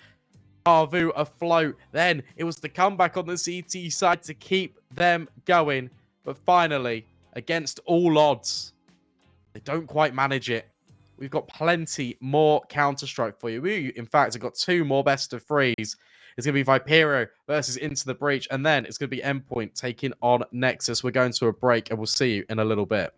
[SPEAKER 1] Havu afloat. Then it was the comeback on the CT side to keep them going. But finally, against all odds, they don't quite manage it. We've got plenty more Counter-Strike for you. We, in fact, have got 2 more best of 3s. It's going to be Vipero versus Into the Breach, and then it's going to be Endpoint taking on Nexus. We're going to a break, and we'll see you in a little bit.